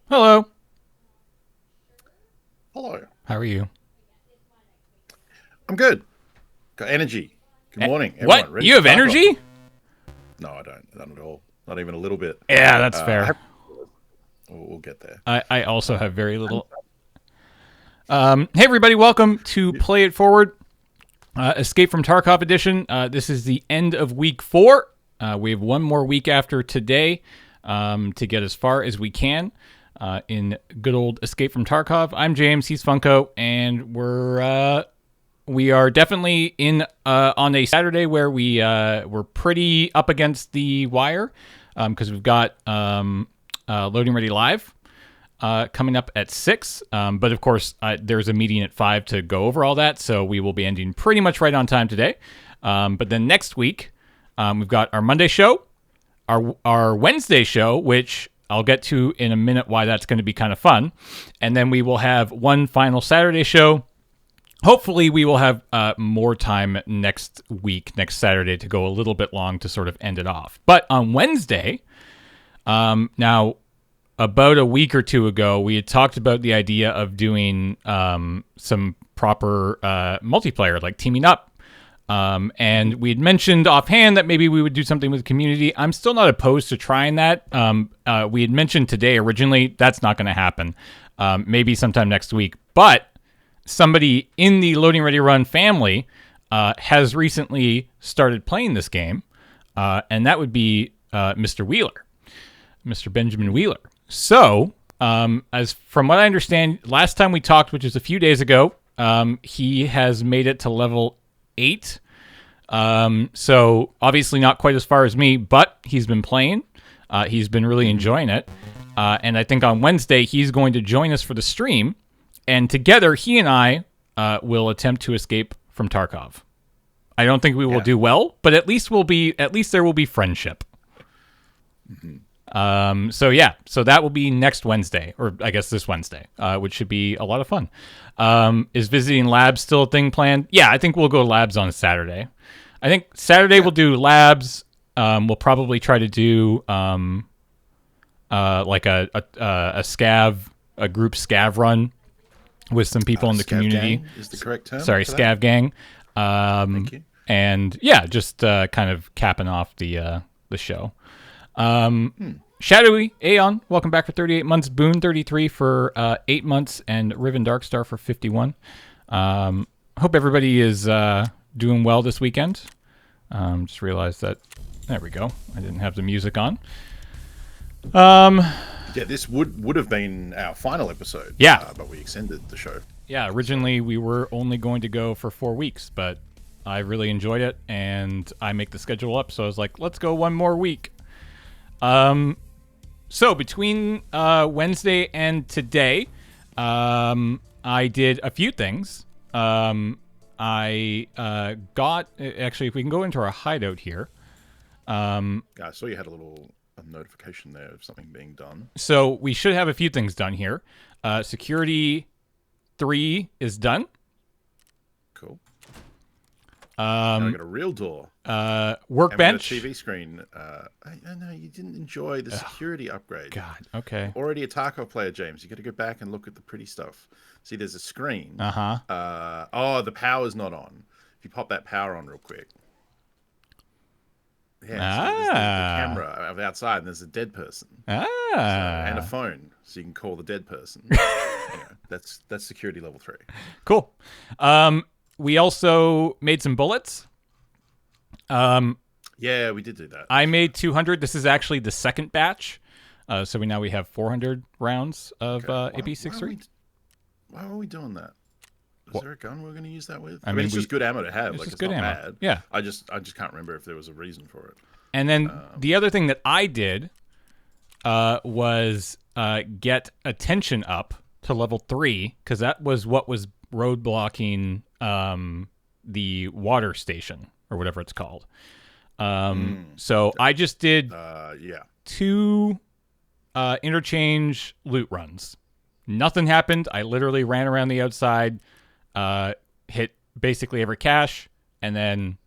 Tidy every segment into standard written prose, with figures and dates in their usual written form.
Hello. Hello. How are you? I'm good. Got energy. Good morning, What? everyone. Ready You for have Tarkov? energy? No, I don't. Not at all. Not even a little bit. Yeah, that's I fair. have, we'll get there. I also have very I'm- little. Hey, everybody. Welcome to Play It Forward, Escape from Tarkov edition. This is the end of week 4. We have one more week after today to get as far as we can in good old Escape from Tarkov. I'm James. He's Funko, and we are definitely in on a Saturday where we're pretty up against the wire because we've got Loading Ready Live coming up at 6. But of course, there's a meeting at 5 to go over all that, so we will be ending pretty much right on time today. But then next week, we've got our Monday show, our Wednesday show, which I'll get to in a minute why that's going to be kind of fun. And then we will have one final Saturday show. Hopefully, we will have more time next week, next Saturday, to go a little bit long to sort of end it off. But on Wednesday, now, about a week or two ago, we had talked about the idea of doing some proper multiplayer, like teaming up. And we had mentioned offhand that maybe we would do something with the community. I'm still not opposed to trying that. We had mentioned today originally that's not going to happen. Maybe sometime next week. But somebody in the Loading Ready Run family has recently started playing this game, and that would be Mr. Wheeler, Mr. Benjamin Wheeler. So, as from what I understand, last time we talked, which was a few days ago, he has made it to level 8. So obviously not quite as far as me, but he's been playing. He's been really enjoying it. And I think on Wednesday he's going to join us for the stream, and together he and I will attempt to escape from Tarkov. I don't think we will do well, but at least there will be friendship. So that will be next Wednesday, or I guess this Wednesday, which should be a lot of fun. Is visiting labs still a thing planned? Yeah, I think we'll go labs on Saturday. I think Saturday we'll do labs. We'll probably try to do like a group scav run with some people in the community. Gang is the correct term. Sorry, scav gang. Thank you. And yeah, just kind of capping off the show. Shadowy Aeon, welcome back for 38 months. Boone 33 for 8 months, and Riven Darkstar for 51. Hope everybody is doing well this weekend. Just realized that there we go. I didn't have the music on. Yeah, this would have been our final episode. Yeah, but we extended the show. Yeah, originally we were only going to go for 4 weeks, but I really enjoyed it, and I make the schedule up, so I was like, let's go one more week. So between Wednesday and today, I did a few things. I got actually, if we can go into our hideout here. I saw you had a notification there of something being done. So we should have a few things done here. Security 3 is done. Cool. Now I got a real door. Workbench. And a TV screen. I know you didn't enjoy the security upgrade. God, okay. Already a Tarkov player, James. You got to go back and look at the pretty stuff. See, there's a screen. The power's not on. If you pop that power on real quick. Yeah, so there's the camera of outside, and there's a dead person. And a phone, so you can call the dead person. That's security level 3. Cool. We also made some bullets. Yeah, we did do that. I made 200. This is actually the second batch. So we have 400 rounds of AP63. Why are we doing that? Is there a gun we're going to use that with? I mean, it's just good ammo to have. It's good not ammo. Bad. Yeah. I just can't remember if there was a reason for it. And then the other thing that I did was get attention up to level 3, because that was what was roadblocking the water station, or whatever it's called. So I just did 2 interchange loot runs. Nothing happened. I literally ran around the outside, hit basically every cache, and then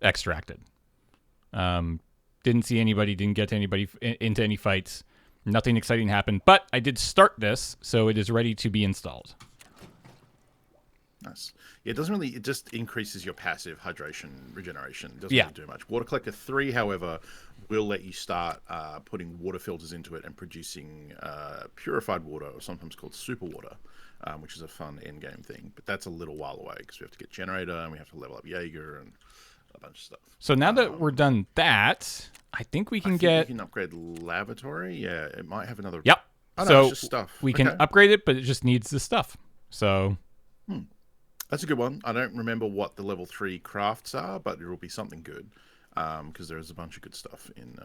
extracted. Didn't see anybody, didn't get to anybody into any fights. Nothing exciting happened, but I did start this, so it is ready to be installed. Nice. Yeah, it doesn't really. It just increases your passive hydration regeneration. It doesn't Yeah. really do much. Water Collector 3, however, will let you start putting water filters into it and producing purified water, or sometimes called super water, which is a fun end game thing. But that's a little while away because we have to get generator and we have to level up Jaeger and a bunch of stuff. So now that we're done that, I think we can get. We can upgrade lavatory. Yeah, it might have another. Yep. Oh, no, so it's just stuff. We can upgrade it, but it just needs the stuff. So. That's a good one. I don't remember what the level 3 crafts are, but it will be something good because there's a bunch of good stuff in.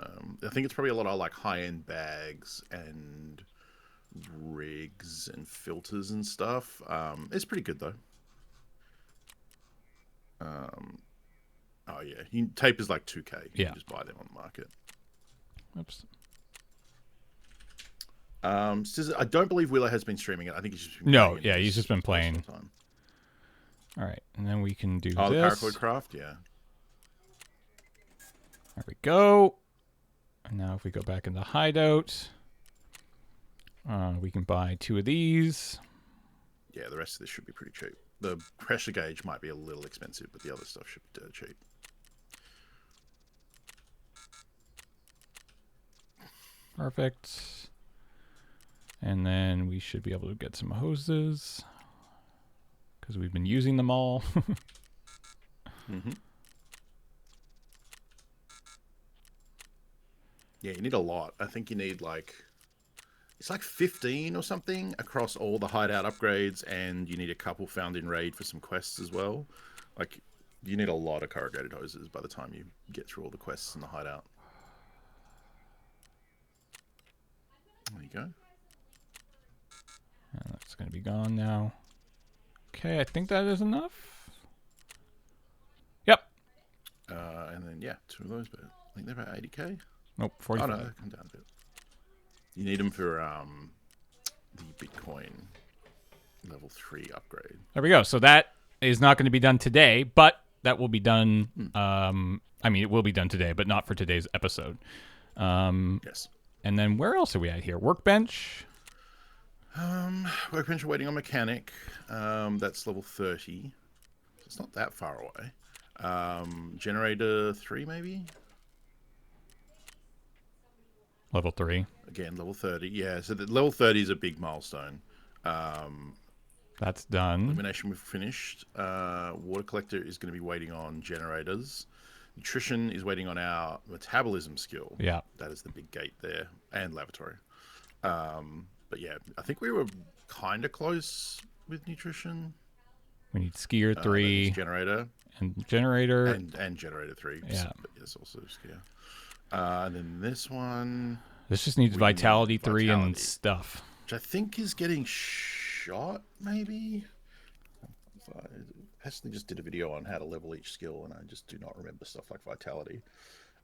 I think it's probably a lot of like high-end bags and rigs and filters and stuff. It's pretty good though. Oh yeah, tape is like 2K. You can just buy them on the market. Oops. I don't believe Willow has been streaming it. I think he's just been he's just been playing. Time. All right, and then we can do this. The paracord craft, yeah. There we go. And now if we go back in the hideout, we can buy 2 of these. Yeah, the rest of this should be pretty cheap. The pressure gauge might be a little expensive, but the other stuff should be dirt cheap. Perfect. And then we should be able to get some hoses because we've been using them all. Yeah, you need a lot. I think you need it's like 15 or something across all the hideout upgrades, and you need a couple found in raid for some quests as well. Like, you need a lot of corrugated hoses by the time you get through all the quests in the hideout. There you go. And that's going to be gone now. Okay, I think that is enough. Yep. And then, yeah, 2 of those, but I think they're about 80k. Nope, 45. Oh, no, they come down a bit. You need them for the Bitcoin level 3 upgrade. There we go. So that is not going to be done today, but that will be done. I mean, it will be done today, but not for today's episode. Yes. And then where else are we at here? Workbench. Workbench waiting on mechanic. That's level 30. It's not that far away. Generator 3 maybe. Level 3. Again, level 30. Yeah, so the level 30 is a big milestone. That's done. Illumination we've finished. Water collector is going to be waiting on generators. Nutrition is waiting on our metabolism skill. Yeah. That is the big gate there. And lavatory. But yeah, I think we were kind of close with nutrition. We need skier 3. Generator. And generator. And generator 3. Yeah. But yes, also skier. And then this one. This just needs vitality 3 and stuff. Which I think is getting shot, maybe? I personally just did a video on how to level each skill, and I just do not remember stuff like vitality.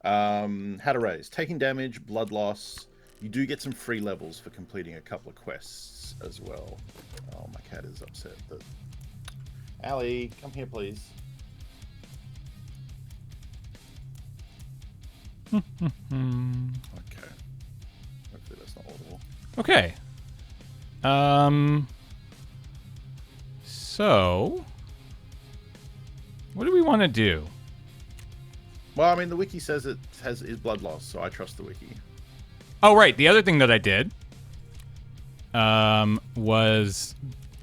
How to raise. Taking damage, blood loss. You do get some free levels for completing a couple of quests as well. Oh, my cat is upset. Allie, come here, please. Okay. Hopefully that's not audible. Okay. So, what do we want to do? Well, I mean, the wiki says it is blood loss, so I trust the wiki. Oh, right. The other thing that I did was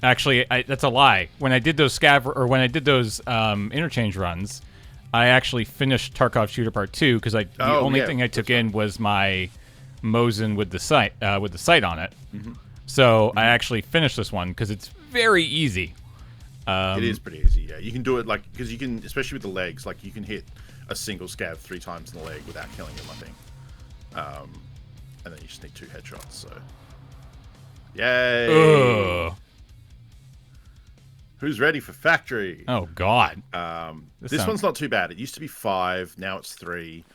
actually that's a lie. When I did those interchange runs, I actually finished Tarkov Shooter Part 2 because the only thing I took in was my Mosin with the sight on it. Mm-hmm. So I actually finished this one because it's very easy. It is pretty easy. Yeah, you can do it because you can, especially with the legs. Like you can hit a single scav 3 times in the leg without killing them, I think. And then you just need 2 headshots. So, yay! Ugh. Who's ready for factory? Oh God. This one's not too bad. It used to be 5, now it's 3.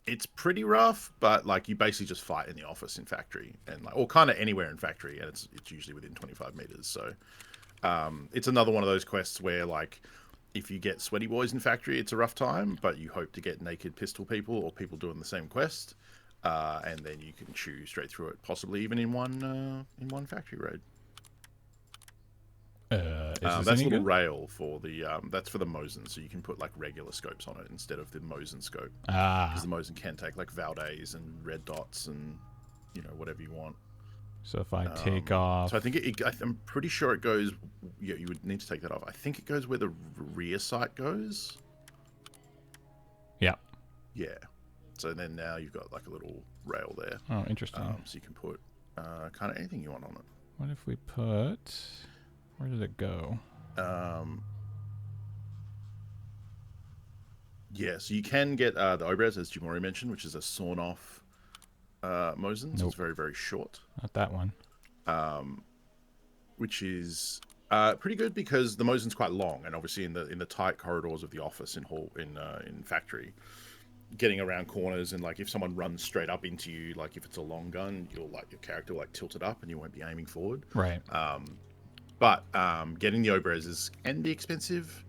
It's pretty rough, but like you basically just fight in the office in factory, and or kind of anywhere in factory, and it's usually within 25 meters. So it's another one of those quests where like if you get sweaty boys in factory, it's a rough time, but you hope to get naked pistol people or people doing the same quest. and then you can chew straight through it, possibly even in one factory raid. Is this That's a any little good? rail for the that's for the Mosin, so you can put like regular scopes on it instead of the Mosin scope, Ah, because the Mosin can take like Valdays and red dots and whatever you want. so if I take off... So I think I'm pretty sure it goes. Yeah, you would need to take that off. I think it goes where the rear sight goes. Yeah. Yeah. So then now you've got like a little rail there. Oh, interesting. So you can put kind of anything you want on it. What if we put... Where did it go? Yeah, so you can get the Obres, as Jimori mentioned, which is a sawn-off Mosin. So it's very, very short. Not that one. Which is pretty good because the Mosin's quite long, and obviously in the tight corridors of the office in factory, getting around corners, and like if someone runs straight up into you, like if it's a long gun, your character will like tilt it up and you won't be aiming forward. Right. But getting the Obres can be expensive.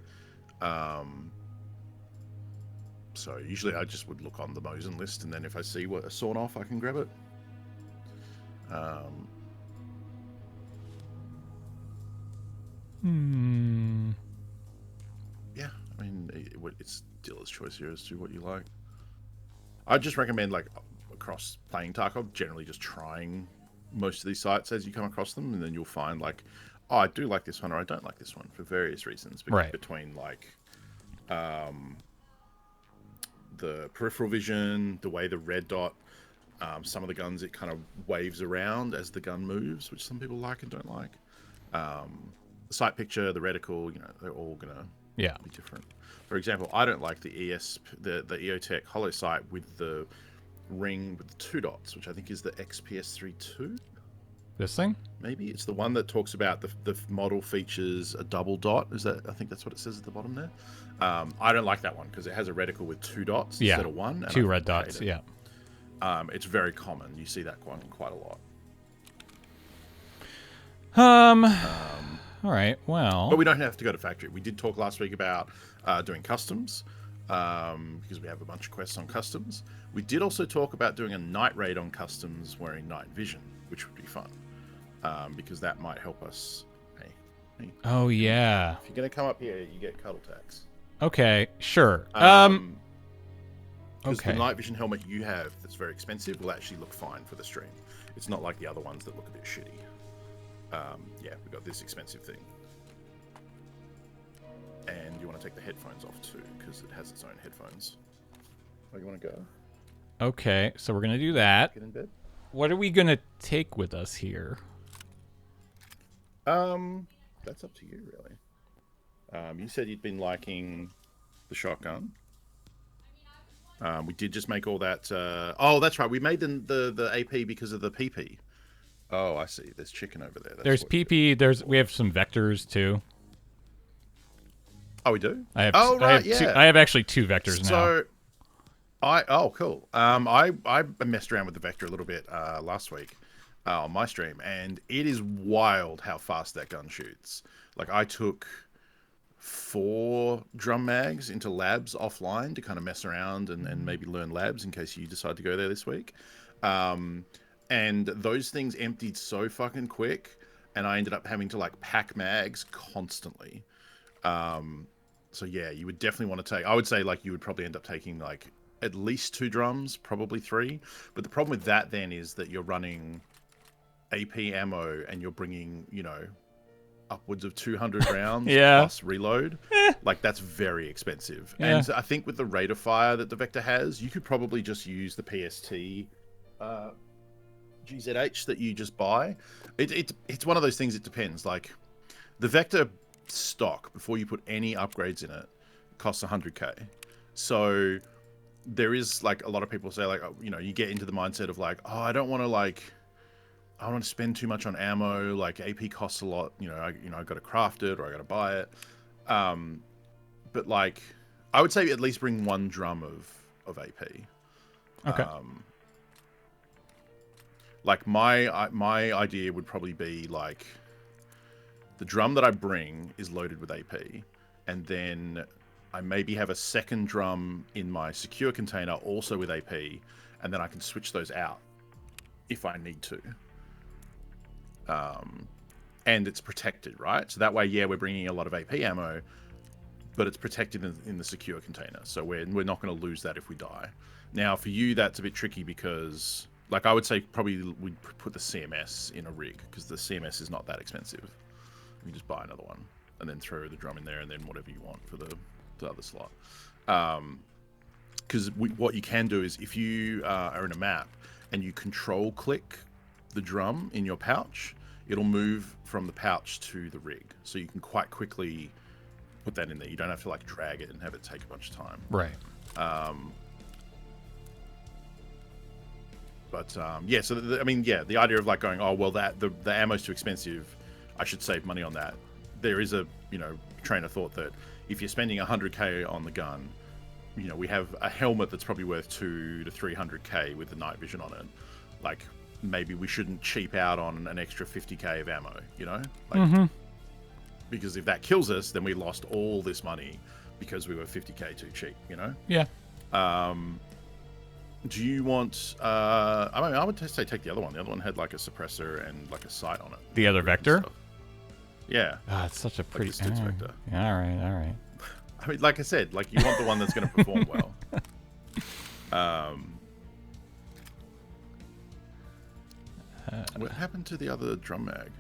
So usually I just would look on the Mosin list, and then if I see what a sawn off, I can grab it. Yeah, I mean, it's dealer's choice here as to what you like. I just recommend, like, across playing Tarkov, generally just trying most of these sites as you come across them, and then you'll find, like, oh, I do like this one, or I don't like this one, for various reasons. Right. Between, like, the peripheral vision, the way the red dot, some of the guns, it kind of waves around as the gun moves, which some people like and don't like. The sight picture, the reticle, they're all gonna be different. For example, I don't like the the EOTech holo sight with the ring with the 2 dots, which I think is the XPS32. This thing? Maybe it's the one that talks about the model features a double dot. I think that's what it says at the bottom there. I don't like that one because it has a reticle with 2 dots instead of 1. 2 red dots. Yeah. It's very common. You see that quite a lot. All right. Well, but we don't have to go to factory. We did talk last week about doing customs because we have a bunch of quests on customs. We did also talk about doing a night raid on customs wearing night vision, which would be fun because that might help us. Hey. Oh yeah. If you're gonna come up here, you get cuddle tax. Okay. Sure. Because the night vision helmet you have that's very expensive will actually look fine for the stream. It's not like the other ones that look a bit shitty. Yeah, we got this expensive thing. And you want to take the headphones off too, because it has its own headphones. Oh, you want to go? Okay, so we're gonna do that. Get in bed. What are we gonna take with us here? That's up to you, really. You said you'd been liking the shotgun. We did just make all that. Oh, that's right. We made the AP because of the PP. Oh, I see. There's chicken over there. There's PP. We have some vectors too. Oh, we do. I have. Yeah. I have actually 2 vectors now. So, cool. I messed around with the vector a little bit last week on my stream, and it is wild how fast that gun shoots. Like I took 4 drum mags into labs offline to kind of mess around and maybe learn labs in case you decide to go there this week. And those things emptied so fucking quick, and I ended up having to like pack mags constantly. So yeah, you would definitely want to take. I would say like you would probably end up taking like at least 2 drums, probably 3. But the problem with that then is that you're running AP ammo and you're bringing upwards of 200 rounds plus reload. Like that's very expensive. Yeah. And I think with the rate of fire that the Vector has, you could probably just use the PST GZH that you just buy. It's one of those things. It depends. Like the Vector stock before you put any upgrades in it costs 100k. So there is like a lot of people say like you get into the mindset of like, oh, I don't want to spend too much on ammo. Like AP costs a lot. I got to craft it or I got to buy it. But like I would say at least bring 1 drum of AP. Okay. Like my idea would probably be like the drum that I bring is loaded with AP, and then I maybe have a second drum in my secure container also with AP, and then I can switch those out if I need to. And it's protected, right? So that way, yeah, we're bringing a lot of AP ammo, but it's protected in the secure container. So we're not going to lose that if we die. Now, for you, that's a bit tricky because, like, I would say probably we'd put the CMS in a rig because the CMS is not that expensive. You just buy another one and then throw the drum in there and then whatever you want for the other slot. Because what you can do is if you are in a map and you control click the drum in your pouch, it'll move from the pouch to the rig. So you can quite quickly put that in there. You don't have to like drag it and have it take a bunch of time. Right. Yeah, so the idea of like going, oh well, that the ammo's too expensive, I should save money on that. There is a train of thought that if you're spending 100k on the gun, we have a helmet that's probably worth 200 to 300k with the night vision on it. Like maybe we shouldn't cheap out on an extra 50k of ammo, because if that kills us, then we lost all this money because we were 50k too cheap, Yeah. Do you want I would say take the other one. The other one had like a suppressor and like a sight on it. The other Vector? Yeah. Ah, it's such a pretty Vector. Yeah, all right. I mean, like I said, like you want the one that's going to perform well. What happened to the other drum mag?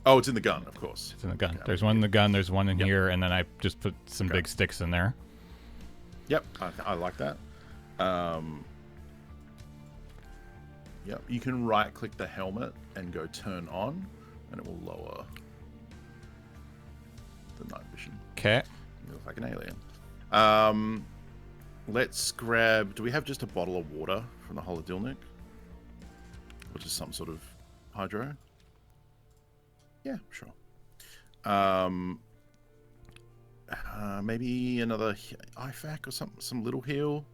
Oh, it's in the gun, of course. It's in the gun. Okay. There's one in the gun. There's one in here, and then I just put some big sticks in there. Yep, I like that. Yep, you can right-click the helmet and go turn on, and it will lower the night vision. Okay. You look like an alien. Let's grab... Do we have just a bottle of water from the Holodilnik? Or just some sort of hydro? Yeah, sure. Maybe another IFAK or some little heal.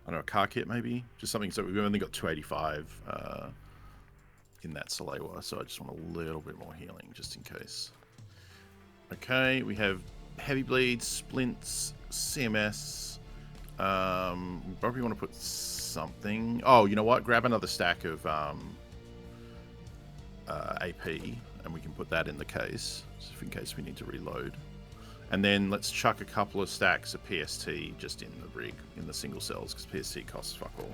I don't know, a car kit maybe. Just something. So we've only got 285 in that Salewa, so I just want a little bit more healing just in case. Okay, we have heavy bleeds, splints, CMS. We probably want to put something. Oh, you know what? Grab another stack of AP, and we can put that in the case, just in case we need to reload. And then let's chuck a couple of stacks of PST just in the rig, in the single cells, because PST costs fuck all.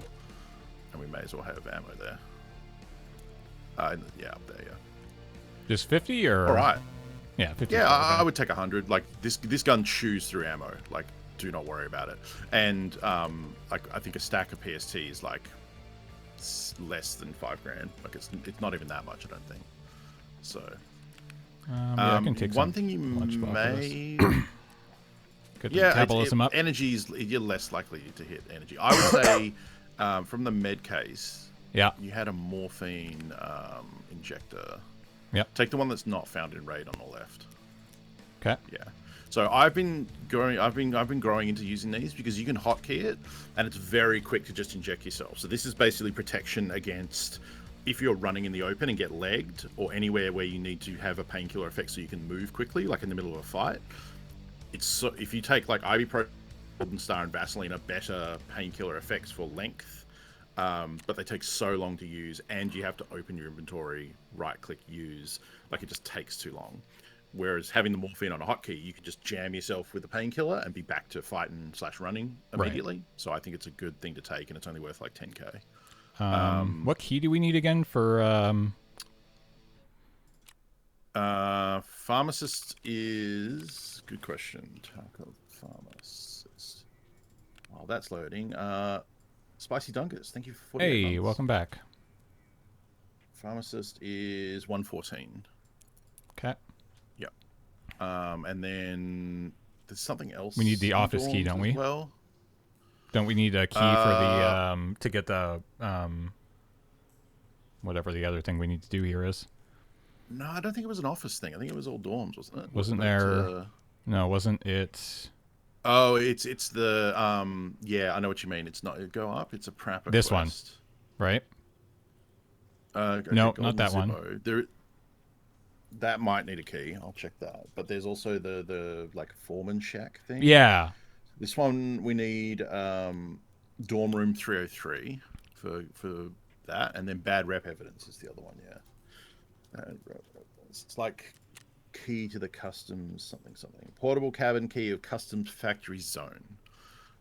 And we may as well have ammo there. Yeah, up there, yeah. Just 50 or? All right. Yeah, 50. Yeah, I would take 100. Like, this gun chews through ammo. Like, do not worry about it. And, like, I think a stack of PST is, like, less than $5,000. Like, it's not even that much, I don't think. So... yeah, I can take one thing you may... metabolism up. Energies, you're less likely to hit energy. I would say, from the med case, you had a morphine injector. Yeah. Take the one that's not found in raid on the left. Okay. Yeah. So I've been growing into using these because you can hotkey it, and it's very quick to just inject yourself. So this is basically protection against if you're running in the open and get legged, or anywhere where you need to have a painkiller effect so you can move quickly, like in the middle of a fight. It's so, if you take like ibuprofen, Golden Star, and Vaseline are better painkiller effects for length, but they take so long to use, and you have to open your inventory, right-click, use. Like, it just takes too long. Whereas having the morphine on a hotkey, you can just jam yourself with a painkiller and be back to fighting / running immediately. Right. So I think it's a good thing to take, and it's only worth like 10k. What key do we need again for pharmacist is good question. Tarkov pharmacist. Oh, that's loading. Spicy Dunkers, thank you for 48 Hey, months. welcome back. Pharmacist is 114. Okay. Yep. And then there's something else. We need the office key, don't we? Well, don't we need a key for the to get the whatever the other thing we need to do here is? No, I don't think it was an office thing. I think it was all dorms, wasn't it? Wasn't there? No, wasn't it? Oh, it's the yeah, I know what you mean. It's not go up. It's a Prapper this quest. One, right? No, not that one. There, that might need a key. I'll check that. But there's also the like foreman shack thing. Yeah. This one we need dorm room 303. for that, and then bad rep evidence is the other one. Yeah, it's like key to the customs something. Portable cabin key of customs factory zone,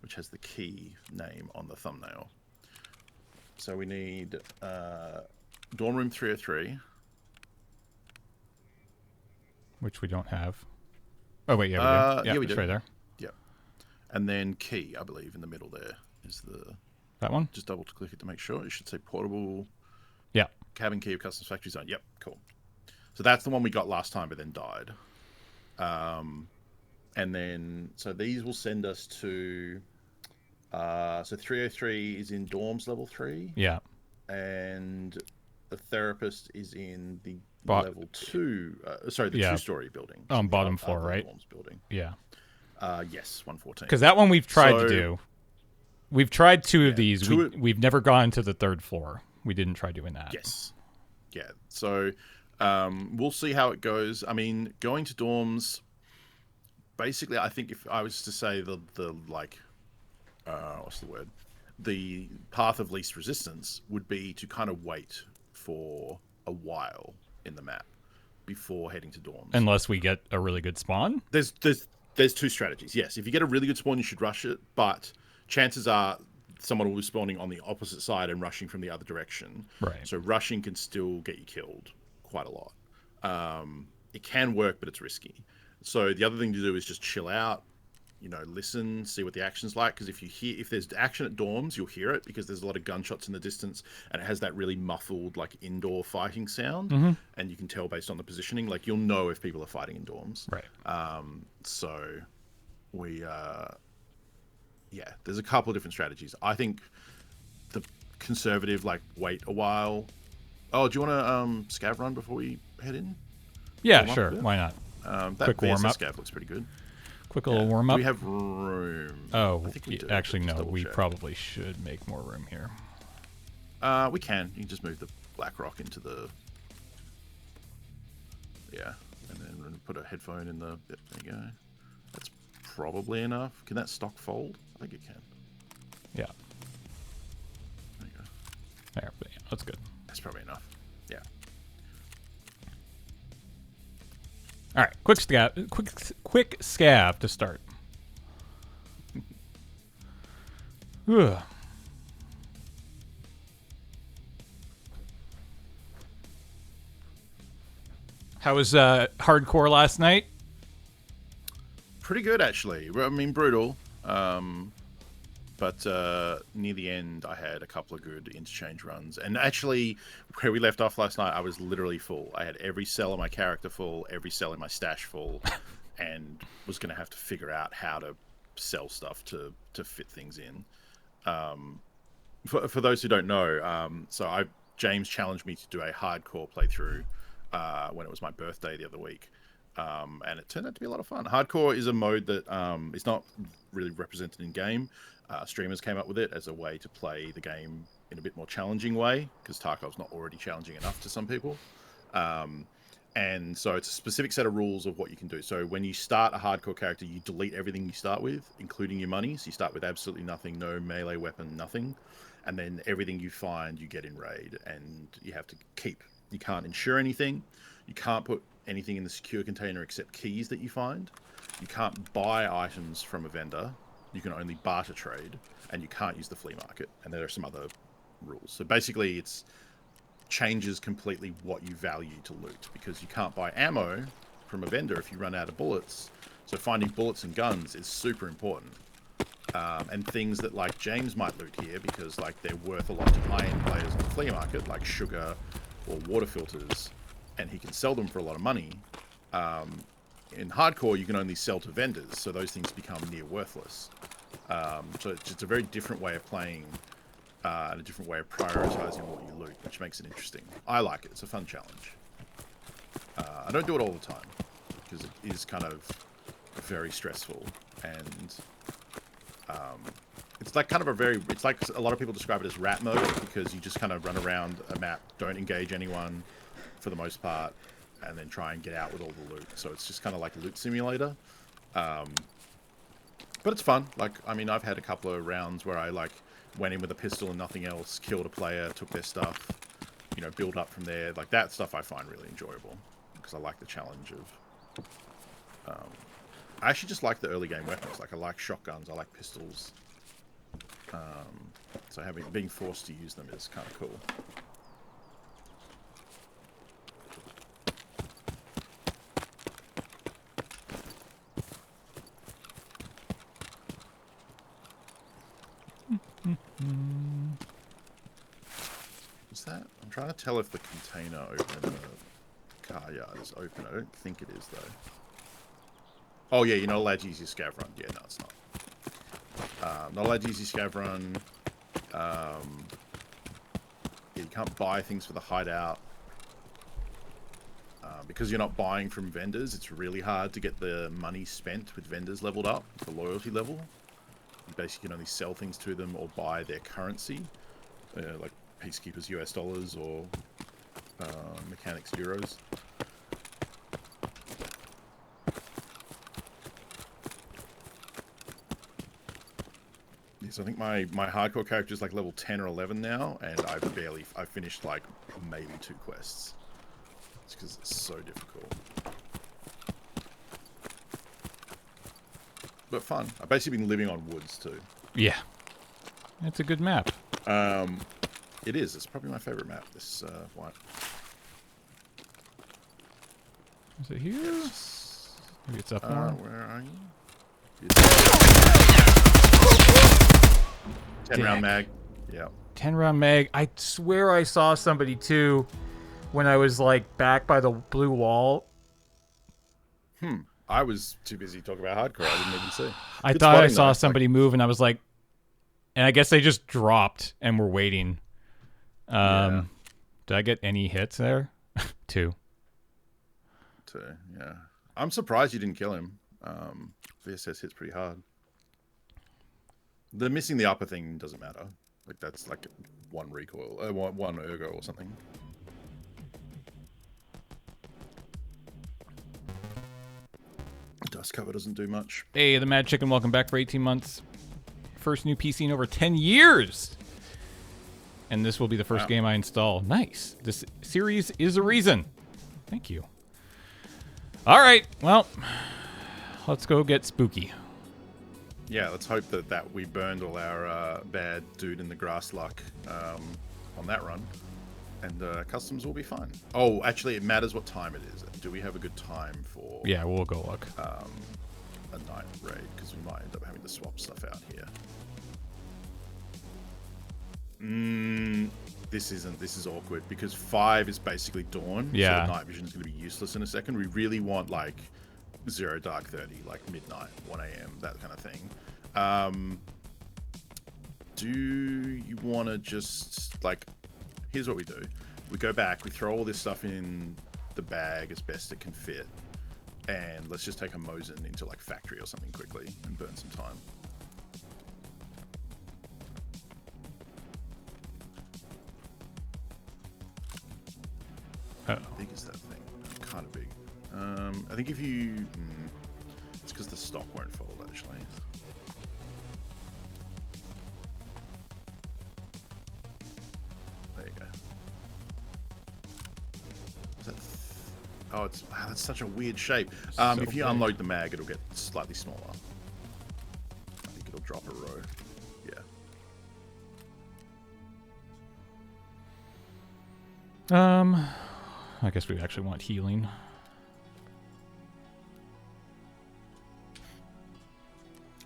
which has the key name on the thumbnail. So we need dorm room 303. Which we don't have. Oh, wait, yeah, we do. Yeah, we it's do. right there. Yeah. And then key, I believe, in the middle there is the... That one? Just double click it to make sure. It should say portable... Yeah. Cabin key of customs factory zone. Yep, cool. So that's the one we got last time, but then died. And then... So these will send us to... so 303 is in dorms level 3. Yeah. And the therapist is in the level 2... sorry, the 2-story building. Bottom floor, right? Dorms building. Yeah. Yes, 114. Because that one we've tried to do. We've tried two of these. We've never gone to the 3rd floor. We didn't try doing that. Yes. Yeah. So we'll see how it goes. I mean, going to dorms, basically, I think if I was to say the like, what's the word? The path of least resistance would be to kind of wait for a while in the map before heading to dorms. Unless we get a really good spawn? There's 2 strategies. Yes, if you get a really good spawn, you should rush it, but chances are someone will be spawning on the opposite side and rushing from the other direction. Right. So rushing can still get you killed quite a lot. It can work, but it's risky. So the other thing to do is just chill out, listen, see what the action's like. Because if there's action at dorms, you'll hear it because there's a lot of gunshots in the distance, and it has that really muffled, like indoor fighting sound. Mm-hmm. And you can tell based on the positioning, like you'll know if people are fighting in dorms. Right. So we, there's a couple of different strategies. I think the conservative, like, wait a while. Oh, do you want to scav run before we head in? Yeah, sure. Why not? That quick warm up. Scav looks pretty good. Quick little warm up. Do we have room? Oh, I think we do. Actually, no. We probably should make more room here. We can. You can just move the black rock into the... Yeah. And then put a headphone in the... There you go. That's probably enough. Can that stock fold? I think it can. Yeah. There you go. There, but yeah, that's good. That's probably enough. Yeah. All right, quick scav to start. Ugh. How was hardcore last night? Pretty good, actually. I mean, brutal. But near the end, I had a couple of good interchange runs. And actually, where we left off last night, I was literally full. I had every cell of my character full, every cell in my stash full, and was going to have to figure out how to sell stuff to fit things in. For those who don't know, James challenged me to do a hardcore playthrough when it was my birthday the other week. And it turned out to be a lot of fun. Hardcore is a mode that is not really represented in game. Streamers came up with it as a way to play the game in a bit more challenging way, because Tarkov's not already challenging enough to some people. And so it's a specific set of rules of what you can do. So when you start a hardcore character, you delete everything you start with, including your money. So you start with absolutely nothing, no melee weapon, nothing. And then everything you find, you get in raid, and you have to keep. You can't insure anything. You can't put anything in the secure container except keys that you find. You can't buy items from a vendor. You can only barter trade, and you can't use the flea market. And there are some other rules. So basically, it's changes completely what you value to loot, because you can't buy ammo from a vendor if you run out of bullets. So finding bullets and guns is super important. And things that like James might loot here because like they're worth a lot to high-end players in the flea market, like sugar or water filters, and he can sell them for a lot of money. In hardcore, you can only sell to vendors, so those things become near worthless. So it's a very different way of playing and a different way of prioritizing what you loot, which makes it interesting. I like it. It's a fun challenge. I don't do it all the time because it is kind of very stressful, and it's like kind of it's like a lot of people describe it as rat mode, because you just kind of run around a map, don't engage anyone for the most part, and then try and get out with all the loot. So it's just kind of like a loot simulator. But it's fun. Like, I mean, I've had a couple of rounds where I like went in with a pistol and nothing else, killed a player, took their stuff, you know, build up from there. Like, that stuff I find really enjoyable because I like the challenge of... I actually just like the early game weapons. Like, I like shotguns, I like pistols. So being forced to use them is kind of cool. Is that? I'm trying to tell if the container over in the car yard is open. I don't think it is, though. Oh, yeah, you're not allowed to use your scav run. Yeah, no, it's not. Not allowed to use your scav run. Yeah, you can't buy things for the hideout. Because you're not buying from vendors, it's really hard to get the money spent with vendors leveled up, the loyalty level. You basically can only sell things to them or buy their currency, like Peacekeepers US dollars or Mechanics euros. So I think my hardcore character is like level 10 or 11 now, and I've finished like maybe 2 quests. It's because it's so difficult. But fun. I've basically been living on woods too. Yeah. It's a good map. It is. It's probably my favorite map, this one. Is it here? Yes. Maybe it's up more. Where are you? 10 round mag. Yeah. 10 round mag. I swear I saw somebody too when I was like back by the blue wall. I was too busy talking about hardcore. I didn't even see. I Good thought I spotting, saw though. somebody move and I was like, and I guess they just dropped and were waiting. Yeah. Did I get any hits there? 2. Yeah. I'm surprised you didn't kill him. VSS hits pretty hard. The missing the upper thing doesn't matter. Like, that's like 1 recoil, 1 ergo or something. Dust cover doesn't do much. Hey, the Mad Chicken, welcome back for 18 months. First new PC in over 10 years. And this will be the first game I install. Nice. This series is a reason. Thank you. All right. Well, let's go get spooky. Yeah, let's hope that we burned all our bad dude in the grass luck on that run. And customs will be fine. Oh, actually, it matters what time it is. Do we have a good time for... Yeah, we'll go look. A night raid, because we might end up having to swap stuff out here. This is awkward, because 5 is basically dawn. Yeah. So the night vision is going to be useless in a second. We really want, like, 0 dark 30, like midnight, 1 a.m., that kind of thing. Do you want to just, like... Here's what we do. We go back, we throw all this stuff in the bag as best it can fit, and let's just take a Mosin into like factory or something quickly and burn some time. Uh-oh. How big is that thing? Kind of big. I think if you... it's because the stock won't fold, actually. There you go. Is that... Oh, it's... Wow, that's such a weird shape. So if you big. unload the mag, it'll get slightly smaller. I think it'll drop a row. Yeah. I guess we actually want healing.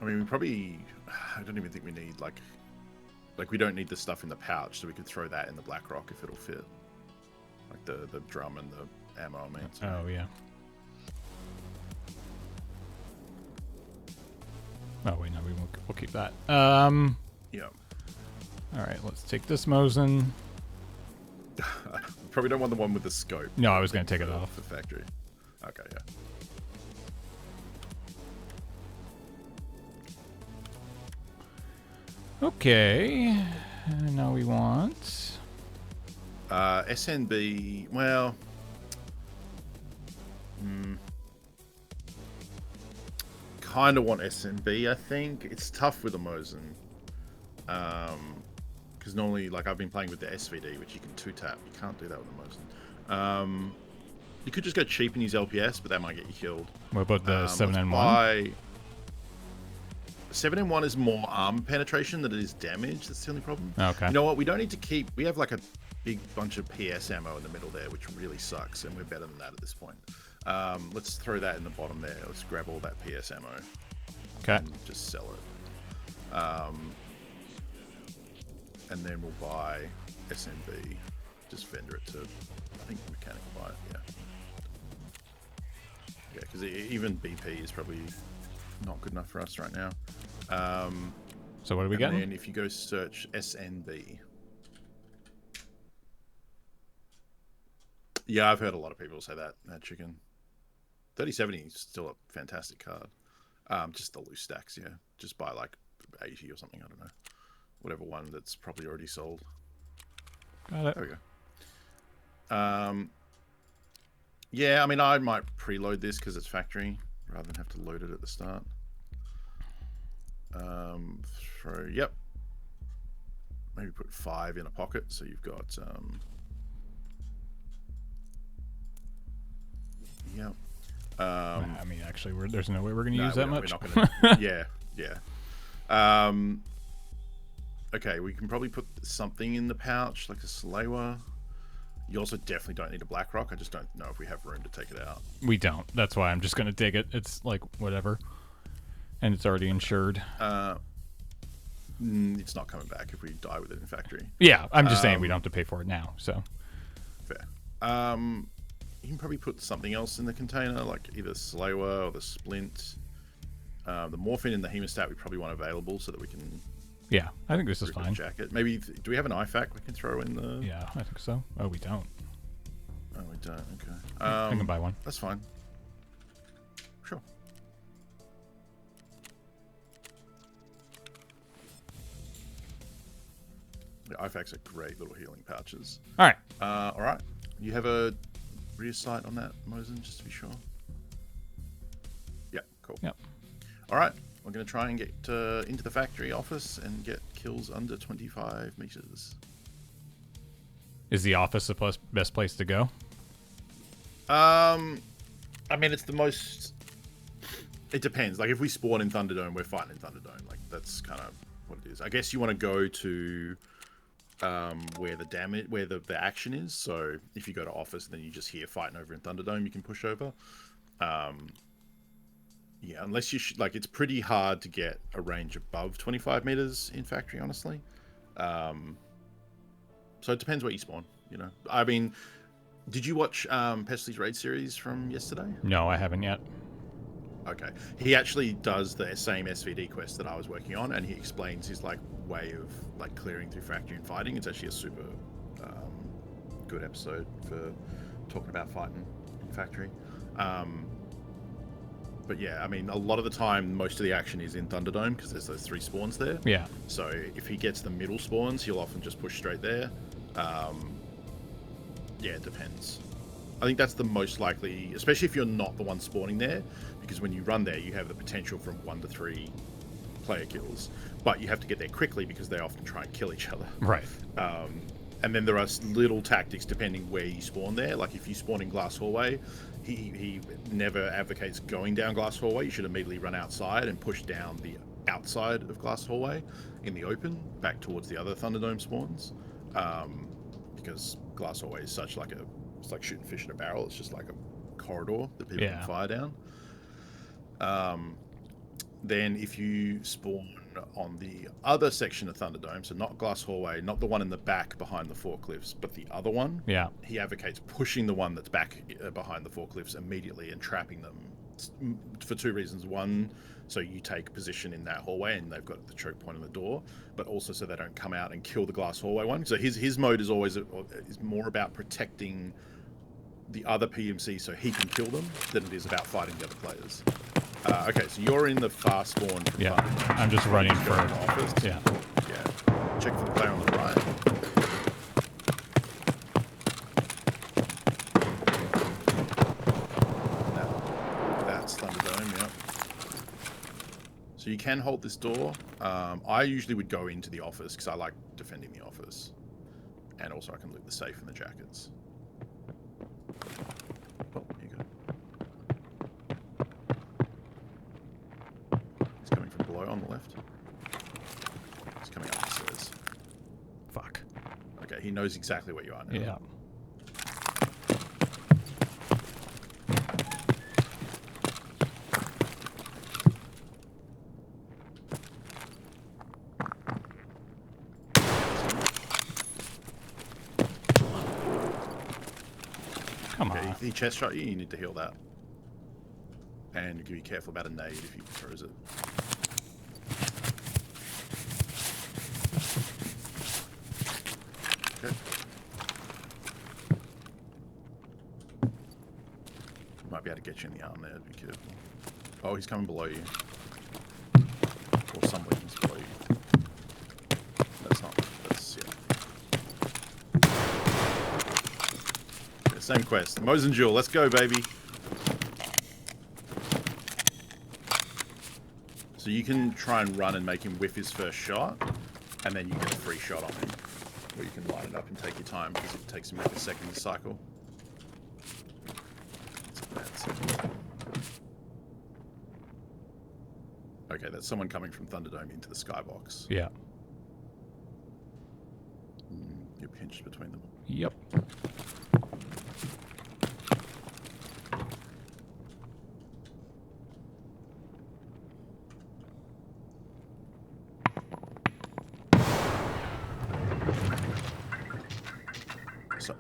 I mean, we probably... I don't even think we need, like, we don't need the stuff in the pouch, so we could throw that in the Black Rock if it'll fit. Like, the drum and the ammo, I mean. So. Oh, yeah. Oh, wait, no, we'll keep that. Yeah. All right, let's take this Mosin. Probably don't want the one with the scope. No, I was going to take it off. For factory. Okay, yeah. Okay. And now we want... SNB, well... Kind of want SNB, I think. It's tough with a Mosin. Because normally, like I've been playing with the SVD, which you can 2-tap. You can't do that with the Mosin. You could just go cheap and use LPS, but that might get you killed. What about the 7N1? 7N1 is more armor penetration than it is damage. That's the only problem. Okay. You know what? We don't need to keep... We have like a big bunch of PS ammo in the middle there, which really sucks, and we're better than that at this point. Let's throw that in the bottom there. Let's grab all that PS ammo. Okay. And just sell it. And then we'll buy SMB. Just vendor it to... I think mechanical buy it, yeah. Yeah, because even BP is probably not good enough for us right now. So what are we getting? And if you go search SNB. Yeah, I've heard a lot of people say that chicken. 3070 is still a fantastic card. Just the loose stacks, yeah. Just buy like 80 or something, I don't know. Whatever one that's probably already sold. Got it. There we go. Yeah, I mean, I might preload this because it's factory rather than have to load it at the start. Yep. Maybe put 5 in a pocket, so you've got yep. I mean, actually, there's no way we're going to use that much. We're not gonna, yeah. Okay, we can probably put something in the pouch, like a Slayer. You also definitely don't need a Blackrock. I just don't know if we have room to take it out. We don't. That's why I'm just going to dig it. It's like whatever. And it's already insured. It's not coming back if we die with it in factory. Yeah, I'm just saying we don't have to pay for it now, so. Fair. You can probably put something else in the container, like either Slayer or the Splint. The Morphine and the Hemostat we probably want available so that we can... Yeah, I think this is fine. Jacket. Maybe, do we have an IFAC we can throw in the... Yeah, I think so. Oh, we don't. Oh, we don't, okay. I can buy one. That's fine. Sure. The IFACs are great little healing pouches. All right. All right. You have a rear sight on that, Mosin, just to be sure? Yeah, cool. Yep. All right. We're going to try and get into the factory office and get kills under 25 meters. Is the office the best place to go? I mean, it's the most... It depends. Like, if we spawn in Thunderdome, we're fighting in Thunderdome. Like, that's kind of what it is. I guess you want to go to where the action is. So, if you go to office, then you just hear fighting over in Thunderdome, you can push over. Yeah, unless you like, it's pretty hard to get a range above 25 meters in factory, honestly. So it depends what you spawn. You know, I mean, did you watch Pesley's raid series from yesterday? No, I haven't yet. Okay, he actually does the same SVD quest that I was working on, and he explains his like way of like clearing through factory and fighting. It's actually a super good episode for talking about fighting in factory. But yeah, I mean, a lot of the time, most of the action is in Thunderdome because there's those 3 spawns there. Yeah. So if he gets the middle spawns, he'll often just push straight there. Yeah, it depends. I think that's the most likely, especially if you're not the one spawning there, because when you run there, you have the potential from 1 to 3 player kills, but you have to get there quickly because they often try and kill each other. Right. And then there are little tactics depending where you spawn there. Like if you spawn in Glass Hallway, he never advocates going down Glass Hallway. You should immediately run outside and push down the outside of Glass Hallway in the open back towards the other Thunderdome spawns. Because Glass Hallway is such like it's like shooting fish in a barrel. It's just like a corridor that people can fire down. Then if you spawn on the other section of Thunderdome, so not Glass Hallway, not the one in the back behind the forklifts, but the other one, he advocates pushing the one that's back behind the forklifts immediately and trapping them for 2 reasons. One, so you take position in that hallway and they've got the choke point on the door, but also so they don't come out and kill the Glass Hallway one. So his mode is always more about protecting the other PMC so he can kill them than it is about fighting the other players. Okay, so you're in the fast spawn. Yeah, I'm just running for office. Yeah. Check for the player on the right. That's Thunderdome. Yeah. So So you can hold this door. I usually would go into the office because I like defending the office. And also I can loot the safe and the jackets. Oh, here you go. He's coming from below on the left. He's coming up the stairs. Fuck. Okay, he knows exactly where you are now. Yeah. Come Okay, on. if he chest shot you, you need to heal that. And be careful about a nade if he throws it. Okay. Might be able to get you in the arm there, be careful. Oh, he's coming below you. Or somebody's below you. That's not, that's, yeah. Yeah, same quest. Mosin Jewel, let's go, baby. So you can try and run and make him whiff his first shot, and then you get a free shot on him. Or you can line it up and take your time, because it takes him like a second to cycle. Okay, that's someone coming from Thunderdome into the skybox. Yeah. You're pinched between them. Yep. So,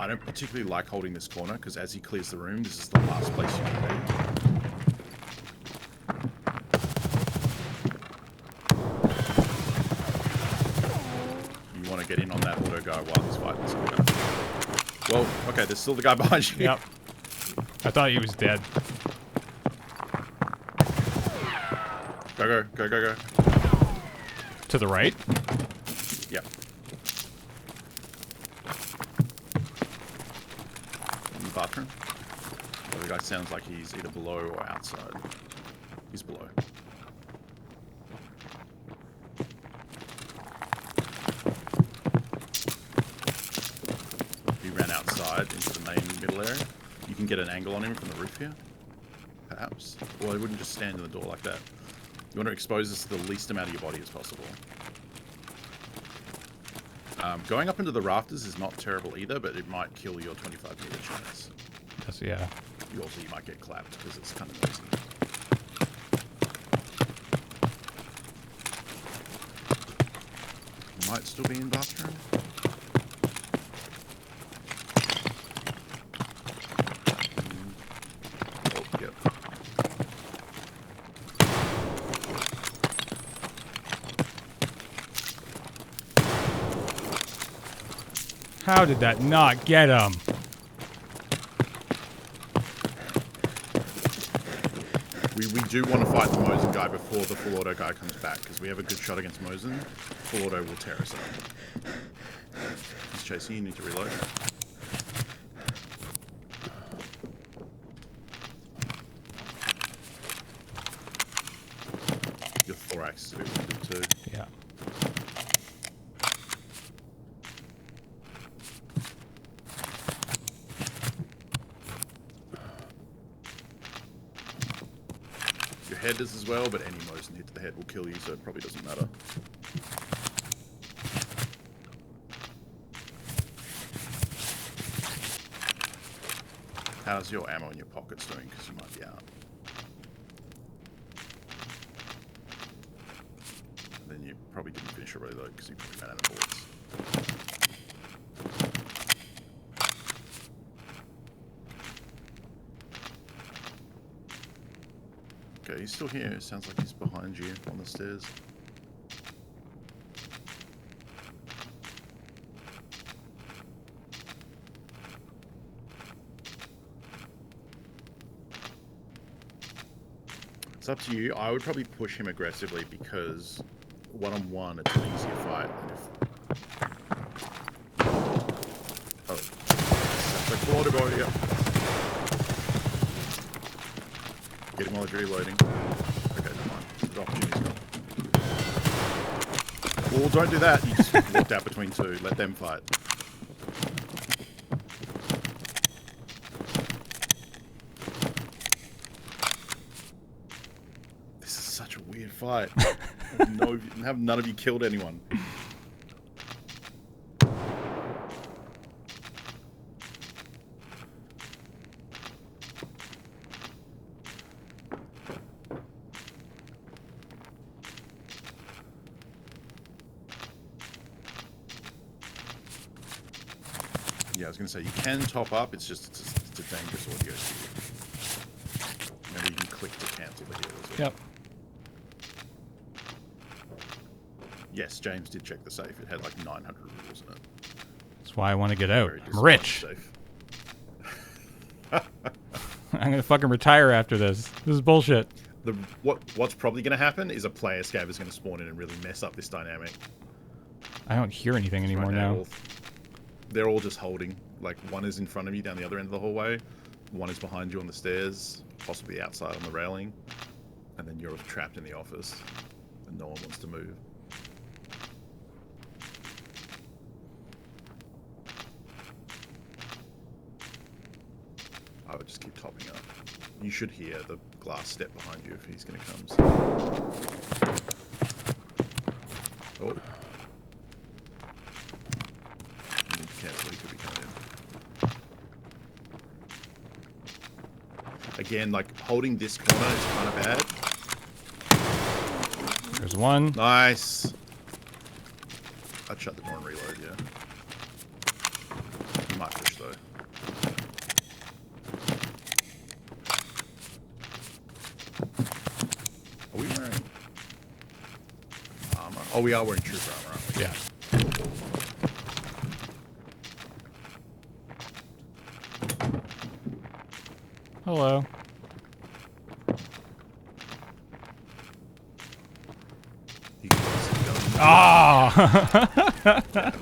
I don't particularly like holding this corner, because as he clears the room, this is the last place you can be. Get in on that auto guy while he's fighting this guy. Well, okay, there's still the guy behind you. Yep. I thought he was dead. Go, go, go, go, go. To the right? Yep. In the bathroom. Well, the guy sounds like he's either below or outside. He's below. Into the main middle area. You can get an angle on him from the roof here, perhaps. Well, he wouldn't just stand in the door like that. You want to expose this to the least amount of your body as possible. Going up into the rafters is not terrible either, but it might kill your 25-meter chance. Yes, yeah. You might get clapped because it's kind of noisy. Might still be in bathroom. How did that not get him? We do want to fight the Mosin guy before the full auto guy comes back, because we have a good shot against Mosin. Full auto will tear us up. He's chasing you, need to reload. Your thorax is a bit wounded too. Yeah. Head does as well, but any Mosin hit to the head will kill you, so it probably doesn't matter. How's your ammo in your pockets doing? Because you might be out. And then you probably didn't finish your reload because you probably ran out of bullets. Okay, he's still here. It sounds like he's behind you on the stairs. It's up to you. I would probably push him aggressively because one-on-one it's an easier fight than if... Oh. Sounds like full auto go, yeah. Get him while he's reloading. Okay, The opportunity's gone. Well, don't do that. You just walked out between two. Let them fight. This is such a weird fight. No, have none of you killed anyone. Yeah, I was going to say, you can top up, it's just it's a dangerous audio to you. Remember, you can click to cancel the heal as well. Yep. Yes, James did check the safe. It had like 900 rubles in it. That's why I want to get out. Very I'm rich. safe. I'm going to fucking retire after this. This is bullshit. What's probably going to happen is a player scav is going to spawn in and really mess up this dynamic. I don't hear anything anymore now. They're all just holding. Like, one is in front of you down the other end of the hallway. One is behind you on the stairs, possibly outside on the railing. And then you're trapped in the office. And no one wants to move. I would just keep topping up. You should hear the glass step behind you if he's going to come. Oh. Cancel, he could be coming in. Again, like, holding this corner is kind of bad. There's one. Nice. I'd shut the door and reload, yeah. You might push, though. Are we wearing armor? Oh, we are wearing trooper armor, aren't we? Yeah. Hello. Ah!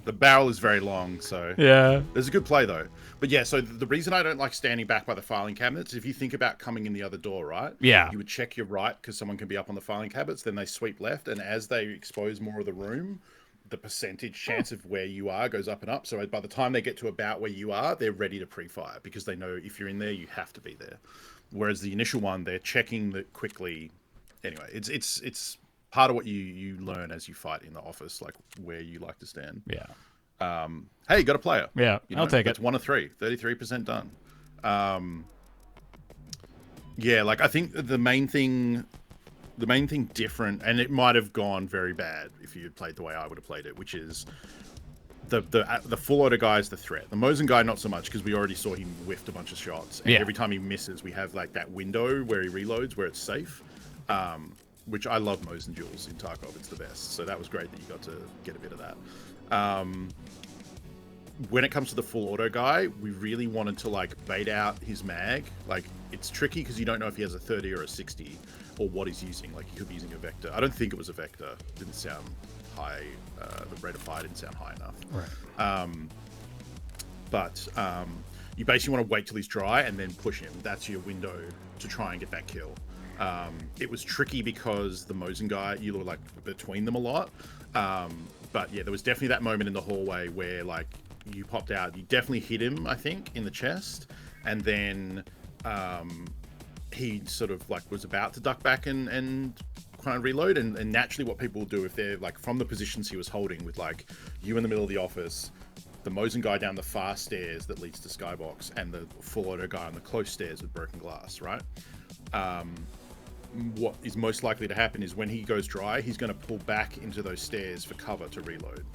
The barrel is very long, so Yeah. there's a good play though. But yeah, so the reason I don't like standing back by the filing cabinets, if you think about coming in the other door, right? Yeah. You would check your right because someone can be up on the filing cabinets. Then they sweep left, and as they expose more of the room, the percentage chance of where you are goes up and up. So by the time they get to about where you are, they're ready to pre-fire because they know if you're in there, you have to be there. Whereas the initial one, they're checking that quickly. Anyway, it's part of what you learn as you fight in the office, like where you like to stand. Yeah. Hey, you got a player. Yeah, you know, I'll take it. It's 1 of 3, 33% done. Yeah, like I think the main thing different, and it might have gone very bad if you had played the way I would have played it, which is the full auto guy is the threat. The Mosin guy, not so much, because we already saw him whiffed a bunch of shots. And every time he misses, we have like that window where he reloads, where it's safe. Which I love Mosin duels in Tarkov. It's the best. So that was great that you got to get a bit of that. When it comes to the full auto guy, we really wanted to like bait out his mag. Like, it's tricky because you don't know if he has a 30 or a 60 or what he's using. Like, he could be using a vector. I don't think it was a vector. It didn't sound high. The rate of fire didn't sound high enough. Right. You basically want to wait till he's dry and then push him. That's your window to try and get that kill. It was tricky because the Mosin guy, you were like between them a lot. But yeah, there was definitely that moment in the hallway where like you popped out. You definitely hit him, I think, in the chest, and then he sort of like was about to duck back and kind of reload. And naturally, what people will do if they're like from the positions he was holding, with like you in the middle of the office, the Mosin guy down the far stairs that leads to Skybox, and the full auto guy on the close stairs with broken glass, right? What is most likely to happen is when he goes dry, he's going to pull back into those stairs for cover to reload.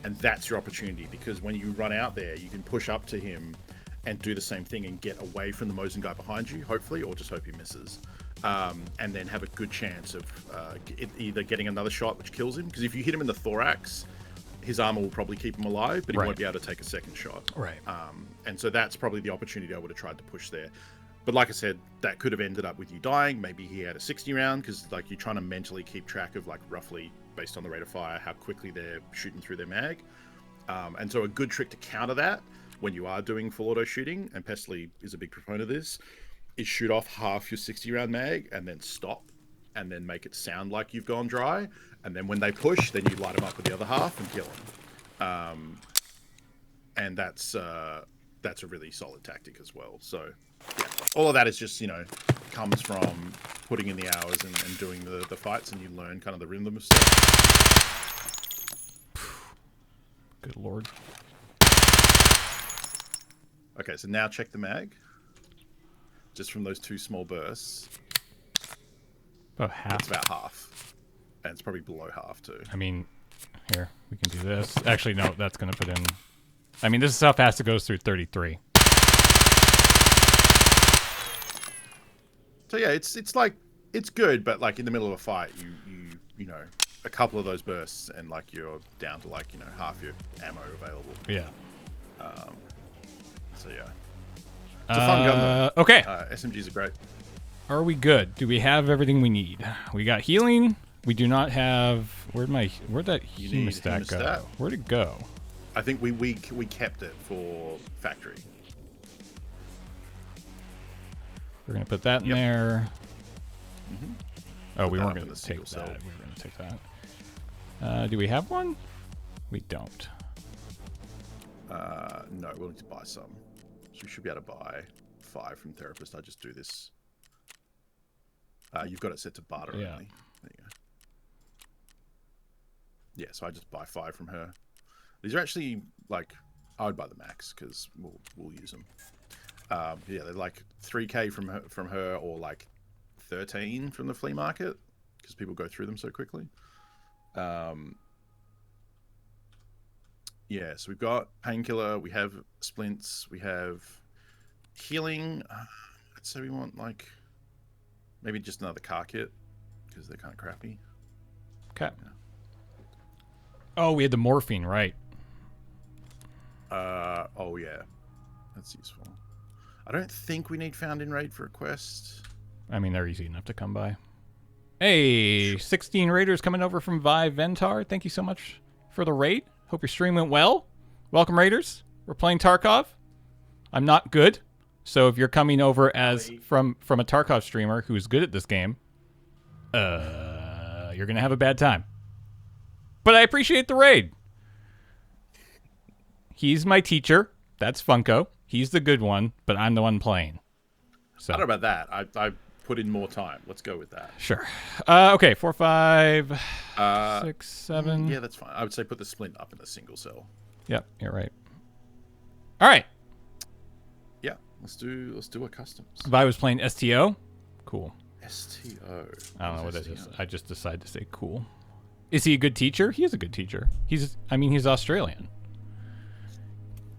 And that's your opportunity, because when you run out there, you can push up to him and do the same thing and get away from the Mosin guy behind you, hopefully, or just hope he misses. And then have a good chance of either getting another shot which kills him, because if you hit him in the thorax, his armor will probably keep him alive, but he won't be able to take a second shot. Right. And so that's probably the opportunity I would have tried to push there. But like I said, that could have ended up with you dying. Maybe he had a 60 round, because like you're trying to mentally keep track of like roughly based on the rate of fire how quickly they're shooting through their mag. And so a good trick to counter that when you are doing full auto shooting, and Pestily is a big proponent of this, is shoot off half your 60 round mag and then stop. and then make it sound like you've gone dry. And then when they push, then you light them up with the other half and kill them. And that's a really solid tactic as well. So yeah, all of that is just, comes from putting in the hours and doing the fights, and you learn kind of the rhythm of stuff. Good lord. Okay, so now check the mag. Just from those 2 small bursts. About half. It's about half. And it's probably below half too. I mean, here, we can do this. Actually, no, that's going to put in... I mean, this is how fast it goes through 33. So yeah, it's like, it's good, but like in the middle of a fight, you know, a couple of those bursts and like you're down to like, half your ammo available. Yeah. So yeah. It's a fun gun though. Okay. SMGs are great. Are we good? Do we have everything we need? We got healing. We do not have... Where'd that hemostat go? Where'd it go? I think we kept it for factory. We're going to put that in there. Mm-hmm. Oh, we weren't going to take that. We were going to take that. Do we have one? We don't. No, we'll need to buy some. So we should be able to buy 5 from Therapist. I just do this. You've got it set to barter only. There you go. Yeah, so I just buy 5 from her. These are actually, like, I would buy the max because we'll use them. Yeah, they're like 3K from her or like 13 from the flea market because people go through them so quickly. Yeah, so we've got painkiller, we have splints, we have healing. I'd say we want like maybe just another car kit because they're kind of crappy. Okay. Yeah. Oh, we had the morphine, right? Oh yeah, that's useful. I don't think we need Found in Raid for a quest. I mean, they're easy enough to come by. Hey, 16 raiders coming over from Vi Ventar. Thank you so much for the raid. Hope your stream went well. Welcome, raiders. We're playing Tarkov. I'm not good, so if you're coming over as from a Tarkov streamer who's good at this game, you're gonna have a bad time. But I appreciate the raid. He's my teacher. That's Funko. He's the good one, but I'm the one playing. So I don't know about that. I put in more time. Let's go with that. Sure. Okay, 4, 5, 6, 7. Yeah, that's fine. I would say put the splint up in the single cell. Yep, you're right. All right. Yeah, let's do a customs. Vi was playing STO. Cool. STO. I don't know what it is. I just decided to say cool. Is he a good teacher? He is a good teacher. He's Australian.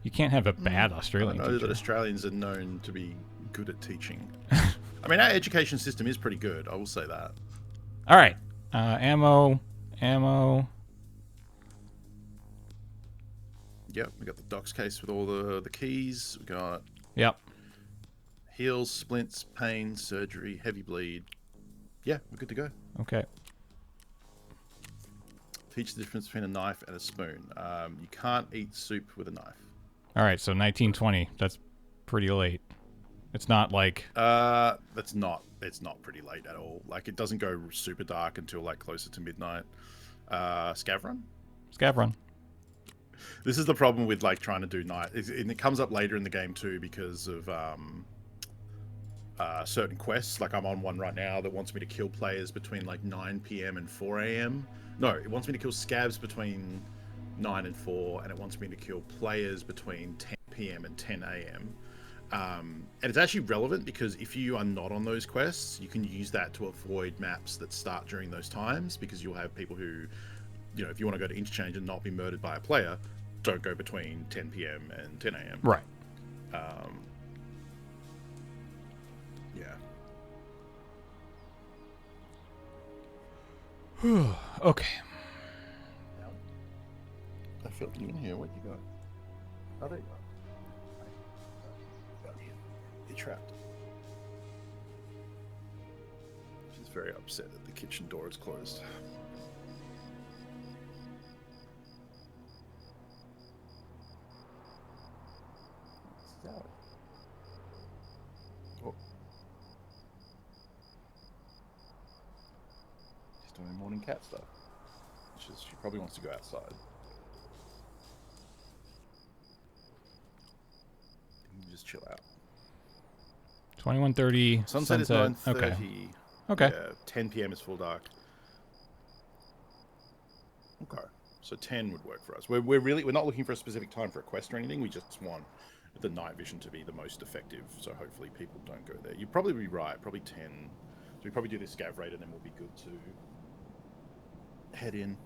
You can't have a bad Australian I know teacher. that Australians are known to be good at teaching. I mean, our education system is pretty good. I will say that. All right. Ammo. Yep, we got the docs case with all the keys. We got Yep. heals, splints, pain, surgery, heavy bleed. Yeah, we're good to go. Okay. Teach the difference between a knife and a spoon. You can't eat soup with a knife. All right, so 1920. That's pretty late. It's not like... It's not pretty late at all. Like, it doesn't go super dark until, like, closer to midnight. Scav run? Scav run. This is the problem with, like, trying to do night. And it comes up later in the game, too, because of certain quests. Like, I'm on one right now that wants me to kill players between, like, 9 p.m. and 4 a.m. No, it wants me to kill scavs between 9 and 4, and it wants me to kill players between 10 p.m. and 10 a.m. And it's actually relevant because if you are not on those quests, you can use that to avoid maps that start during those times, because you'll have people who, you know, if you want to go to interchange and not be murdered by a player, don't go between 10 p.m. and 10 a.m. Right. Yeah. Okay. I felt you in here. What you got? Oh, there you go. You're trapped. She's very upset that the kitchen door is closed. Oh. doing cat stuff. She probably wants to go outside. You can just chill out. 21:30 Sunset is sunset. 9:30. Okay. Yeah, 10 p.m. is full dark. Okay. So 10 would work for us. We're not looking for a specific time for a quest or anything. We just want the night vision to be the most effective. So hopefully people don't go there. You'd probably be right. Probably 10. So we probably do this scav raid and then we'll be good to head in.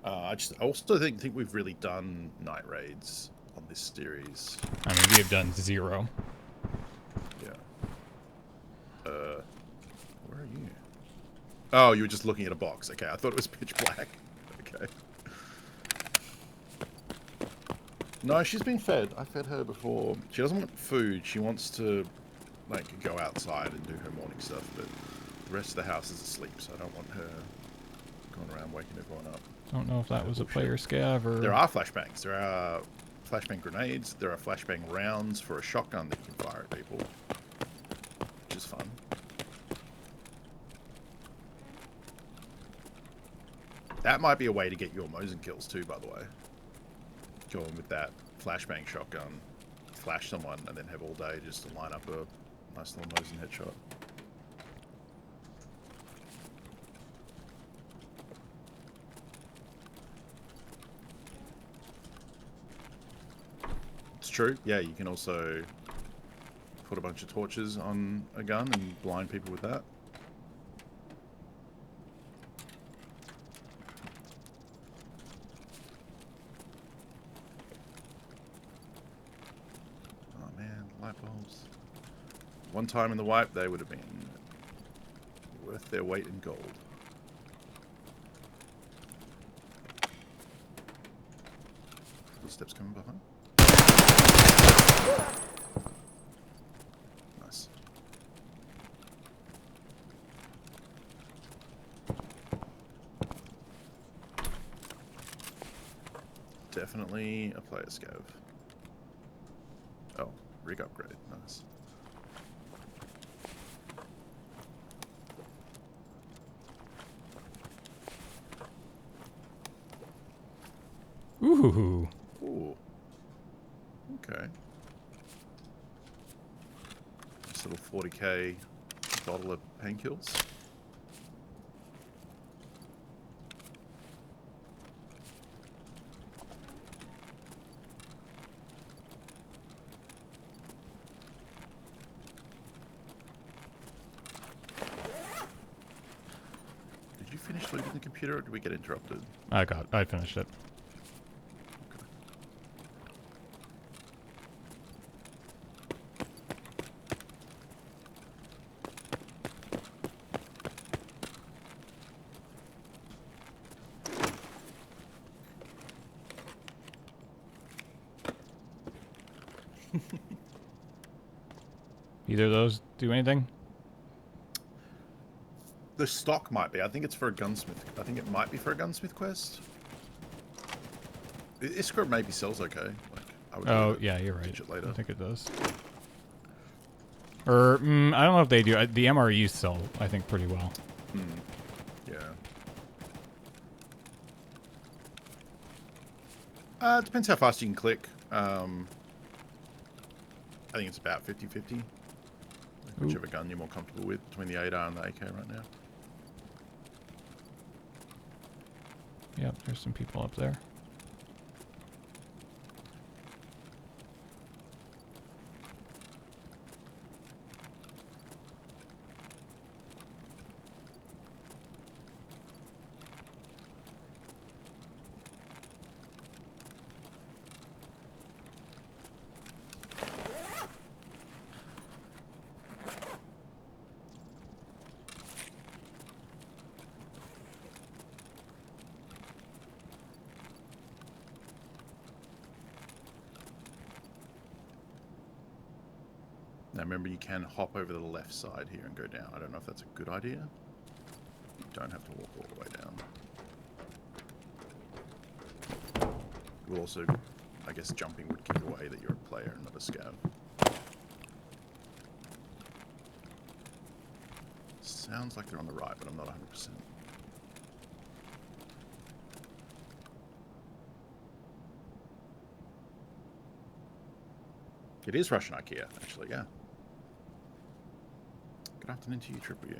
I also think we've really done night raids on this series. I mean, we have done 0. Yeah. Where are you? Oh, you were just looking at a box. Okay, I thought it was pitch black. Okay. No, she's been fed. I fed her before. She doesn't want food. She wants to, like, go outside and do her morning stuff, but the rest of the house is asleep, so I don't want her going around waking everyone up. Don't know if that was a player scav or... There are flashbangs. There are flashbang grenades. There are flashbang rounds for a shotgun that you can fire at people, which is fun. That might be a way to get your Mosin kills too, by the way. Going with that flashbang shotgun, flash someone, and then have all day just to line up a nice little Mosin headshot. It's true. Yeah, you can also put a bunch of torches on a gun and blind people with that. Bulbs. One time in the wipe, they would have been worth their weight in gold. Footsteps coming behind. Nice. Definitely a player scav. Oh. Rig upgrade, nice. Ooh. Ooh. Okay. This little 40k bottle of painkills. Finish looting the computer, or did we get interrupted? I finished it. Okay. Either of those do anything? The stock might be. I think it's for a gunsmith. I think it might be for a gunsmith quest. Iskra maybe sells okay. Like, I would yeah, you're right. It later. I think it does. Or, I don't know if they do. The MREs sell, I think, pretty well. Yeah. It depends how fast you can click. I think it's about 50-50. Like whichever gun you're more comfortable with between the ADAR and the AK right now. Yep, there's some people up there. Now remember, you can hop over to the left side here and go down. I don't know if that's a good idea. You don't have to walk all the way down. It will also, I guess jumping would give away that you're a player and not a scav. Sounds like they're on the right, but I'm not 100%. It is Russian IKEA, actually, yeah. Good afternoon to you, Triple U.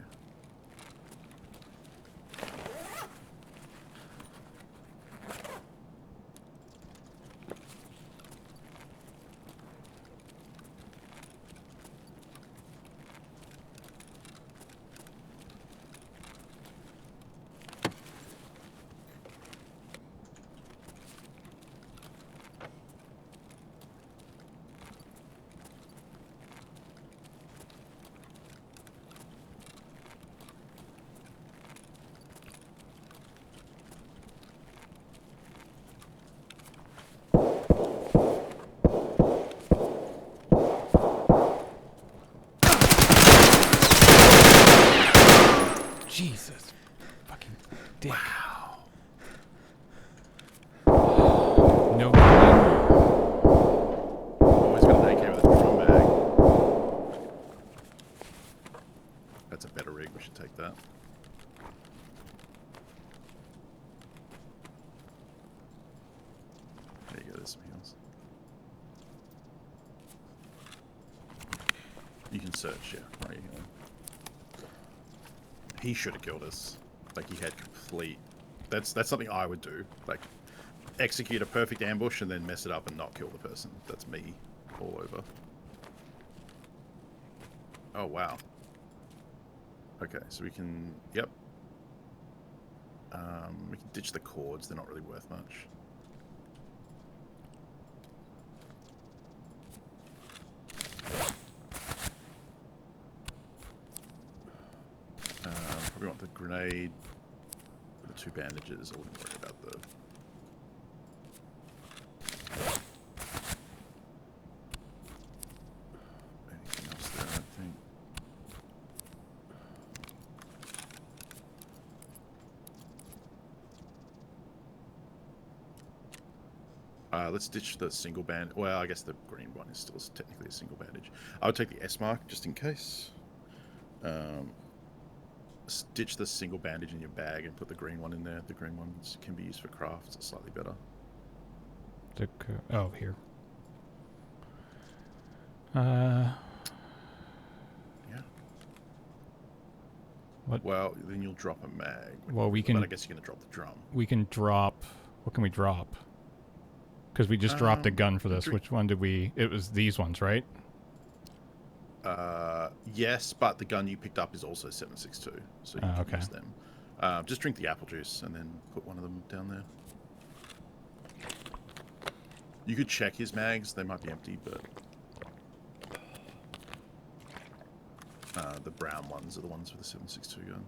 Jesus. Fucking dick. Wow. No gun. Always got an AK with a drum bag. That's a better rig. We should take that. There you go. There's some heals. You can search, yeah. Right here. He should have killed us. Like, he had complete... That's something I would do. Like, execute a perfect ambush and then mess it up and not kill the person. That's me all over. Oh, wow. Okay, so we can... Yep. We can ditch the cords. They're not really worth much. Probably want the grenade, the 2 bandages. I wouldn't worry about the... anything else there, I don't think. Let's ditch the single band. Well, I guess the green one is still technically a single bandage. I would take the S mark just in case. Ditch the single bandage in your bag and put the green one in there. The green ones can be used for crafts. It's slightly better. Oh, here. Yeah. What? Well, then you'll drop a mag. Well, we can... But I guess you're going to drop the drum. We can drop... What can we drop? Because we just dropped a gun for this. Which one did we... It was these ones, right? Yes, but the gun you picked up is also 7.62, so you can use them. Just drink the apple juice and then put one of them down there. You could check his mags; they might be empty, but the brown ones are the ones with the 7.62 gun.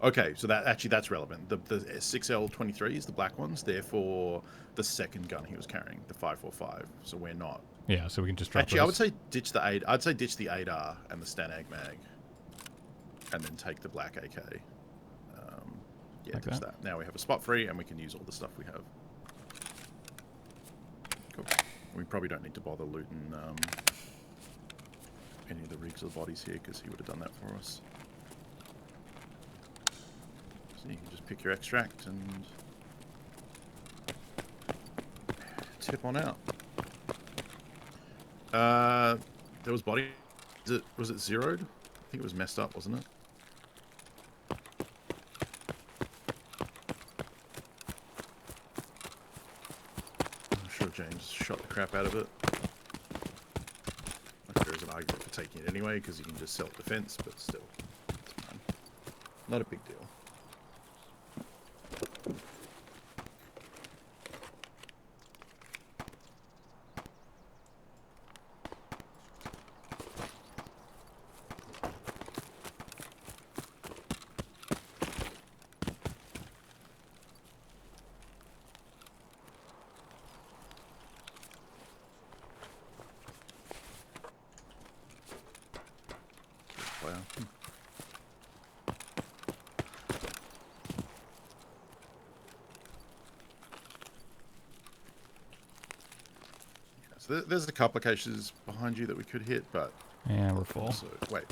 Okay, so that's relevant. The 6L23s, the black ones, they're for the second gun he was carrying, the 5.45. So we're not. Yeah, so we can just drop Actually, those. I would say ditch the 8. I'd say ditch the 8R and the Stanag mag, and then take the black AK. Yeah, like ditch that. that. Now we have a spot free, and we can use all the stuff we have. Cool. We probably don't need to bother looting any of the rigs or the bodies here, because he would have done that for us. So you can just pick your extract and tip on out. There was body. Was it zeroed? I think it was messed up, wasn't it? I'm sure James shot the crap out of it. Like there is an argument for taking it anyway, because you can just self-defense, but still, it's fine. Not a big deal. So there's a couple of cases behind you that we could hit, but yeah, we're full. Also, wait,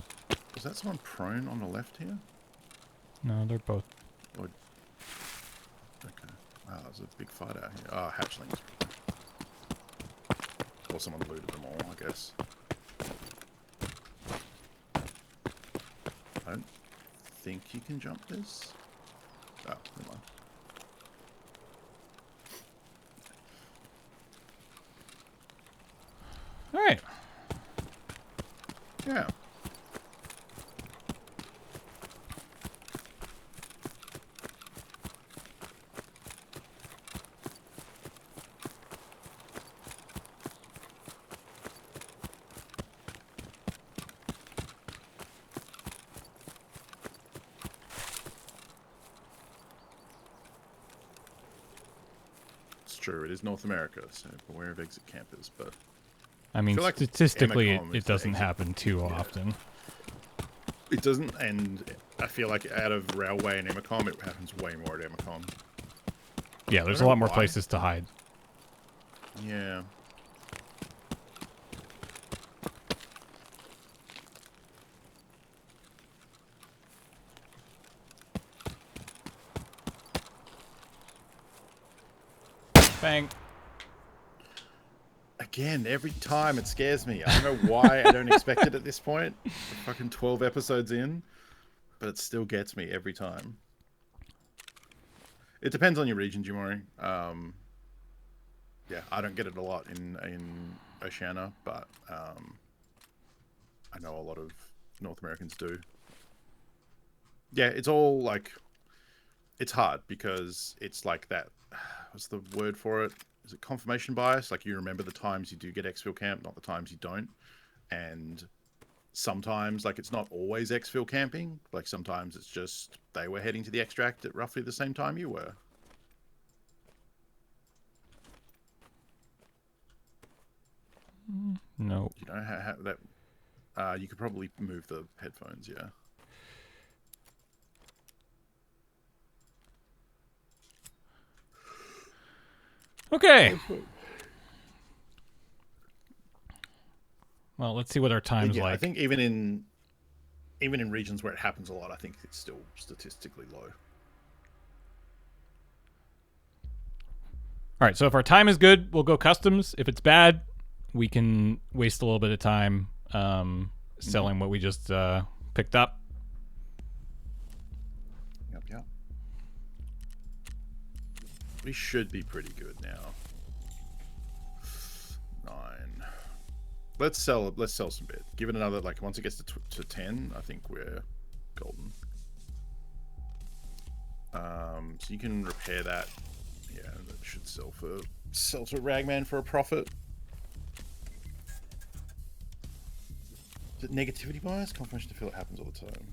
Is that someone prone on the left here? No, they're both. Or... Okay. Wow, there's a big fight out here. Oh, hatchlings. Or someone looted them all, I guess. I don't think you can jump this. Oh, never mind. All right. Yeah. It's true, it is North America, so beware of exit campers, but I mean, feel like statistically, Emacom it is the doesn't exit. happen too often. it doesn't, and I feel like out of Railway and Emacom, it happens way more at Emacom. Yeah, there's a don't know lot more why. places to hide. Yeah. Bang. Again, every time it scares me. I don't know why I don't expect it at this point. We're fucking 12 episodes in, but it still gets me every time. It depends on your region, Jimori. Yeah, I don't get it a lot in Oceania, but I know a lot of North Americans do. Yeah, it's all like, it's hard because it's like that. What's the word for it? Is it confirmation bias? Like you remember the times you do get exfil camp, not the times you don't. And sometimes, like, it's not always exfil camping. Like sometimes it's just they were heading to the extract at roughly the same time you were. No. You know how that. You could probably move the headphones. Yeah. Okay. Well, let's see what our time's Yeah, like. I think even in regions where it happens a lot, I think it's still statistically low. All right, so if our time is good, we'll go customs. If it's bad, we can waste a little bit of time selling what we just picked up. Yep. We should be pretty good now. 9. Let's sell some bit. Give it another, like, once it gets to 10, I think we're golden. So you can repair that. Yeah, that should sell to Ragman for a profit. Is it negativity bias? Confirmation to feel it happens all the time.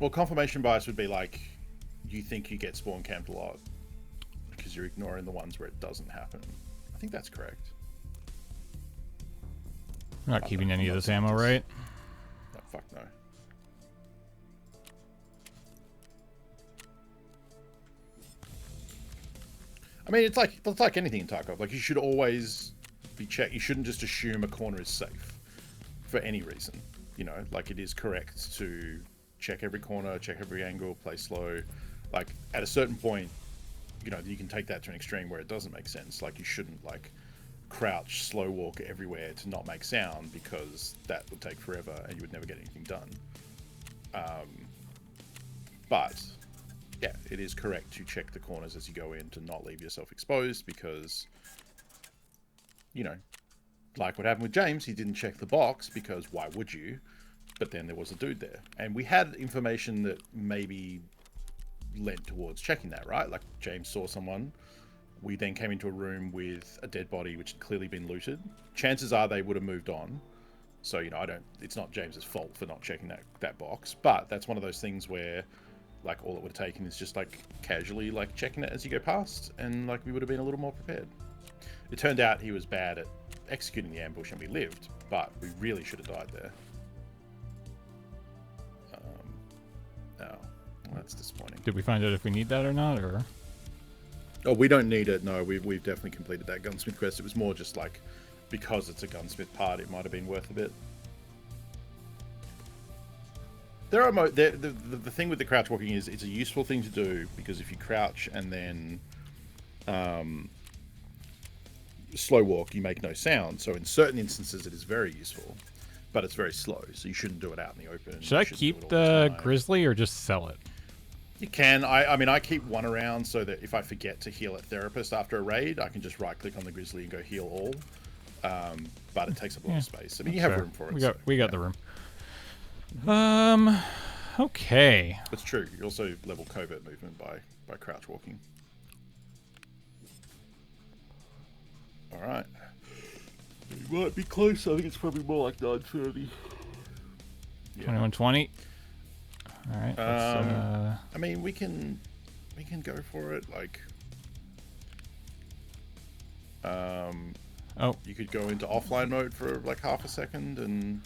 Well, confirmation bias would be like, you think you get spawn camped a lot because you're ignoring the ones where it doesn't happen. I think that's correct. We're not keeping any of this ammo, right? No, fuck no. I mean, it's like anything in Tarkov. Like, you should always be checked. You shouldn't just assume a corner is safe for any reason. You know, like, it is correct to check every corner, check every angle, play slow. Like, at a certain point, you know, you can take that to an extreme where it doesn't make sense. Like, you shouldn't, like, crouch, slow walk everywhere to not make sound, because that would take forever and you would never get anything done. But yeah, it is correct to check the corners as you go in to not leave yourself exposed, because, you know, like what happened with James, he didn't check the box because why would you? But then there was a dude there, and we had information that maybe led towards checking that, right? Like, James saw someone. We then came into a room with a dead body which had clearly been looted. Chances are they would have moved on. So, you know, it's not James's fault for not checking that box, but that's one of those things where, like, all it would have taken is just, like, casually, like, checking it as you go past, and, like, we would have been a little more prepared. It turned out he was bad at executing the ambush and we lived, but we really should have died there. Oh, well, that's disappointing. Did we find out if we need that or not, or? Oh, we don't need it. No, we've definitely completed that gunsmith quest. It was more just like because it's a gunsmith part, it might have been worth a bit. There are the thing with the crouch walking is it's a useful thing to do because if you crouch and then slow walk, you make no sound. So in certain instances, it is very useful, but it's very slow. So you shouldn't do it out in the open. Should I keep the grizzly or just sell it? You can. I mean, I keep one around so that if I forget to heal at therapist after a raid, I can just right click on the grizzly and go heal all. But it takes up a lot of space. I mean, you have room for it. We got the room. Okay. That's true. You also level covert movement by crouch walking. All right. It might be close. I think it's probably more like 9:30. Yeah. 21:20. All right. I mean, we can go for it. Like, oh, you could go into offline mode for like half a second and.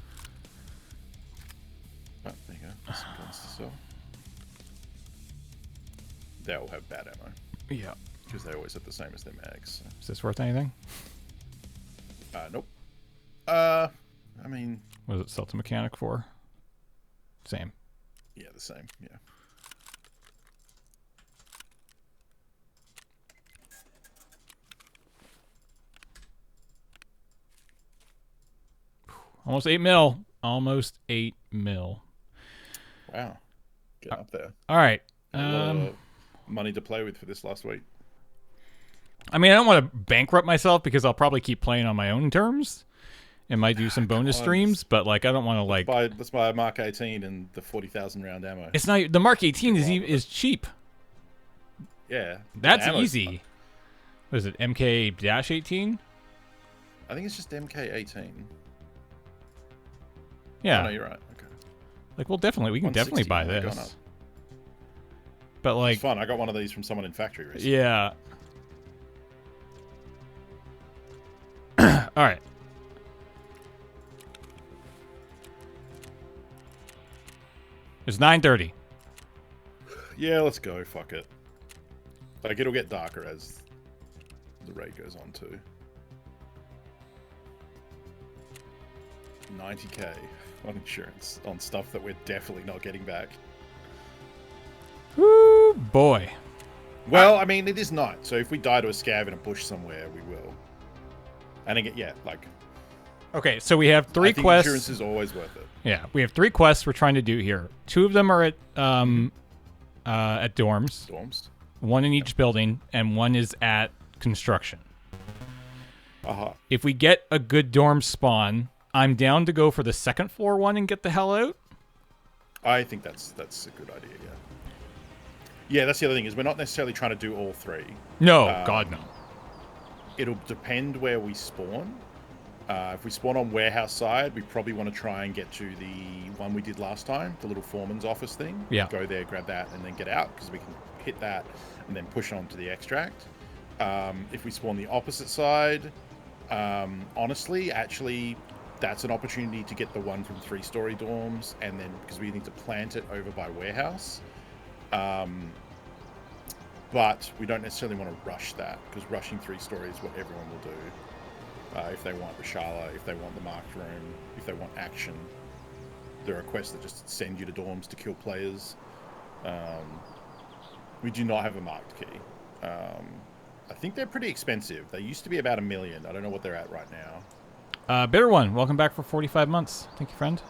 Oh, there you go. Some guns to sell. They all have bad ammo. Yeah. Because they always have the same as their mags. So. Is this worth anything? Nope. I mean... What does it sell to mechanic for? Same. Yeah, the same, yeah. Almost 8 mil. Almost 8 mil. Wow. Getting up there. All right. A lot of money to play with for this last week. I mean, I don't want to bankrupt myself because I'll probably keep playing on my own terms and might do some bonus streams, but like I don't want to like... Let's buy a Mark 18 and the 40,000 round ammo. It's not... The Mark 18 is cheap. Yeah. That's easy. What is it? MK-18? I think it's just MK18. Yeah. Oh, no, you're right. Okay. Like, we can definitely buy this. But like... It's fun. I got one of these from someone in factory recently. Yeah. All right. It's 9:30. Yeah, let's go. Fuck it. Like, it'll get darker as the raid goes on too. 90k on insurance on stuff that we're definitely not getting back. Woo, boy. Well, I mean, it is night, so if we die to a scav in a bush somewhere, we will. And again, yeah, like... Okay, so we have 3 quests. Insurance is always worth it. Yeah, we have 3 quests we're trying to do here. 2 of them are at dorms. Dorms. 1 in each building, and 1 is at construction. If we get a good dorm spawn, I'm down to go for the second floor one and get the hell out. I think that's a good idea, yeah. Yeah, that's the other thing, is we're not necessarily trying to do all 3. No, God, no. It'll depend where we spawn. If we spawn on warehouse side, we probably want to try and get to the one we did last time, the little foreman's office thing. Yeah. Go there, grab that, and then get out, because we can hit that and then push on to the extract. If we spawn the opposite side, honestly, actually, that's an opportunity to get the one from 3-story dorms, and then, because we need to plant it over by warehouse. But we don't necessarily want to rush that, because rushing 3 stories is what everyone will do. If they want Rashala, if they want the marked room, if they want action. There are quests that just send you to dorms to kill players. We do not have a marked key. I think they're pretty expensive. They used to be about $1 million. I don't know what they're at right now. Bitter One, welcome back for 45 months. Thank you, friend.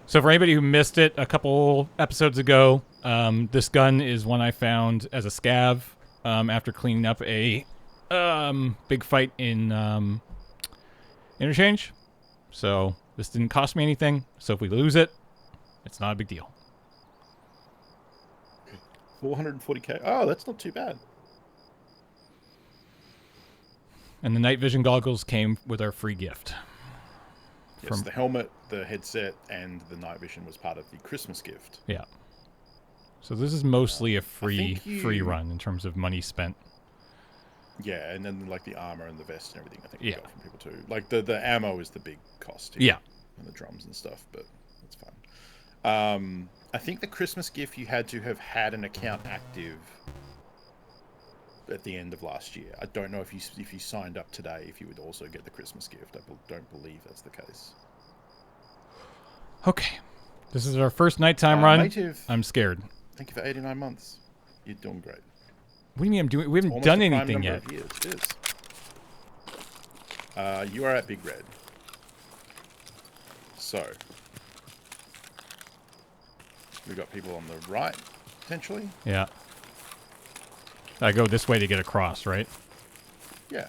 So for anybody who missed it a couple episodes ago, this gun is one I found as a scav after cleaning up a big fight in Interchange. So this didn't cost me anything. So if we lose it, it's not a big deal. 440k. Oh, that's not too bad. And the night vision goggles came with our free gift. Yes, the helmet, the headset, and the night vision was part of the Christmas gift. Yeah. So this is mostly a free run in terms of money spent. Yeah, and then like the armor and the vest and everything, I think we got from people too. Like the ammo is the big cost here. Yeah. And the drums and stuff, but that's fine. I think the Christmas gift you had to have had an account active at the end of last year. I don't know if you signed up today, if you would also get the Christmas gift. I don't believe that's the case. Okay. This is our first nighttime run. Native, I'm scared. thank you for 89 months. You're doing great. What do you mean I'm doing? We haven't Almost done a prime anything number yet. of years. It is. You are at Big Red. So, we've got people on the right, potentially. Yeah. I go this way to get across, right? Yeah.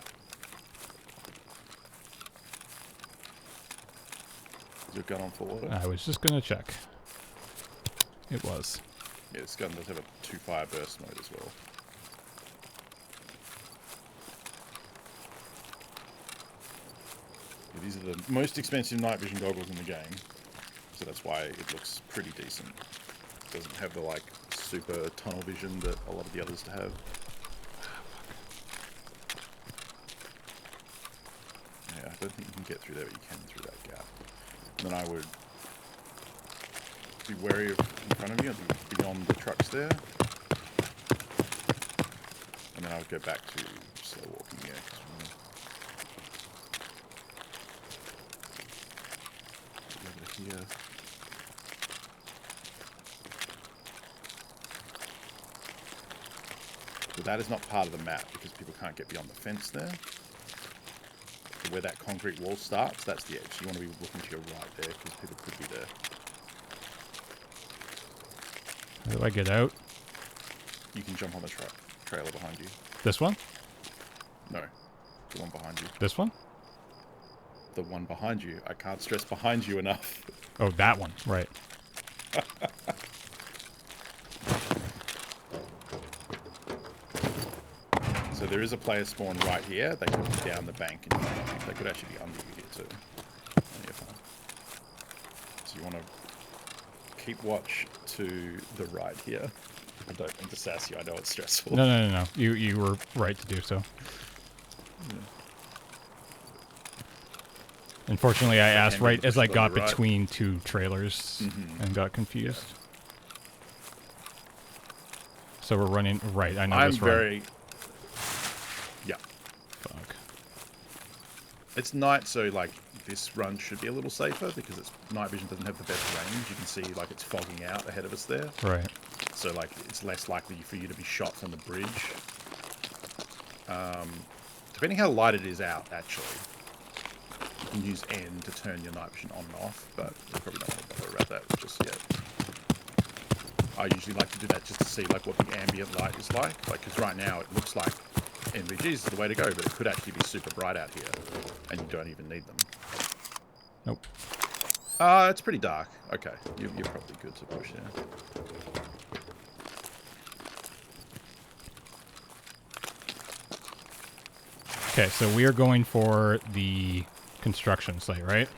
Is your gun on full auto? I was just going to check. It was. Yeah, this gun does have a 2-fire burst mode as well. Yeah, these are the most expensive night vision goggles in the game, so that's why it looks pretty decent. It doesn't have the like super tunnel vision that a lot of the others have. Yeah, I don't think you can get through there, but you can through that gap. And then I would be wary of in front of you, I'd be beyond the trucks there. And then I would go back to slow walking, yeah. Over here. But that is not part of the map because people can't get beyond the fence there. So where that concrete wall starts, that's the edge. You want to be looking to your right there because people could be there. How do I get out? You can jump on the trailer behind you. This one? No, the one behind you. This one? The one behind you. I can't stress behind you enough. Oh, that one. Right. So there is a player spawn right here. They could be down the bank in front of you. They could actually be under you here too. Plenty of fun. So you want to keep watch to the right here. I don't mean to sass you. I know it's stressful. No. You were right to do so. Yeah. Unfortunately, I asked can be right as pushed I got to the right. between two trailers and got confused. Yeah. So we're running right. I know I'm this run. very... Yeah. Fuck. It's night, so like this run should be a little safer because it's night vision doesn't have the best range. You can see like it's fogging out ahead of us there. Right. So like it's less likely for you to be shot from the bridge. Depending how light it is out, actually. You can use N to turn your night vision on and off, but we probably don't want to bother about that just yet. I usually like to do that just to see like what the ambient light is like. Because right now it looks like NVGs is the way to go, but it could actually be super bright out here, and you don't even need them. Nope. It's pretty dark. Okay, you're probably good to push now. Okay, so we are going for the construction site, right?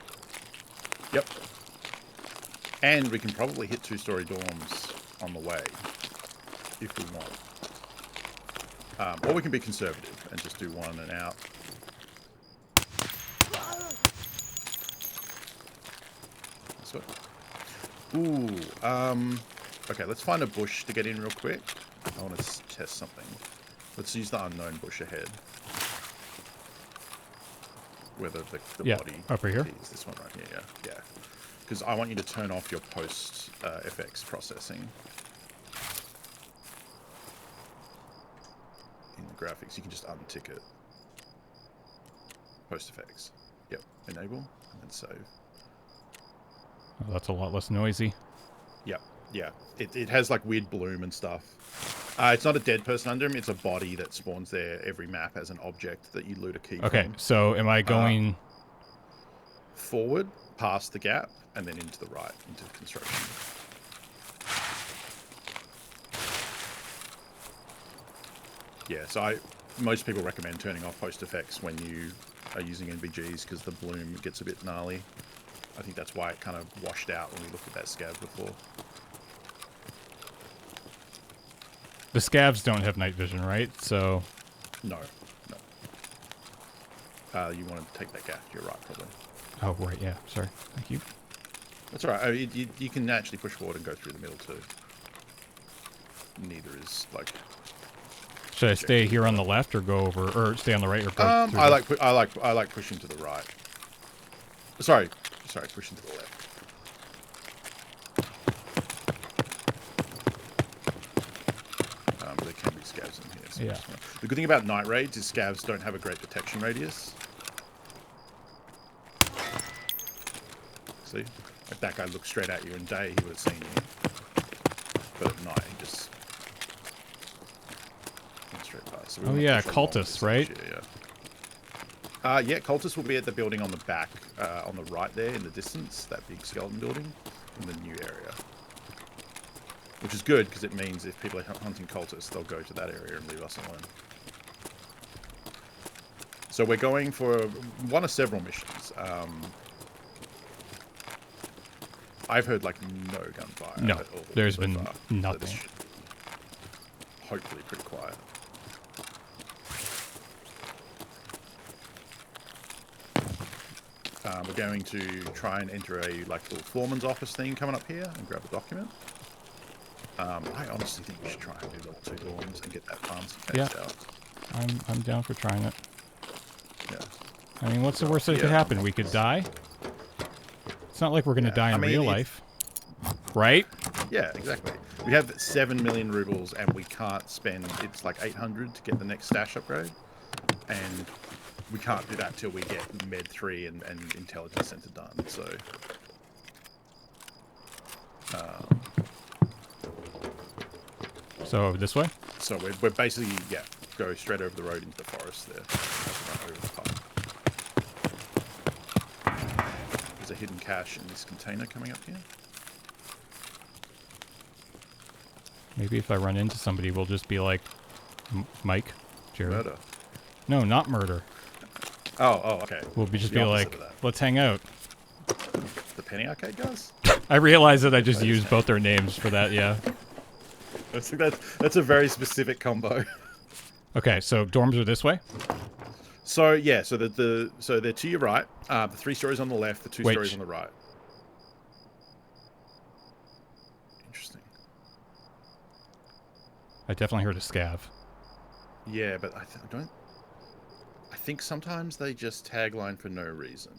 Yep. And we can probably hit 2-story dorms on the way, if we want. Or we can be conservative and just do one and out. That's good. Ooh, okay, let's find a bush to get in real quick. I want to test something. Let's use the unknown bush ahead. Whether the Yeah, body over here? is this one right here, yeah. Because I want you to turn off your post FX processing in the graphics. You can just untick it. Post effects. Yep. Enable and then save. Oh, that's a lot less noisy. Yep. Yeah. It has like weird bloom and stuff. It's not a dead person under him. It's a body that spawns there every map as an object that you loot a key Okay, from. so am I going... Forward, past the gap, and then into the right, into construction. Yeah, so most people recommend turning off post effects when you are using NVGs because the bloom gets a bit gnarly. I think that's why it kind of washed out when we looked at that scav before. The scavs don't have night vision, right? So... No. You want to take that gap to your right, probably. Oh, right, yeah. Sorry. Thank you. That's all right. You can actually push forward and go through the middle, too. Neither is, like, Should I stay here on the left or go over, or stay on the right or go? I like pushing to the right. Sorry, pushing to the left. There can be scavs in here. So Yeah. The good thing about night raids is scavs don't have a great detection radius. See, if that guy looked straight at you in day, he would have seen you. But at night, he just went straight past. So cultists, right? Yeah, cultists will be at the building on the back, on the right there in the distance, that big skeleton building in the new area. Which is good, because it means if people are hunting cultists, they'll go to that area and leave us alone. So we're going for one of several missions. I've heard, like, no gunfire. No, at all there's so been far. nothing. So hopefully pretty quiet. We're going to try and enter a little foreman's office thing coming up here and grab a document. I honestly think we should try and do level 2 dorms and get that pharmacy case out. I'm down for trying it. Yeah. I mean, what's the worst that could happen? We could die. It's not like we're going to die in real life. Right? Yeah, exactly. We have 7 million rubles and we can't spend, it's like 800 to get the next stash upgrade. And we can't do that till we get Med 3 and Intelligence Center done, so... So, this way? So we're basically, go straight over the road into the forest there. Run over the path. There's a hidden cache in this container coming up here. Maybe if I run into somebody, we'll just be like, Mike, Jared. Murder. No, not murder. Oh, okay. We'll just be like, let's hang out. The Penny Arcade guys? I realize that I just used both their names for that, yeah. That's a very specific combo. Okay, so dorms are this way? So yeah, so they're to your right. The 3 stories on the left, the 2 stories on the right. Interesting. I definitely heard a scav. Yeah, but I think sometimes they just tagline for no reason.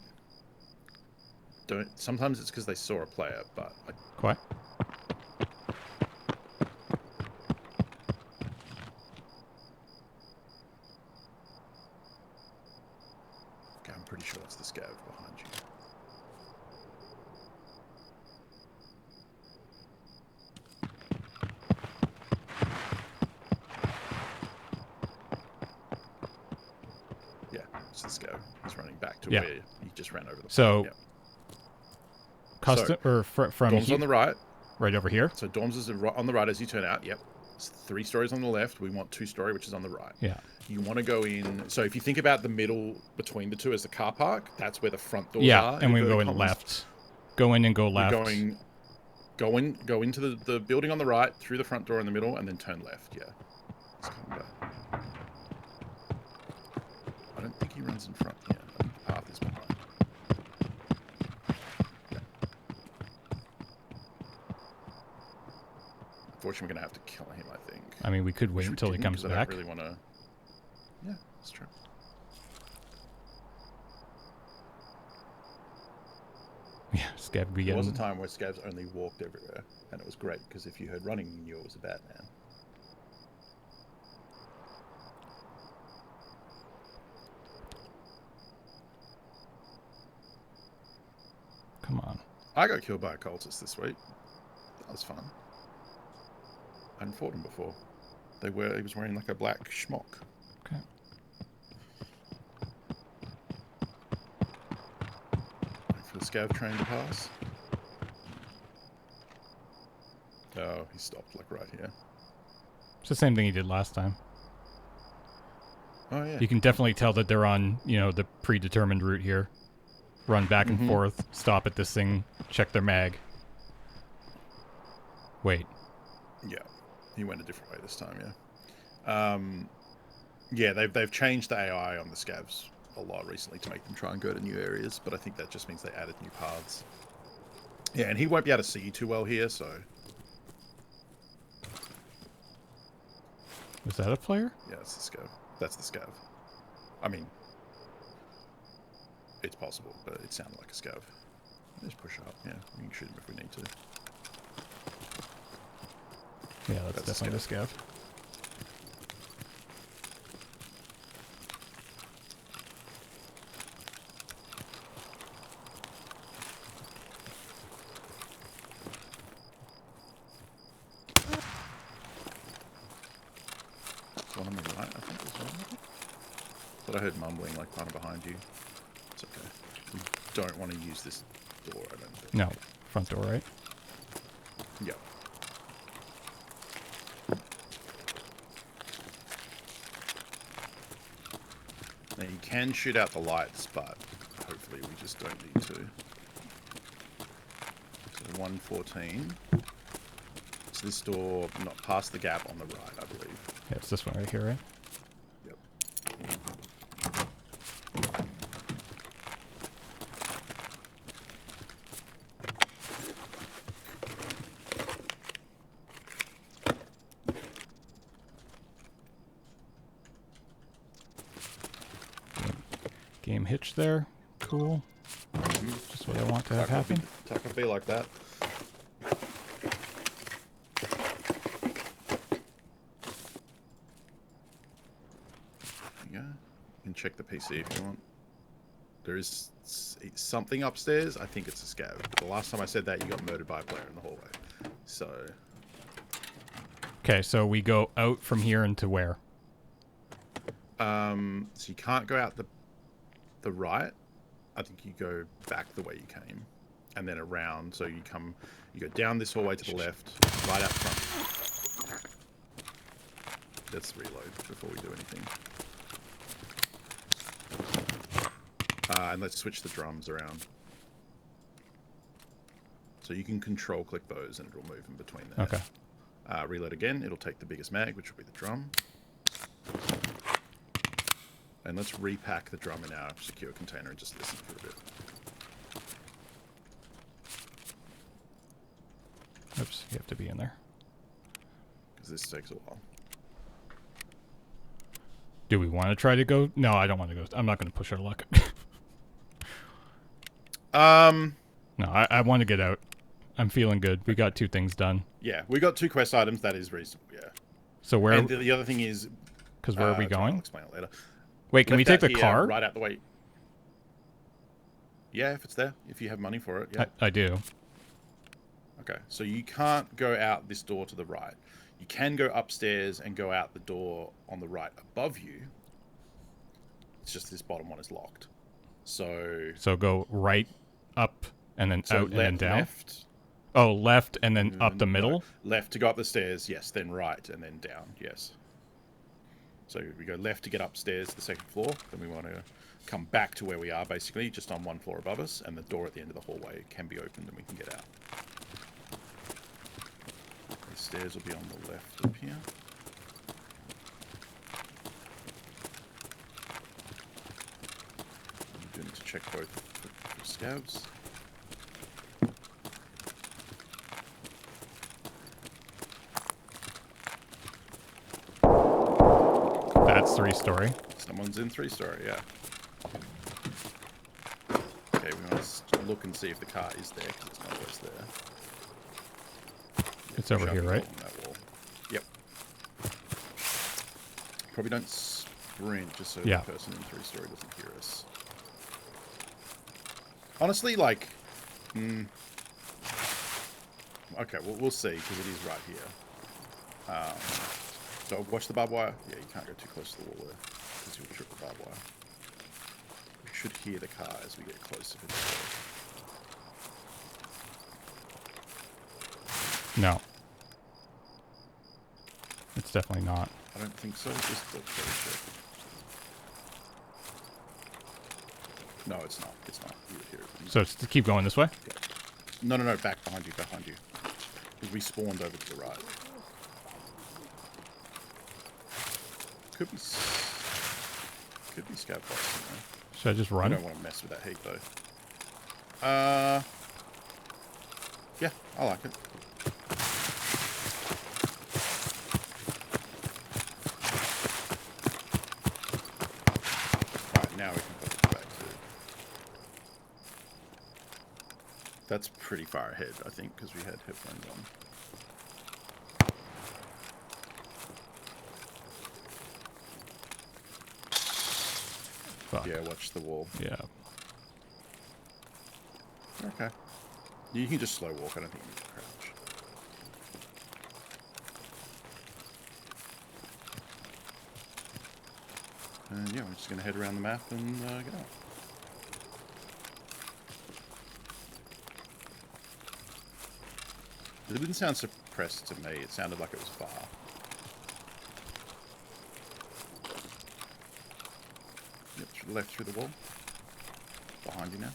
Sometimes it's because they saw a player, but Quiet. Okay, I'm pretty sure it's the scav behind you. Yeah, it's the scav. He's running back to where he just ran over the. So, custom or from dorms here, on the right, right over here. So dorms is on the right as you turn out. Yep, it's 3 stories on the left. We want 2 story, which is on the right. Yeah. You want to go in. So if you think about the middle between the 2 as the car park, that's where the front doors are. Yeah, and we go in left. Go in and go left. Go into the building on the right, through the front door in the middle, and then turn left. Yeah. Let's come back. I don't think he runs in front here. I think the path is behind. Yeah. Unfortunately, we're going to have to kill him, I think. I mean, we could wait until he comes back. I don't really want to... Yeah, that's true. Yeah, scav. There was a time where scavs only walked everywhere, and it was great, because if you heard running, you knew it was a Batman. Come on. I got killed by a cultist this week. That was fun. I hadn't fought him before. He was wearing like a black schmock. Okay. Wait for the scav train to pass. Oh, he stopped like right here. It's the same thing he did last time. Oh yeah. You can definitely tell that they're on, the predetermined route here. Run back and forth, stop at this thing, check their mag. Wait. Yeah. He went a different way this time, yeah. Yeah, they've changed the AI on the scavs a lot recently to make them try and go to new areas, but I think that just means they added new paths. Yeah, and he won't be able to see you too well here, so... Was that a player? Yeah, it's the scav. That's the scav. I mean, it's possible, but it sounded like a scav. Let's push up. Yeah, we can shoot him if we need to. Yeah, that's definitely the scav. One on the right, I think, as well. But I heard mumbling, like, kind of behind you. It's okay. We don't want to use this door, I don't think. No. Front door, right? Yep. Now, you can shoot out the lights, but hopefully we just don't need to. So 114. So this door, not past the gap on the right, I believe. Yeah, it's this one right here, right? Yep. Game hitch there. Cool. Just what I want to have happen. Tarkov be like that. You can check the PC if you want. There is something upstairs. I think it's a scav. The last time I said that, you got murdered by a player in the hallway. So. Okay, so we go out from here into where? So you can't go out the right. I think you go back the way you came, and then around. So you go down this hallway to the left, right out front. Let's reload before we do anything. And let's switch the drums around. So you can control click those and it'll move in between there. Okay. Reload again. It'll take the biggest mag, which will be the drum. And let's repack the drum in our secure container and just listen for a bit. Oops, you have to be in there. Because this takes a while. Do we want to try to go? No, I don't want to go. I'm not going to push our luck. No, I want to get out. I'm feeling good. We got 2 things done. Yeah, we got 2 quest items. That is reasonable, yeah. So where... And the other thing is... Because where are we going? I'll explain it later. Wait, can we take the car? Right out the way. Yeah, if it's there. If you have money for it, yeah. I do. Okay, so you can't go out this door to the right. You can go upstairs and go out the door on the right above you. It's just this bottom one is locked. So go right, up, and then out, and then down? Left. Oh, left, and then up the middle? No. Left to go up the stairs, yes. Then right, and then down, yes. So we go left to get upstairs to the 2nd floor. Then we want to come back to where we are, basically, just on 1 floor above us. And the door at the end of the hallway can be opened and we can get out. The stairs will be on the left up here. We do need to check both for scavs. That's 3-story. Someone's in 3-story, yeah. Okay, we want to look and see if the car is there, because it's not always there. It's over here, right? That wall. Yep. Probably don't sprint, just so yeah. the person in 3-story doesn't hear us. Honestly, like... Okay, we'll see, because it is right here. So watch the barbed wire. Yeah, you can't go too close to the wall there, because you'll trip the barbed wire. We should hear the car as we get closer to the door. No. It's definitely not. I don't think so. Just double check. No, it's not. It's not. You hear it. So it's to keep going this way? Yeah. No, back behind you, Because we spawned over to the right. Could be scout box somewhere. Should I just run? I don't want to mess with that heat though. Yeah, I like it. That's pretty far ahead, I think, because we had headphones on. Fuck. Yeah, watch the wall. Yeah. Okay. You can just slow walk. I don't think you need to crouch. And yeah, we're just going to head around the map and get out. It didn't sound suppressed to me. It sounded like it was far. Yep, left through the wall. Behind you now.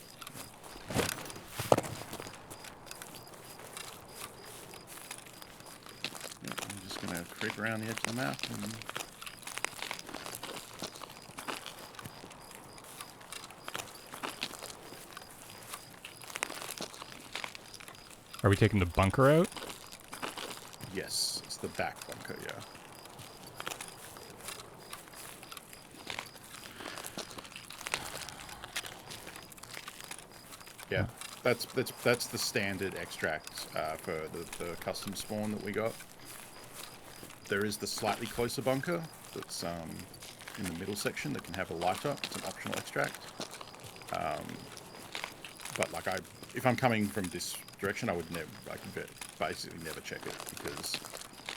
Yep, I'm just going to creep around the edge of the map and... Are we taking the bunker out? Yes, it's the back bunker, yeah. Yeah, that's the standard extract for the custom spawn that we got. There is the slightly closer bunker that's in the middle section that can have a lighter. It's an optional extract. But like if I'm coming from this direction, I can basically never check it because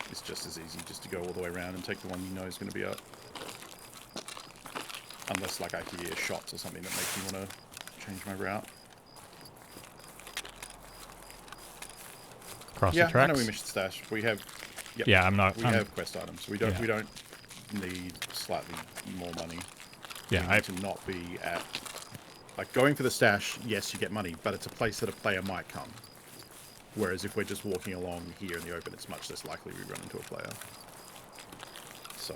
it's just as easy just to go all the way around and take the one you know is going to be up. Unless like I hear shots or something that makes me want to change my route. Cross Yeah, the tracks? I know we missed the stash. We have... Yep, yeah, I'm have quest items. We don't need slightly more money. Yeah, we need to not be at... Like, going for the stash, yes, you get money, but it's a place that a player might come. Whereas if we're just walking along here in the open, it's much less likely we run into a player. So...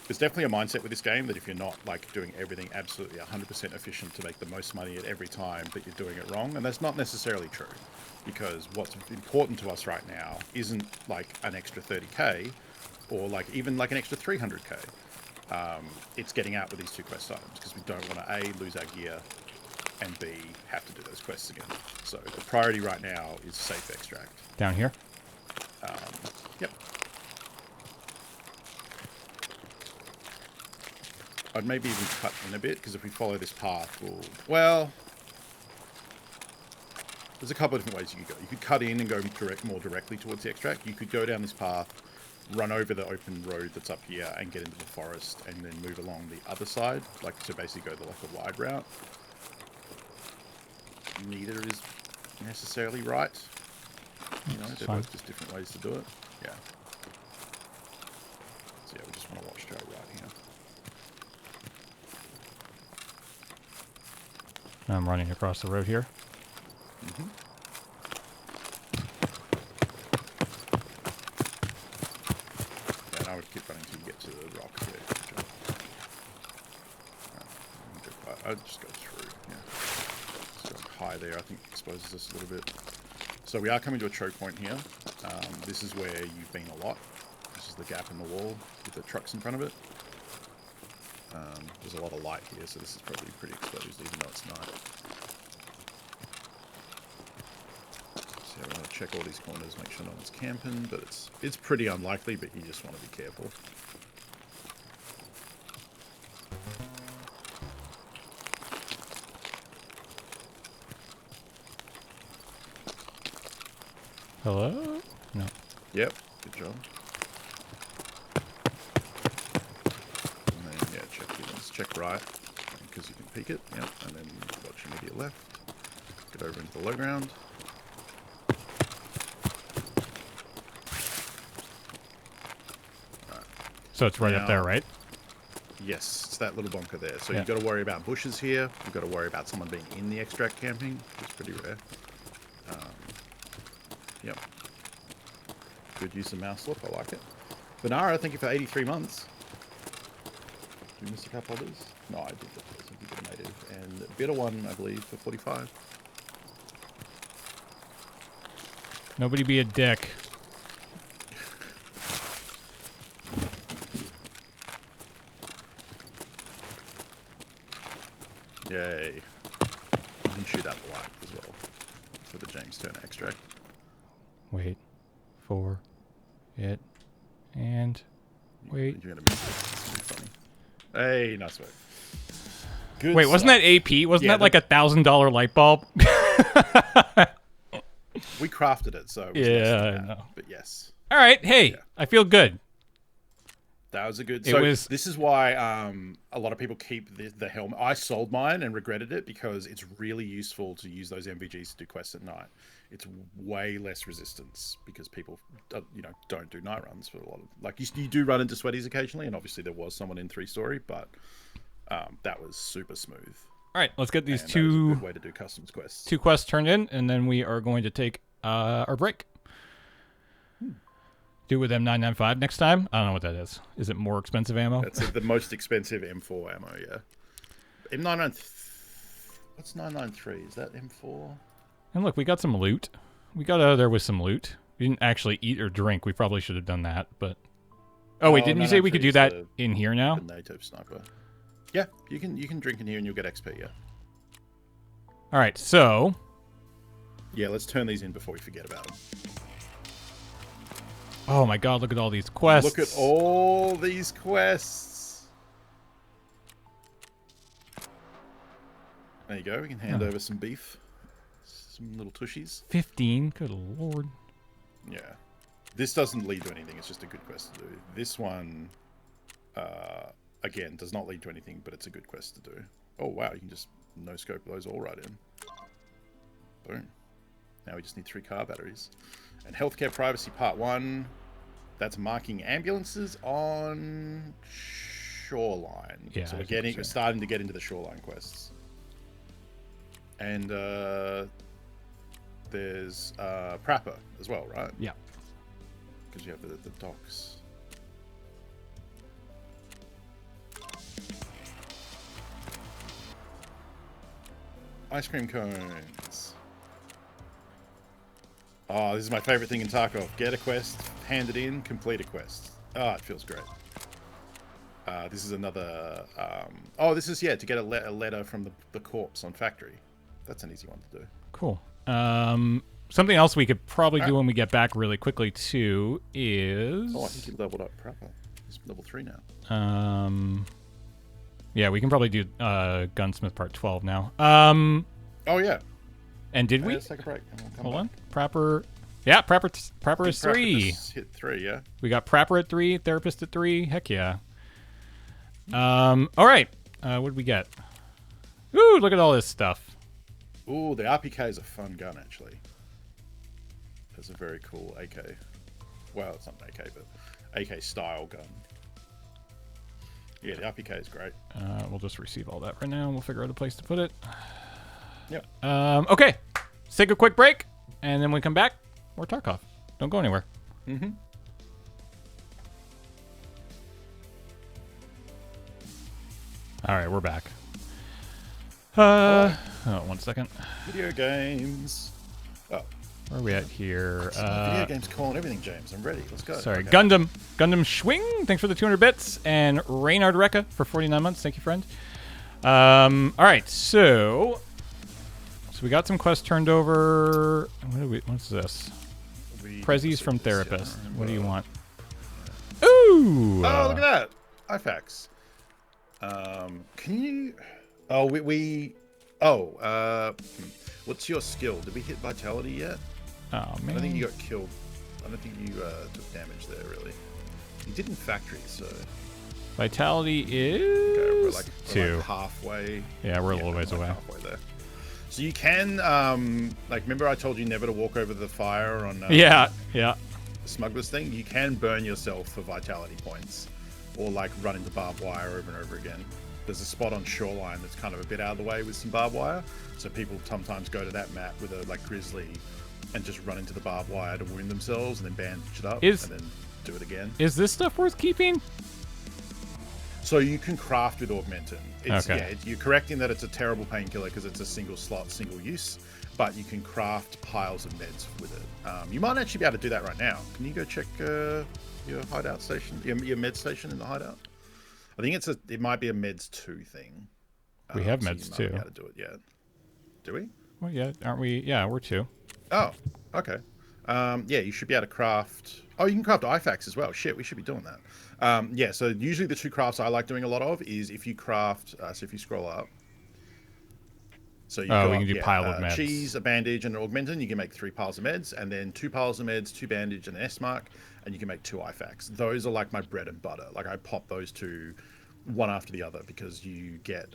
There's definitely a mindset with this game that if you're not, like, doing everything absolutely 100% efficient to make the most money at every time, that you're doing it wrong. And that's not necessarily true. Because what's important to us right now isn't, like, an extra 30k, or, like, even, like, an extra 300k. It's getting out with these two quest items, because we don't want to, A, lose our gear, and B, have to do those quests again. So the priority right now is safe extract. Down here? Yep. I'd maybe even cut in a bit, because if we follow this path, well, there's a couple of different ways you could go. You could cut in and go more directly towards the extract. You could go down this path, run over the open road that's up here, and get into the forest, and then move along the other side, like to basically go the wide route. Neither is necessarily right. You know, they're both just different ways to do it. Yeah. So yeah, we just want to watch straight right here. I'm running across the road here. Mm-hmm. Yeah, and I would keep running until you get to the rock here. I'll just go through. Yeah. Just go high there. I think exposes us a little bit. So we are coming to a choke point here. This is where you've been a lot. This is the gap in the wall with the trucks in front of it. There's a lot of light here, so this is probably pretty exposed, even though it's night. So I want to check all these corners, make sure no one's camping, but it's pretty unlikely, but you just want to be careful. Hello? No. Yep, good job. And then, yeah, check here. Let's check right, because you can peek it. Yep, and then watch your immediate left. Get over into the low ground. So it's right up there, right? Yes, it's that little bunker there. So yeah. You've got to worry about bushes here. You've got to worry about someone being in the extract camping, which is pretty rare. Yep. Good use of mouse look, I like it. Banara, thank you for 83 months. Did we miss a couple of these? No, I did. Thank you for the native. And Bitter One, I believe, for 45. Nobody be a dick. Yay. You can shoot out the light as well. Wait for it. And wait. You're gonna miss it. It's gonna be funny. Hey, nice work. Good Wait, wasn't stuff. that AP? Wasn't that like $1,000 light bulb? We crafted it, so it was Yeah, less than I that, know. But yes, All right. Hey, Yeah. I feel good. that was a good. It So was- this is why a lot of people keep the helmet. I sold mine and regretted it because it's really useful to use those MVGs to do quests at night. It's way less resistance because people, don't do night runs for a lot of you do run into sweaties occasionally, and obviously there was someone in 3-story, but that was super smooth. All right, let's get these And that was a two good way to do customs quests. 2 quests turned in, and then we are going to take our break. Do it with M995 next time. I don't know what that is. Is it more expensive ammo? That's the most expensive M4 ammo, yeah. What's 993? Is that M4? And look, we got some loot. We got out of there with some loot. We didn't actually eat or drink. We probably should have done that, but... Oh, wait, didn't you say we could do that in here now? The native sniper. Yeah, you can drink in here and you'll get XP, yeah. All right, so... Yeah, let's turn these in before we forget about them. Oh my god, look at all these quests. Look at all these quests. There you go, we can hand over some beef. Some little tushies. 15, good lord. Yeah. This doesn't lead to anything, it's just a good quest to do. This one, again, does not lead to anything, but it's a good quest to do. Oh wow, you can just no-scope those all right in. Boom. Now we just need 3 car batteries. And Healthcare Privacy Part 1, that's marking ambulances on Shoreline. Yeah, So I we're think we're starting to get into the Shoreline quests. And there's Prapper as well, right? Yeah. Because you have the docks. Ice cream cones. Oh, this is my favorite thing in Tarkov. Get a quest, hand it in, complete a quest. Oh, it feels great. This is another... this is, to get a letter from the corpse on Factory. That's an easy one to do. Cool. Something else we could probably do when we get back really quickly, too, is... Oh, I think you leveled up proper. He's level 3 now. Yeah, we can probably do Gunsmith Part 12 now. Oh, yeah. And did we? Let's take a break. And we'll come Hold back. on. Prapper... Yeah, Prapper is 3. Just hit 3, yeah? We got Prapper at 3, Therapist at 3. Heck yeah. All right. What did we get? Ooh, look at all this stuff. Ooh, the RPK is a fun gun, actually. It's a very cool AK. Well, it's not an AK, but AK-style gun. Yeah, the RPK is great. We'll just receive all that right now, and we'll figure out a place to put it. Yep. Okay. Let's take a quick break, and then when we come back, we're Tarkov. Don't go anywhere. Mm-hmm. All right, we're back. One second. Video games. Oh, Where are we at here? video games calling everything, James. I'm ready. Let's go. Sorry, Okay. Gundam Schwing. Thanks for the 200 bits, and Reynard Recca for 49 months. Thank you, friend. All right, so we got some quests turned over. What's this? Prezzies from Therapist. What do you want? Ooh! Oh, look at that. IFAX. Can you... Oh, what's your skill? Did we hit Vitality yet? Oh, man. I think you got killed. I don't think you took damage there, really. You did in Factory, so... Vitality is Okay, we're 2. like halfway. Yeah, we're a little ways away. Halfway there. So you can, remember I told you never to walk over the fire on Yeah. the smuggler's thing? You can burn yourself for vitality points, or run into barbed wire over and over again. There's a spot on Shoreline that's kind of a bit out of the way with some barbed wire, so people sometimes go to that map with a grizzly and just run into the barbed wire to wound themselves and then bandage it up and then do it again. Is this stuff worth keeping? So you can craft with Augmentin. Okay. You're correct in that it's a terrible painkiller because it's a single slot, single use, but you can craft piles of meds with it. You might actually be able to do that right now. Can you go check your hideout station, your med station in the hideout? I think it might be a meds 2 thing. We have so meds you might 2. not be able to do it yet. Do we? Well, yeah, aren't we? Yeah, we're 2. Oh, okay. Yeah, you should be able to craft. Oh, you can craft IFAKs as well. Shit, we should be doing that. Yeah, so usually the two crafts I like doing a lot of is if you craft. So if you scroll up, so you've Oh, we can got do pile of cheese, meds. a bandage, and an augmentin. You can make 3 piles of meds, and then 2 piles of meds, 2 bandage, and an S mark, and you can make 2 IFAKs. Those are like my bread and butter. Like I pop those two, one after the other, because you get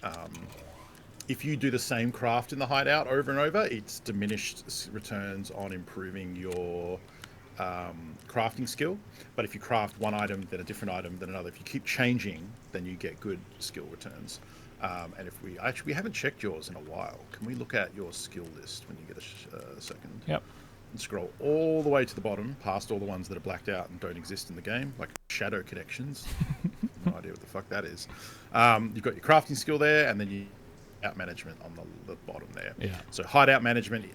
if you do the same craft in the hideout over and over, it's diminished returns on improving your crafting skill. But if you craft one item, then a different item, then another, if you keep changing, then you get good skill returns. And if we haven't checked yours in a while. Can we look at your skill list when you get a second? Yep. And scroll all the way to the bottom, past all the ones that are blacked out and don't exist in the game, like shadow connections. No idea what the fuck that is. You've got your crafting skill there, and then you hideout management on the bottom there. Yeah. So hideout management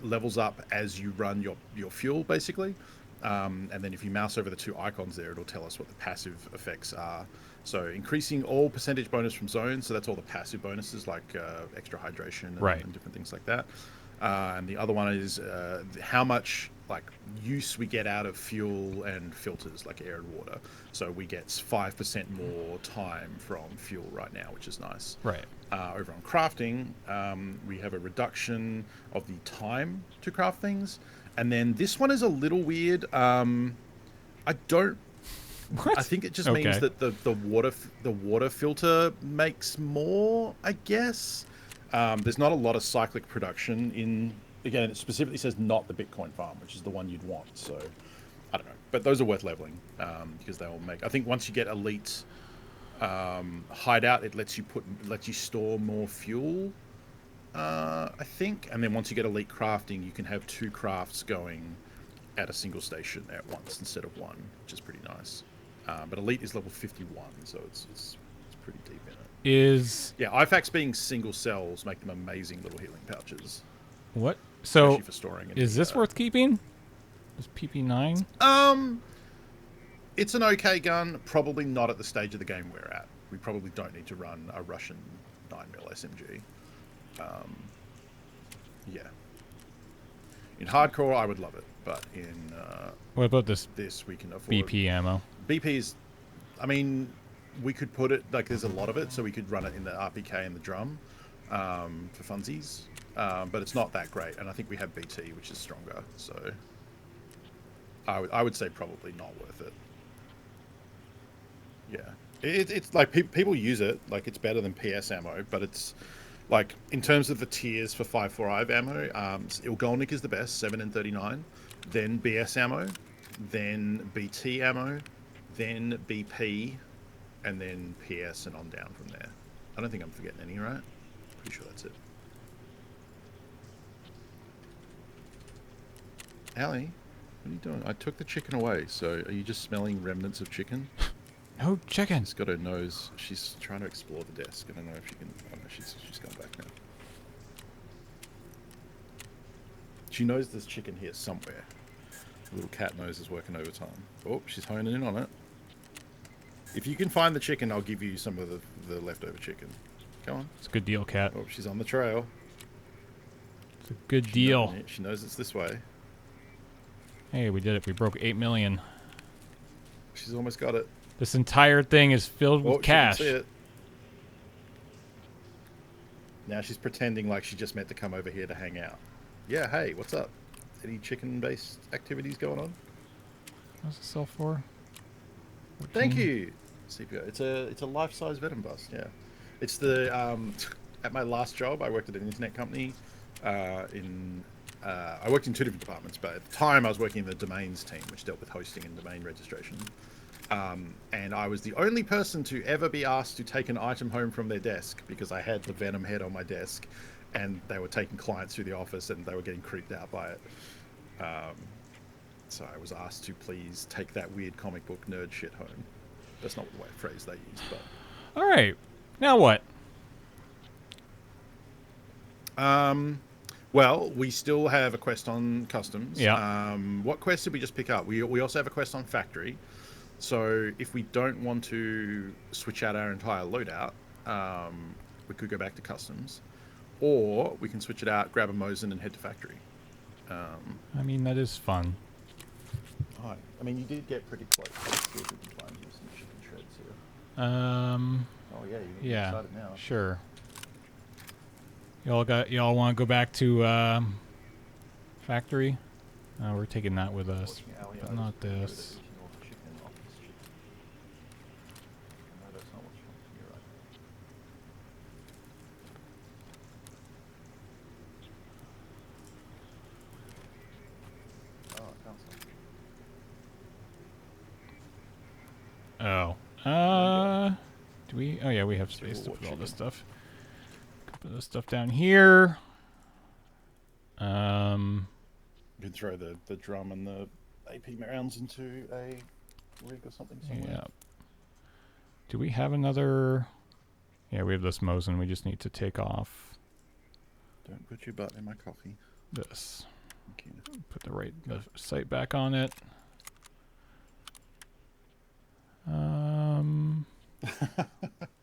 levels up as you run your fuel, basically. And then if you mouse over the two icons there, it'll tell us what the passive effects are. So increasing all percentage bonus from zones. So that's all the passive bonuses like extra hydration and different things like that. And the other one is how much like use we get out of fuel and filters like air and water. So we get 5% more time from fuel right now, which is nice. Right. Over on crafting, we have a reduction of the time to craft things. And then this one is a little weird. I don't. What? I think it just means that the water filter makes more, I guess. There's not a lot of cyclic production in. Again, it specifically says not the Bitcoin farm, which is the one you'd want. So I don't know, but those are worth leveling because they will make. I think once you get elite hideout, it lets you store more fuel. I think, and then once you get elite crafting, you can have 2 crafts going at a single station at once instead of one, which is pretty nice. But elite is level 51, so it's pretty deep in it. Yeah, IFAKs being single cells make them amazing little healing pouches. What? So for storing is this worth keeping? Is PP9? It's an okay gun. Probably not at the stage of the game we're at. We probably don't need to run a Russian 9mm SMG. Yeah. In hardcore, I would love it, but in What about this we can afford BP ammo? BP's. I mean, we could put it like there's a lot of it, so we could run it in the RPK and the drum for funsies, but it's not that great. And I think we have BT, which is stronger. So I would say probably not worth it. Yeah, it's like people use it like it's better than PS ammo, but it's like in terms of the tiers for 5.45 ammo, Ilgolnik is the best, 7 and 39, then BS ammo, then BT ammo, then BP, and then PS and on down from there. I don't think I'm forgetting any, right? Pretty sure that's it. Allie, what are you doing? I took the chicken away, so are you just smelling remnants of chicken? No chicken. She's got her nose. She's trying to explore the desk. I don't know if she can. Oh no, she's gone back now. She knows there's chicken here somewhere. The little cat nose is working overtime. Oh, she's honing in on it. If you can find the chicken, I'll give you some of the leftover chicken. Come on. It's a good deal, cat. Oh, she's on the trail. It's a good deal. She knows it's this way. Hey, we did it. We broke 8 million. She's almost got it. This entire thing is filled with cash. She can see it. Now she's pretending like she just meant to come over here to hang out. Yeah, hey, what's up? Any chicken-based activities going on? What's it sell for? 14? Thank you. CPO. It's a life-size venom bust. Yeah, it's the at my last job I worked at an internet company. I worked in 2 different departments, but at the time I was working in the domains team, which dealt with hosting and domain registration. And I was the only person to ever be asked to take an item home from their desk because I had the Venom head on my desk, and they were taking clients through the office and they were getting creeped out by it. So I was asked to please take that weird comic book nerd shit home. That's not the phrase they use, but... All right. Now what? Well, we still have a quest on customs. Yeah. What quest did we just pick up? We also have a quest on factory. So if we don't want to switch out our entire loadout, we could go back to customs, or we can switch it out, grab a Mosin, and head to factory. I mean, that is fun. Hi. I mean, you did get pretty close. Let's see if we can find you some chicken shreds here. Oh yeah, you're excited now. Sure. Y'all want to go back to factory? We're taking that with us, but not this. Oh. Do we? Oh yeah, we have space to put all this stuff. Put this stuff down here. You can throw the drum and the AP rounds into a rig or something somewhere. Yeah. Do we have another? Yeah, we have this Mosin. We just need to take off. Don't put your butt in my coffee. This. Thank you. Put the sight back on it.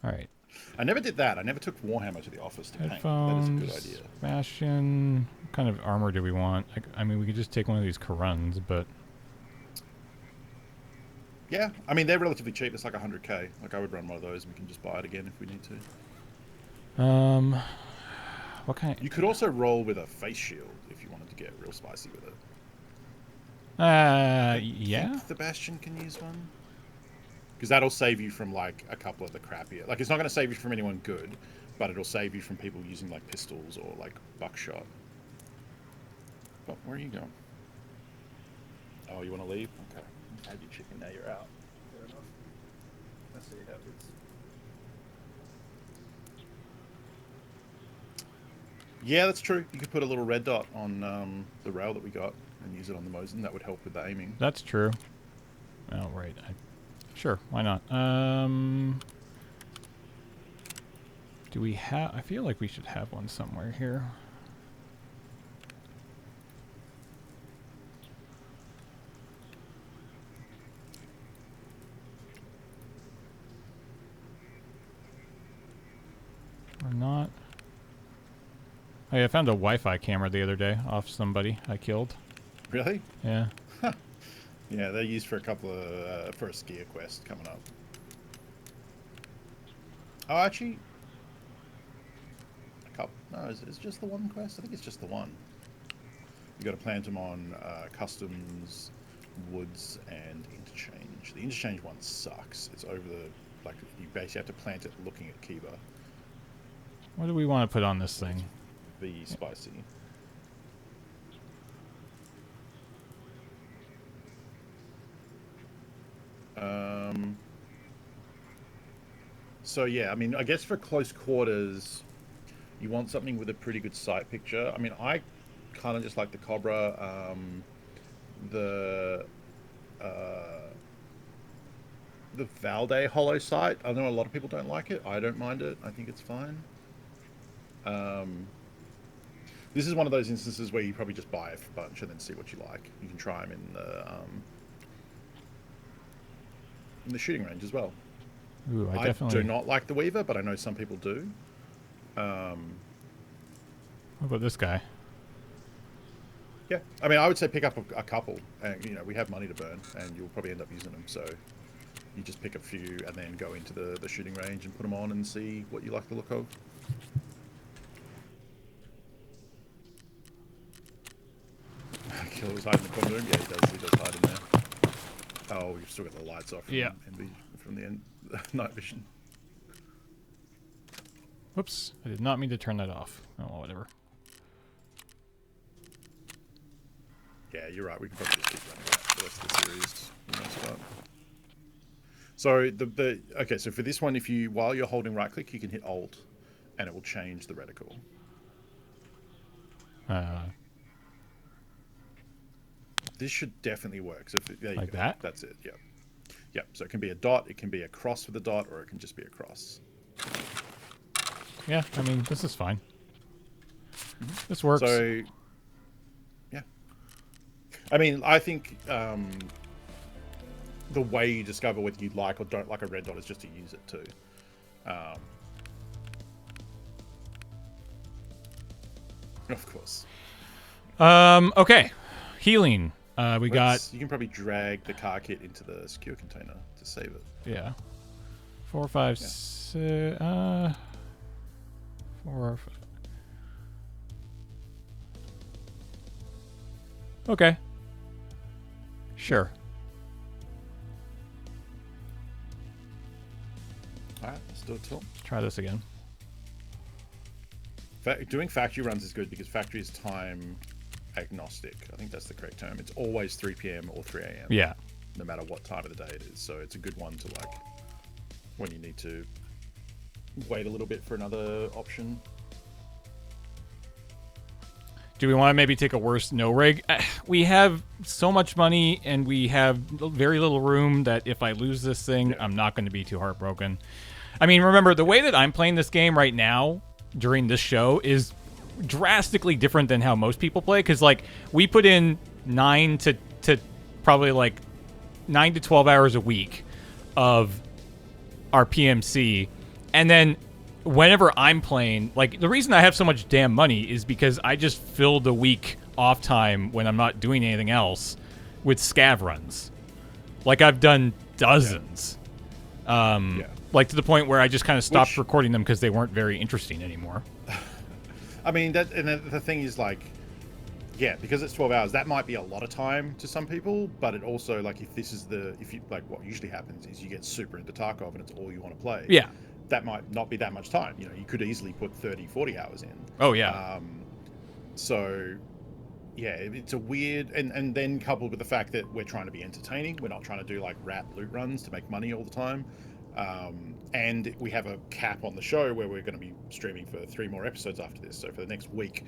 All right. I never did that. I never took Warhammer to the office to paint. Headphones. That is a good idea. Bastion. What kind of armor do we want? I mean, we could just take one of these Karuns, but... Yeah, I mean, they're relatively cheap. It's like 100k. Like, I would run one of those and we can just buy it again if we need to. What kind of... You could also roll with a face shield if you wanted to get real spicy with it. yeah? I think the Bastion can use one. Because that'll save you from, like, a couple of the crappier... Like, it's not going to save you from anyone good, but it'll save you from people using, like, pistols or, like, buckshot. But where are you going? Oh, you want to leave? Okay. Had your chicken, now you're out. Fair enough. Let's see how it's... Yeah, that's true. You could put a little red dot on the rail that we got and use it on the Mosin. That would help with the aiming. That's true. Oh, right. Sure, why not? Do we have... I feel like we should have one somewhere here. Or not. Oh yeah, I found a Wi-Fi camera the other day off somebody I killed. Really? Yeah. Yeah, they're used for a couple of... for a skier quest coming up. Oh, actually... A couple... No, it's just the one quest? I think it's just the one. You got to plant them on customs, woods, and interchange. The interchange one sucks. It's over the... Like, you basically have to plant it looking at Kiba. What do we want to put on this thing? Be spicy. So yeah, I mean, I guess for close quarters, you want something with a pretty good sight picture. I mean, I kind of just like the Cobra, the Valde hollow sight. I know a lot of people don't like it. I don't mind it. I think it's fine. This is one of those instances where you probably just buy a bunch and then see what you like. You can try them in the shooting range as well. Ooh, I do not like the Weaver, but I know some people do. What about this guy? Yeah, I mean, I would say pick up a couple, and you know, we have money to burn, and you'll probably end up using them. So you just pick a few and then go into the shooting range and put them on and see what you like the look of. Killer's hiding in the corner room. Yeah, he does hide in there. Oh, you've still got the lights off from the end, night vision. Whoops, I did not mean to turn that off. Oh, well, whatever. Yeah, you're right. We can probably just keep running that for the rest of the series. For the most part. So okay. So for this one, while you're holding right click, you can hit Alt, and it will change the reticle. This should definitely work. So there you like go. That? That's it. Yep. Yep. So it can be a dot, it can be a cross with a dot, or it can just be a cross. Yeah, I mean, this is fine. Mm-hmm. This works. So, yeah. I mean, I think the way you discover whether you like or don't like a red dot is just to use it too. Of course. Okay. Healing. We got... You can probably drag the car kit into the secure container to save it. Yeah. 4, 5, 6... 4... 5. Okay. Sure. Alright, let's do it, Tom. Let's try this again. Doing factory runs is good because factory is time agnostic. I think that's the correct term. It's always 3 p.m. or 3 a.m. Yeah. No matter what time of the day it is. So it's a good one to, like, when you need to wait a little bit for another option. Do we want to maybe take a worse no rig? We have so much money and we have very little room that if I lose this thing, I'm not going to be too heartbroken. I mean, remember, the way that I'm playing this game right now during this show is drastically different than how most people play. Because, like, we put in 9 to probably, like, 9 to 12 hours a week of our PMC. And then whenever I'm playing, like, the reason I have so much damn money is because I just fill the week off time when I'm not doing anything else with scav runs. Like, I've done dozens. Like, to the point where I just kind of stopped recording them because they weren't very interesting anymore. I mean, the thing is, like, yeah, because it's 12 hours, that might be a lot of time to some people, but it also, like, if you, like, what usually happens is you get super into Tarkov and it's all you want to play. Yeah. That might not be that much time. You know, you could easily put 30, 40 hours in. Oh, yeah. So, yeah, it's a weird... And then coupled with the fact that we're trying to be entertaining. We're not trying to do, like, rat loot runs to make money all the time. And we have a cap on the show where we're going to be streaming for 3 more episodes after this. So for the next week,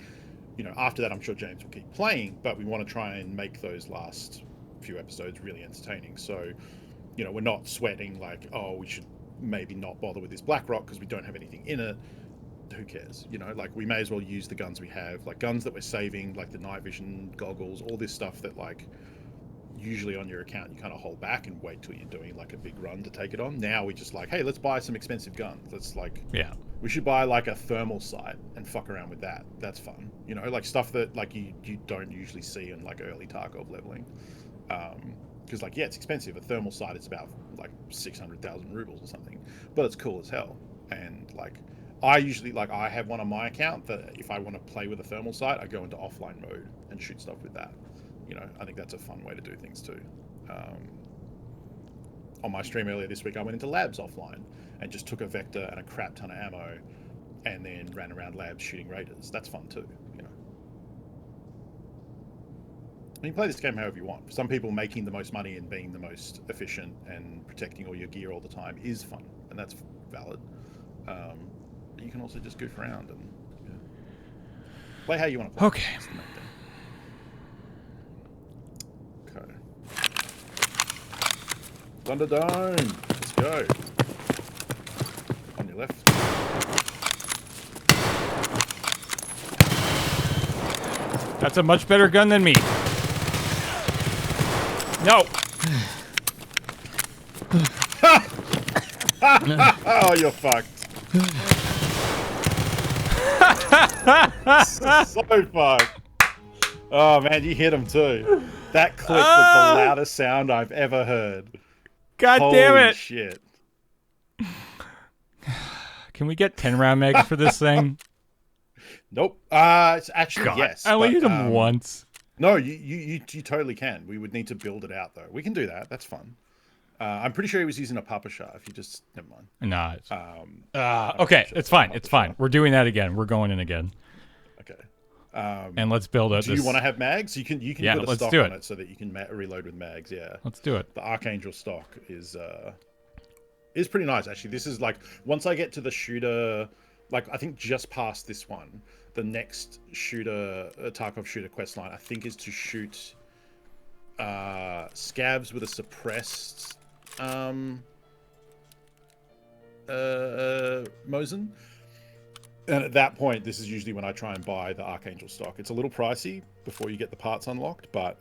you know, after that, I'm sure James will keep playing. But we want to try and make those last few episodes really entertaining. So, you know, we're not sweating like, oh, we should maybe not bother with this Black Rock because we don't have anything in it. Who cares? You know, like, we may as well use the guns we have, like guns that we're saving, like the night vision goggles, all this stuff that, like, usually on your account you kind of hold back and wait till you're doing like a big run to take it on. Now we just like, hey, let's buy some expensive guns. Let's, like, yeah, we should buy like a thermal sight and fuck around with that. That's fun, you know, like stuff that, like, you don't usually see in, like, early Tarkov leveling. Because, like, yeah, it's expensive. A thermal sight is about like 600,000 rubles or something, but it's cool as hell. And, like, I usually, like, I have one on my account that if I want to play with a thermal sight, I go into offline mode and shoot stuff with that. You know, I think that's a fun way to do things too. On my stream earlier this week, I went into labs offline and just took a vector and a crap ton of ammo and then ran around labs shooting raiders. That's fun too, you know. And you play this game however you want. For some people, making the most money and being the most efficient and protecting all your gear all the time is fun, and that's valid. But you can also just goof around and, you know, play how you want to play. Okay. That's the main thing. Okay. Thunderdome. Let's go. On your left. That's a much better gun than me. No. Oh, you're fucked. So fucked. Oh man, you hit him too. That clip was the loudest sound I've ever heard. God Holy damn it. shit. Can we get 10 round mags for this thing? Nope. It's actually, God, yes. I only hit him once. No, you totally can. We would need to build it out though. We can do that. That's fun. I'm pretty sure he was using a Papasha. If you just, never mind. Nah. Okay, it's fine. It's fine. We're doing that again. We're going in again. Okay. And let's build up. Do you want to have mags? You can put a stock on it so that you can reload with mags. Yeah. Let's do it. The Archangel stock is pretty nice actually. This is like, once I get to the shooter, like, I think just past this one, the next shooter, Tarkov shooter quest line, I think, is to shoot scabs with a suppressed Mosin. And at that point, this is usually when I try and buy the Archangel stock. It's a little pricey before you get the parts unlocked, but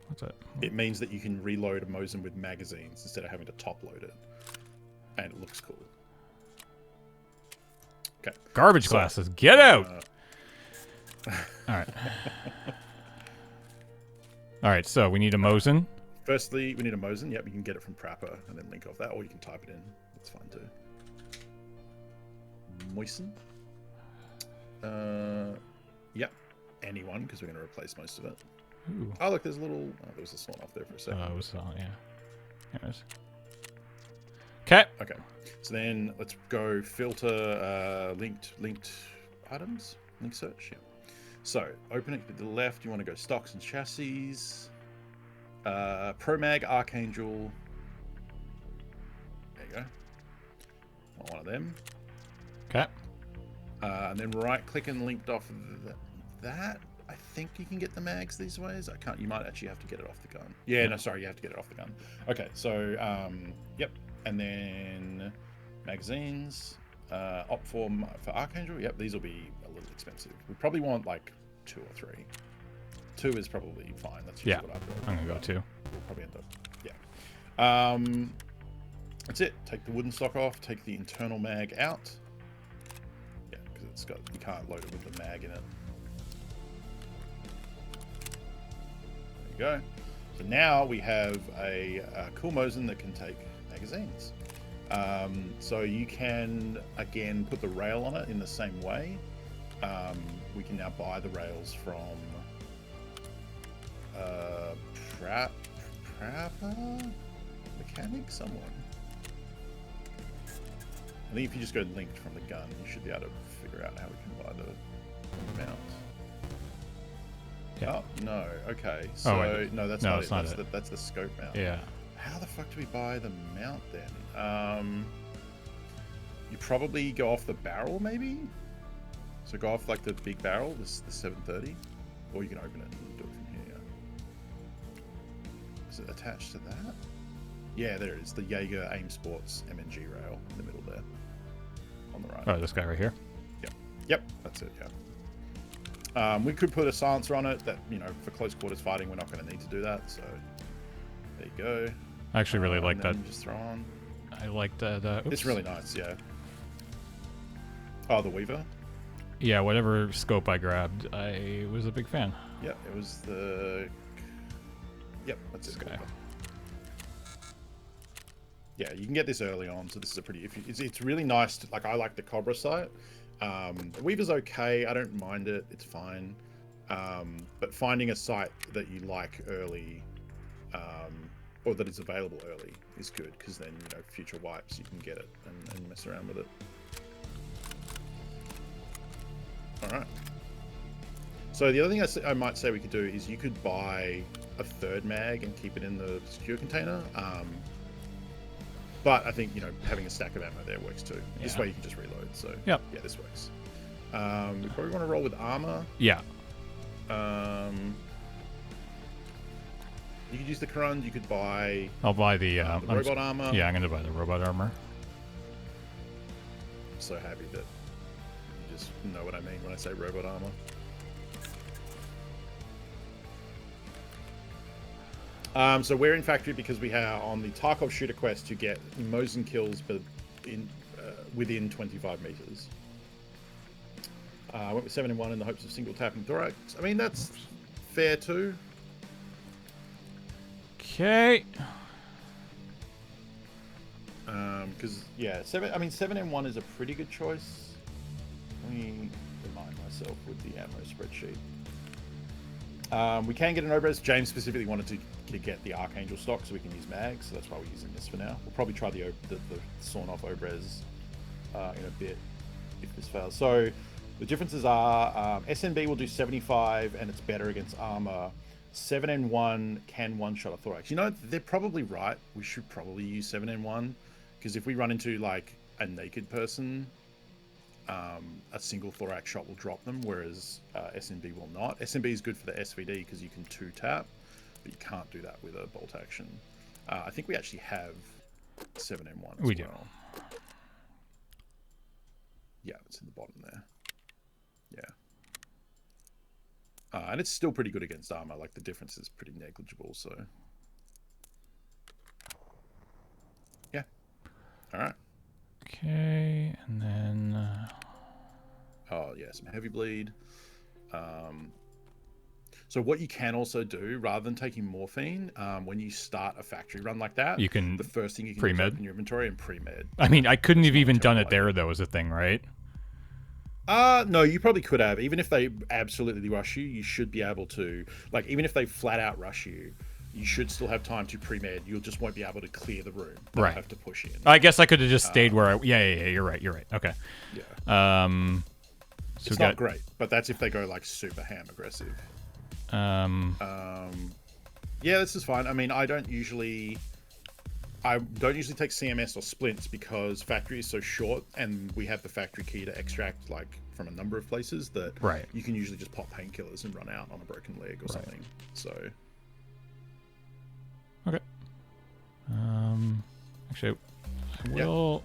what's it? It means that you can reload a Mosin with magazines instead of having to top load it. And it looks cool. Okay. Garbage glasses. Get out! All right. All right, so we need a Mosin. Firstly, we need a Mosin. Yep, you can get it from Prapper and then link off that, or you can type it in. That's fine too. Moisten. Yep. Anyone, because we're going to replace most of it. Ooh. Oh, look, there's a little... Oh, there was a slot off there for a second. Oh, it was, yeah. There it is. Okay. Okay. So then let's go filter linked items. Link search, yeah. So open it to the left. You want to go stocks and chassis. Pro Mag, Archangel. There you go. Want one of them. Okay. And then right click and linked off that. I think you can get the mags these ways. I can't. You might actually have to get it off the gun. Yeah, no, sorry, you have to get it off the gun. Okay, so yep, and then magazines. Opt for Archangel. Yep, these will be a little expensive. We probably want like 2 or 3. 2 is probably fine. That's usually what I've got. I'm gonna go 2. We'll probably end up. Yeah. That's it. Take the wooden stock off. Take the internal mag out. Yeah, because it's got, you can't load it with the mag in it. There you go. So now we have a cool Mosin that can take magazines. So you can again put the rail on it in the same way. We can now buy the rails from Prapper mechanic, someone. I think if you just go linked from the gun, you should be able to figure out how we can buy the mount. Yeah. Oh no, okay. So no, that's not it. That's the scope mount. Yeah. How the fuck do we buy the mount then? You probably go off the barrel, maybe. So go off like the big barrel, the 730, or you can open it and do it from here. Is it attached to that? Yeah, there it is. The Jaeger Aim Sports MNG rail in the middle there, on the right. Oh, this guy right here. Yep, that's it. Yeah. We could put a silencer on it. That, you know, for close quarters fighting, we're not going to need to do that. So there you go. I actually really like that. Just throw on. I like the. It's really nice. Yeah. Oh, the Weaver. Yeah, whatever scope I grabbed, I was a big fan. Yep, it was the. Yep, that's this guy. Yeah, you can get this early on, so this is a pretty. It's really nice. Like, I like the Cobra sight. The Weaver's okay. I don't mind it. It's fine. But finding a sight that you like early, or that is available early, is good, because then, you know, future wipes you can get it and mess around with it. All right. So the other thing I might say we could do is you could buy a 3rd mag and keep it in the secure container. But I think, you know, having a stack of ammo there works too. Yeah. This way you can just reload. So yeah, this works. We probably want to roll with armor. Yeah. You could use the Karund. You could buy. I'll buy the robot armor. Yeah, I'm going to buy the robot armor. I'm so happy that you just know what I mean when I say robot armor. So we're in factory because we have on the Tarkov shooter quest to get Mosin kills, but within 25 meters. I went with 7 and 1 in the hopes of single tapping thorax. I mean, that's fair too. Okay. Because yeah, 7 and 1 is a pretty good choice. Let me remind myself with the ammo spreadsheet. We can get an Obrez. James specifically wanted to get the Archangel stock so we can use mags, so that's why we're using this for now. We'll probably try the sawn off Obrez in a bit if this fails. So the differences are SNB will do 75 and it's better against armor. 7 and 1 can one-shot a thorax. You know, they're probably right. We should probably use 7 and 1 because if we run into like a naked person, a single thorax shot will drop them, whereas SNB will not. SNB is good for the SVD because you can 2-tap, but you can't do that with a bolt action. I think we actually have 7 and 1 as we well. Yeah, it's in the bottom there. Yeah. And it's still pretty good against armor. Like, the difference is pretty negligible, so. Yeah. All right. Okay, and then... Oh, yeah, some heavy bleed. So what you can also do, rather than taking morphine, when you start a factory run like that, You can the first thing you can do is pre-med. open your inventory and pre-med. I mean, I couldn't It's have not a even done terrible it there, idea. though, is a thing, right? No, you probably could have. Even if they absolutely rush you, you should be able to. Like, even if they flat out rush you, you should still have time to pre-med. You just won't be able to clear the room. They'll Right. have to push in. I guess I could have just stayed where I... Yeah, you're right. Okay. Yeah. So It's not great, but that's if they go, like, super ham aggressive. Yeah, this is fine. I mean, I don't usually take CMS or splints because factory is so short, and we have the factory key to extract like from a number of places that Right. you can usually just pop painkillers and run out on a broken leg or something. So Okay. Actually, I will...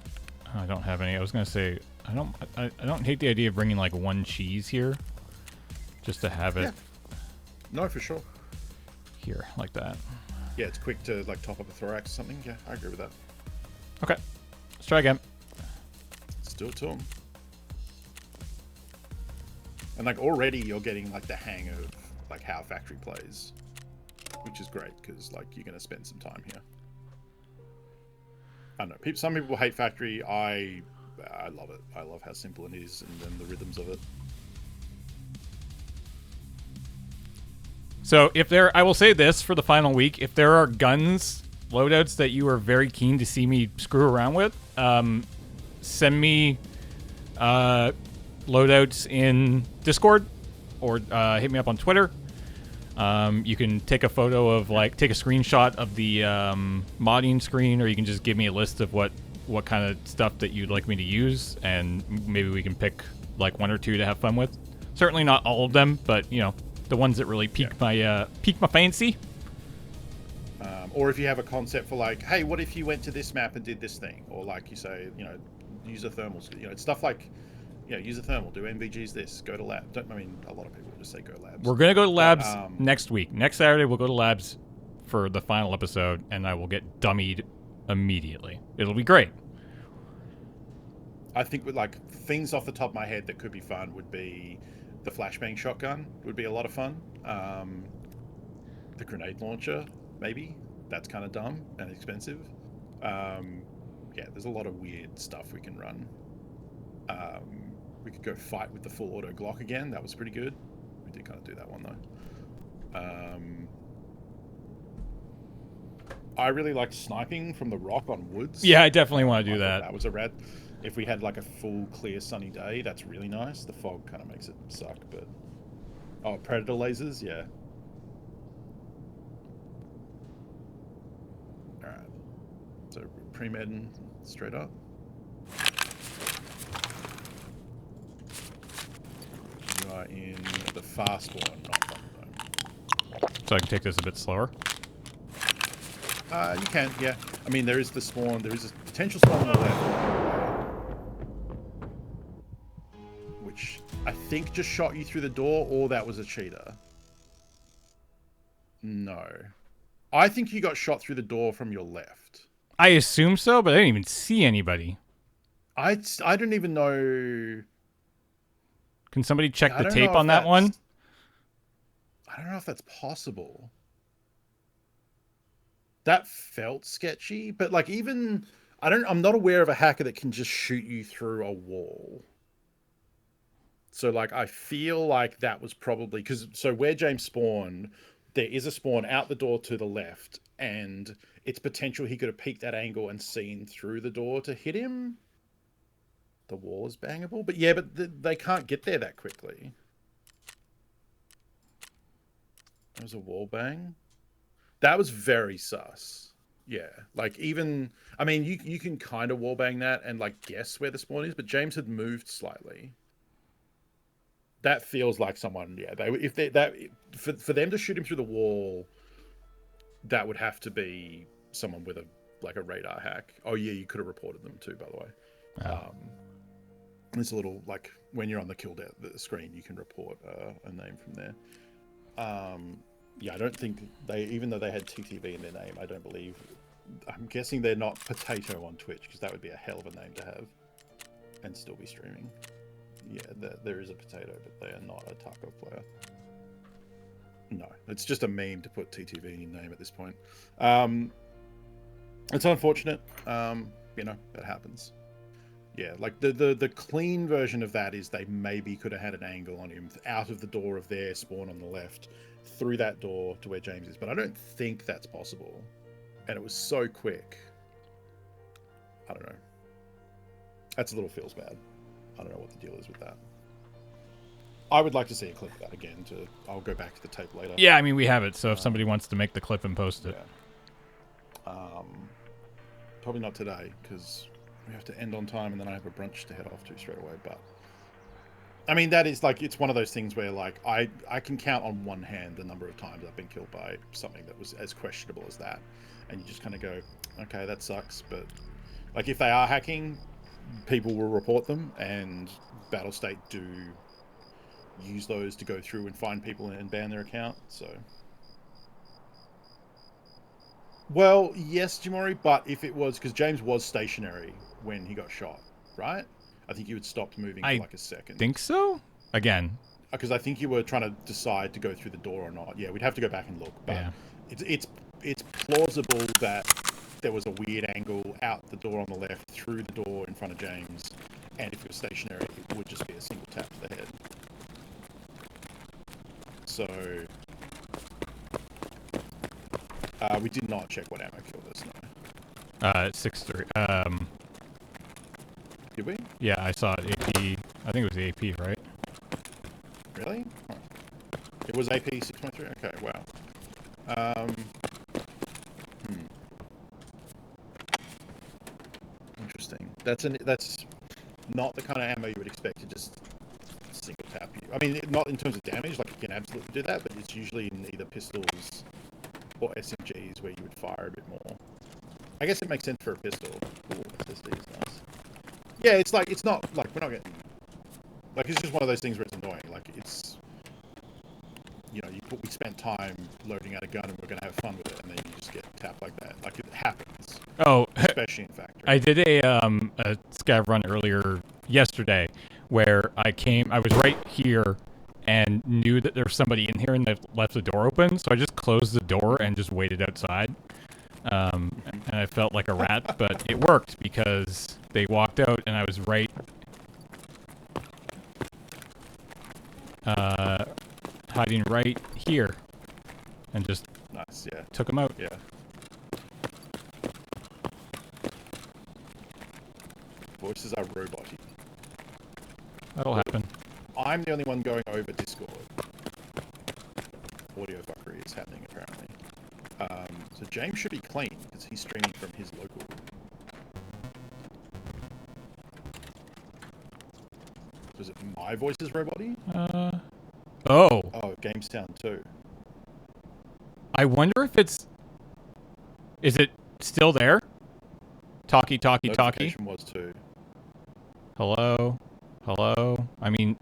I don't have any. I was gonna say I don't hate the idea of bringing like one cheese here, just to have it. Yeah. No, for sure. Here like that. Yeah, it's quick to like top up a thorax or something. Yeah, I agree with that. Okay. Let's try again. Let's do it to them. And like already you're getting like the hang of like how factory plays, which is great because like you're gonna spend some time here. I don't know. Some people hate factory. I love it. I love how simple it is and then the rhythms of it. So I will say this for the final week: if there are guns loadouts that you are very keen to see me screw around with, send me loadouts in Discord or hit me up on Twitter. You can take a photo of take a screenshot of the modding screen, or you can just give me a list of what kind of stuff that you'd like me to use, and maybe we can pick like one or two to have fun with. Certainly not all of them, but the ones that really pique my fancy. Or if you have a concept for like, hey, what if you went to this map and did this thing, or like you say, use a thermal. It's stuff like, use a thermal, do MVGs this, go to lab. A lot of people just say go labs. We're gonna go to labs next week. Next Saturday, we'll go to labs for the final episode, and I will get dummied immediately. It'll be great. I think with like things off the top of my head that could be fun would be the flashbang shotgun would be a lot of fun. The grenade launcher, maybe. That's kind of dumb and expensive. Yeah, there's a lot of weird stuff we can run. We could go fight with the full auto Glock again. That was pretty good. We did kind of do that one though. I really liked sniping from the rock on woods. Yeah, I definitely want to do that. That was a rad. If we had like a full clear sunny day, that's really nice. The fog kind of makes it suck, but predator lasers, yeah. All right, so pre-med straight up. You are in the fast one, not fun zone. So I can take this a bit slower. You can, yeah. I mean, there is the spawn. There is a potential spawn on the left, which I think just shot you through the door, or that was a cheater. No. I think you got shot through the door from your left. I assume so, but I didn't even see anybody. I don't even know. Can somebody check the tape on that one? I don't know if that's possible. That felt sketchy, but like even I'm not aware of a hacker that can just shoot you through a wall. So like I feel like that was probably so where James spawned, there is a spawn out the door to the left, and it's potential he could have peeked that angle and seen through the door to hit him. The wall is bangable, but yeah, but they can't get there that quickly. There was a wall bang. That was very sus. Yeah, like even, I mean, you can kind of wallbang that and like guess where the spawn is, but James had moved slightly. That feels like someone, yeah. For them to shoot him through the wall, that would have to be someone with a radar hack. Oh yeah, you could have reported them too, by the way. Oh. There's a little like when you're on the kill the screen, you can report a name from there. Yeah, I don't think even though they had TTV in their name, I'm guessing they're not Potato on Twitch, because that would be a hell of a name to have and still be streaming. yeah, there is a potato, but they are not a Tarkov player. No, it's just a meme to put TTV in your name at this point. It's unfortunate. You know, that happens. Yeah, like the clean version of that is they maybe could have had an angle on him out of the door of their spawn on the left, through that door to where James is. But I don't think that's possible. And it was so quick. I don't know. That's a little feels bad. I don't know what the deal is with that. I would like to see a clip of that again. I'll go back to the tape later. Yeah, I mean, we have it, so if somebody wants to make the clip and post it. Yeah. Probably not today, because we have to end on time, and then I have a brunch to head off to straight away. But I mean, that is like, it's one of those things where like I can count on one hand the number of times I've been killed by something that was as questionable as that, and you just kind of go, okay, that sucks. But like, if they are hacking, people will report them, and Battlestate do use those to go through and find people and ban their account. So, well, yes, Jamori, but if it was, because James was stationary when he got shot, right? I think you had stopped moving for like a second. Think so? Again, because I think you were trying to decide to go through the door or not. Yeah, we'd have to go back and look. But yeah. It's plausible that there was a weird angle out the door on the left, through the door in front of James, and if it was stationary, it would just be a single tap to the head. So we did not check what ammo killed us. No. 6.3. Did we? Yeah, I saw it. AP. I think it was the AP, right? Really? Oh. It was AP 6.3. Okay. Wow. Interesting. That's not the kind of ammo you would expect to just single tap you. I mean, not in terms of damage, like you can absolutely do that, but it's usually in either pistols or SMGs where you would fire a bit more. I guess it makes sense for a pistol. Ooh, SSD is nice. Yeah, it's like, it's not like we're not getting, like, it's just one of those things where it's annoying. Like, it's, you know, we spent time loading out a gun and we're going to have fun with it, and then you just get tapped like that. Like, it happens. Oh, especially in factory. I did a scav run earlier yesterday where I was right here and knew that there was somebody in here and they left the door open, so I just closed the door and just waited outside. And I felt like a rat, but it worked because they walked out and I was right hiding right here and just nice, yeah. took them out. Yeah. Voices are roboty. That'll happen. I'm the only one going over Discord. Audio fuckery is happening, apparently. So James should be clean, because he's streaming from his local. So is it my voice is roboty? Oh, game sound too. I wonder if is it still there? Talkie. Notification was too. Hello? I mean,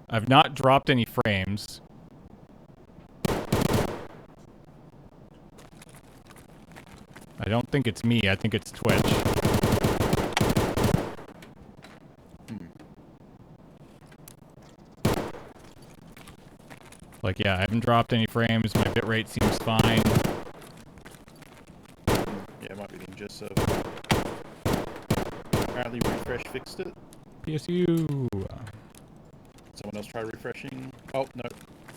I've not dropped any frames. I don't think it's me. I think it's Twitch. Like, yeah, I haven't dropped any frames. My bitrate seems fine. Yeah, it might be the ingest server. Apparently refresh fixed it. PSU. Someone else try refreshing. Oh, no.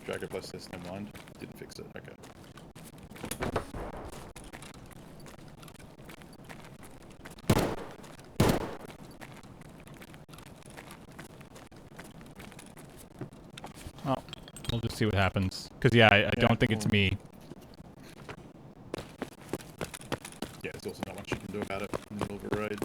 Drago Plus says never mind. Didn't fix it. Okay. Oh, we'll just see what happens. Because, yeah, I don't think it's me. Yeah, there's also not much you can do about it in the middle of a raid.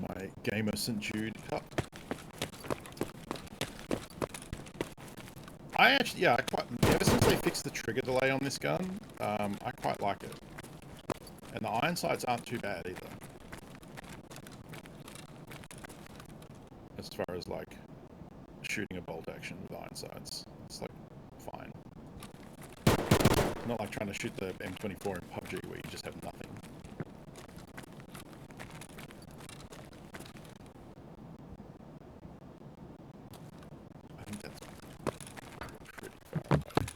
My Gamer St. Jude cup. Ever since they fixed the trigger delay on this gun, I quite like it. And the iron sights aren't too bad either. As far as like shooting a bolt action with iron sights, it's like fine. Not like trying to shoot the M24 in PUBG where you just have nothing. I think that's pretty far away.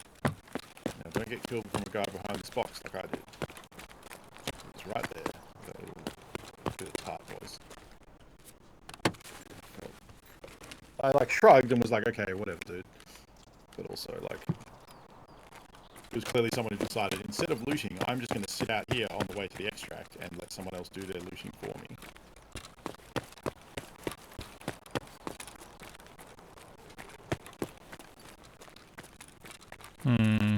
Now don't get killed from a guy behind this box like I did. It's right there. That little bit of tart was. I like shrugged and was like, okay, whatever, dude. But also like, it was clearly someone who decided instead of looting, I'm just going to sit out here on the way to the extract and let someone else do their looting for me. Hmm.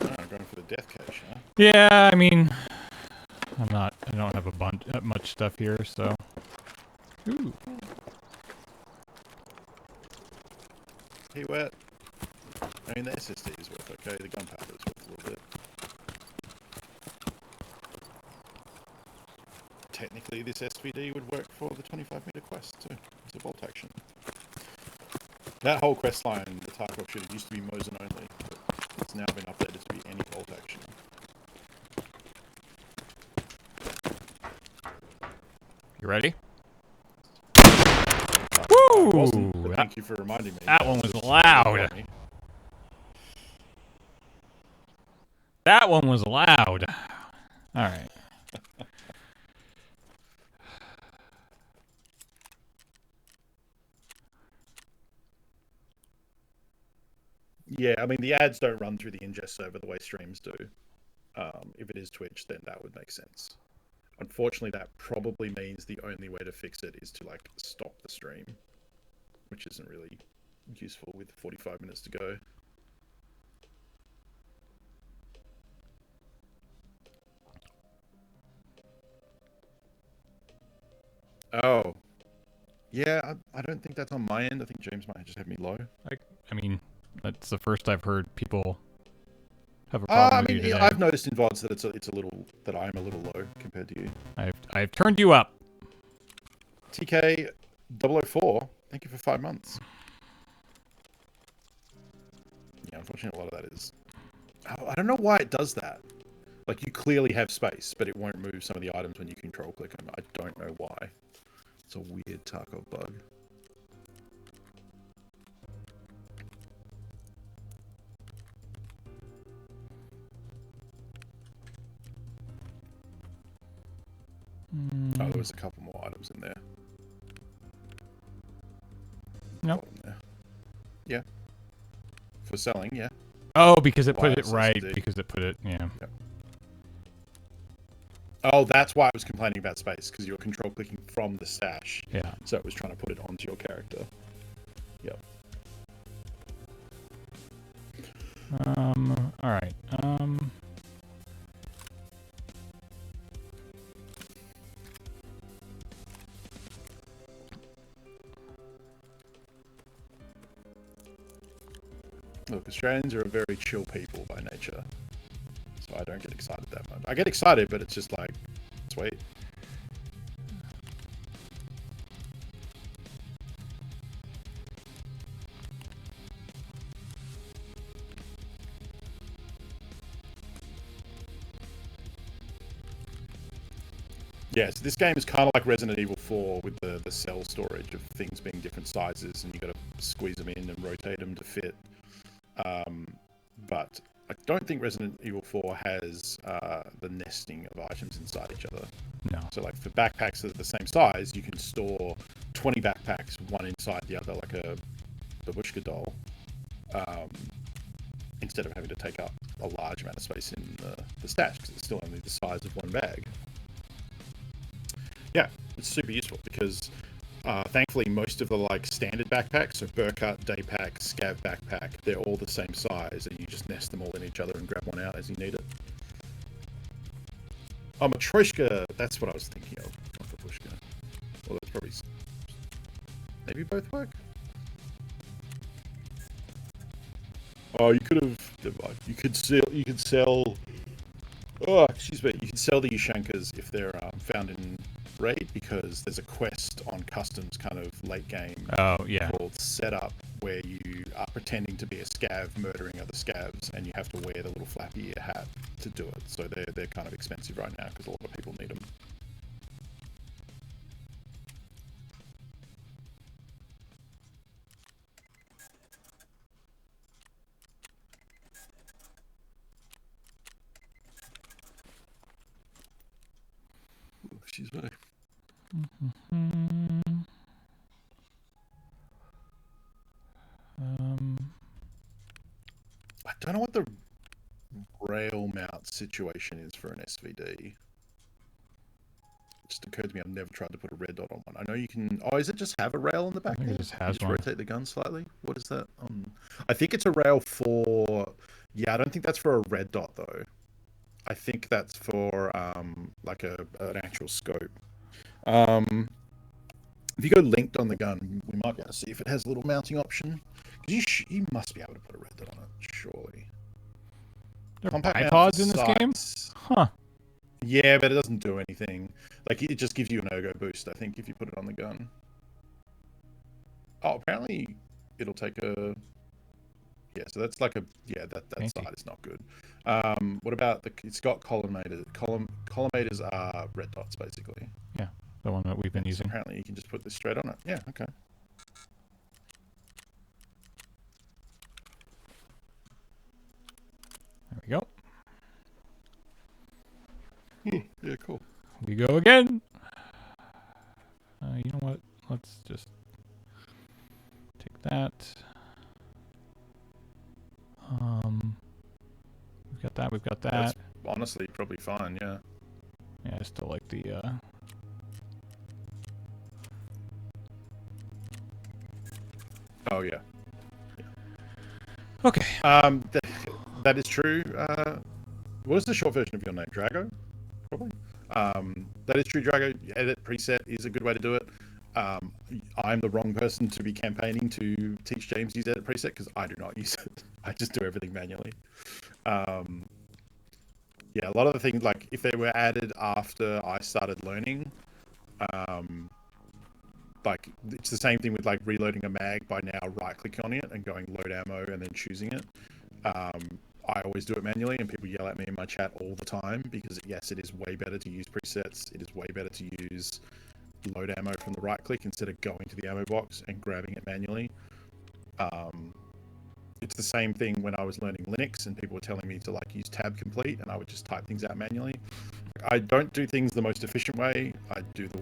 I'm going for the death cache, huh? Yeah, I mean, I don't have a bunch, much stuff here, so. Ooh. Hey, wet. I mean, the SSD is worth okay, the gunpowder is worth a little bit. Technically, this SVD would work for the 25-meter quest, too. It's a bolt action. That whole quest line, the Tarkov shooter, used to be Mosin only, but it's now been updated to be any bolt action. You ready? Woo! Thank you for reminding me. That one was loud. That one was loud. All right. Yeah, I mean, the ads don't run through the ingest server the way streams do. If it is Twitch, then that would make sense. Unfortunately, that probably means the only way to fix it is to, like, stop the stream, which isn't really useful with 45 minutes to go. Oh. Yeah, I don't think that's on my end. I think James might just have me low. I mean, that's the first I've heard people have a problem with you today. I've noticed in VODs that it's a little, that I'm a little low compared to you. I've turned you up. TK004, thank you for 5 months. Yeah, unfortunately, a lot of that is... I don't know why it does that. Like, you clearly have space, but it won't move some of the items when you control click them. I don't know why. It's a weird Tarkov bug. Oh, there was a couple more items in there. Nope. Yeah. For selling, yeah. Oh, because it put it Wireless right. SSD. Because it put it, yeah. Yep. Oh, that's why I was complaining about space, because you were control clicking from the stash. Yeah. So it was trying to put it onto your character. Yep. All right. Look, Australians are a very chill people by nature. So I don't get excited that much. I get excited, but it's just like, sweet. Yeah, so this game is kind of like Resident Evil 4 with the cell storage of things being different sizes, and you got to squeeze them in and rotate them to fit. But I don't think Resident Evil 4 has the nesting of items inside each other. No. So like for backpacks that are the same size, you can store 20 backpacks, one inside the other, like a babushka doll, instead of having to take up a large amount of space in the stash, because it's still only the size of one bag. Yeah, it's super useful because thankfully most of the like standard backpacks, so Burkut, Daypack, Scav backpack, they're all the same size, and you just nest them all in each other and grab one out as you need it. Oh, Matryoshka. That's what I was thinking of. Not Babushka. Well, that's probably maybe both work. Oh, you could have. You could sell. You could sell. Oh, excuse me. You can sell the Ushankas if they're found in raid, because there's a quest on customs kind of late game. Oh yeah. Called Setup, where you are pretending to be a scav murdering other scavs, and you have to wear the little flappy ear hat to do it. So they're kind of expensive right now because a lot of people need them. Excuse me. I don't know what the rail mount situation is for an SVD. It just occurred to me I've never tried to put a red dot on one. I know you can. Oh, is it just have a rail on the back? I think there? it just has you one. Rotate the gun slightly. What is that? I think it's a rail for. Yeah, I don't think that's for a red dot though. I think that's for like an actual scope. If you go linked on the gun, we might be able to see if it has a little mounting option. You must be able to put a red dot on it, surely. There are Compact mount bipods for in this game? sights. Huh. Yeah, but it doesn't do anything. Like, it just gives you an ergo boost, I think, if you put it on the gun. Oh, apparently it'll take a... Yeah, so that's like a... Yeah, that sight is not good. What about the... It's got collimators. Collimators are red dots, basically. Yeah, the one that we've been using. So apparently you can just put this straight on it. Yeah, okay. There we go. Yeah, cool. We go again. You know what? Let's just take that. We've got that. We've got that. That's honestly probably fine. Yeah. Yeah, I still like the. Oh yeah. Okay. That is true. What is the short version of your name? Drago? Probably. That is true, Drago. Edit preset is a good way to do it. I'm the wrong person to be campaigning to teach James use edit preset because I do not use it. I just do everything manually. Yeah, a lot of the things, like if they were added after I started learning, like it's the same thing with like reloading a mag by now right clicking on it and going load ammo and then choosing it. I always do it manually, and people yell at me in my chat all the time because yes, it is way better to use presets. It is way better to use load ammo from the right click instead of going to the ammo box and grabbing it manually. It's the same thing when I was learning Linux and people were telling me to like use tab complete, and I would just type things out manually. I don't do things the most efficient way. I do the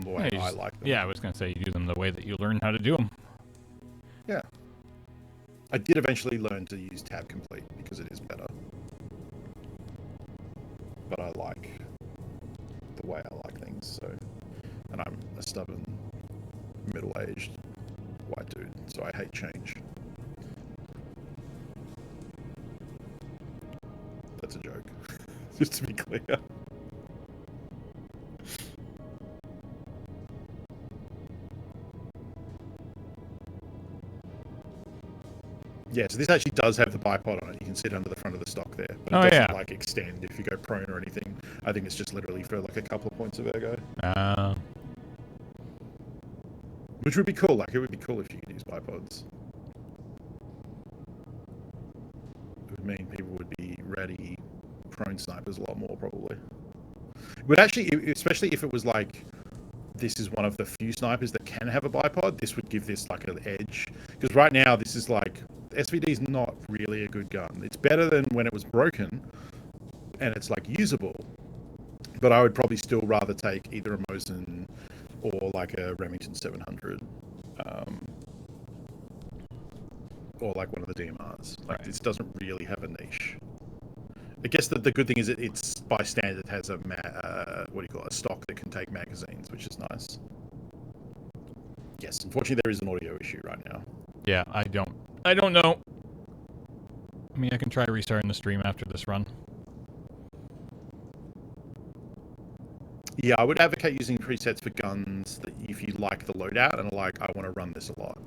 way I like them. Yeah, I was going to say you do them the way that you learn how to do them. Yeah. I did eventually learn to use tab complete because it is better. But I like the way I like things, so... And I'm a stubborn, middle-aged white dude, so I hate change. That's a joke. Just to be clear. Yeah, so this actually does have the bipod on it. You can sit under the front of the stock there. But it doesn't like extend if you go prone or anything. I think it's just literally for like a couple of points of ergo. Which would be cool. Like, it would be cool if you could use bipods. It would mean people would be ready prone snipers a lot more, probably. But actually, especially if it was like, this is one of the few snipers that can have a bipod, this would give this like an edge. Because right now, this is like, SVD is not really a good gun. It's better than when it was broken, and it's like usable. But I would probably still rather take either a Mosin or like a Remington 700. Or like one of the DMRs. Like, this doesn't really have a niche. I guess the good thing is it's by standard has a a stock that can take magazines, which is nice. Yes, unfortunately there is an audio issue right now. Yeah, I don't know. I mean, I can try restarting the stream after this run. Yeah, I would advocate using presets for guns that if you like the loadout and are like, I want to run this a lot.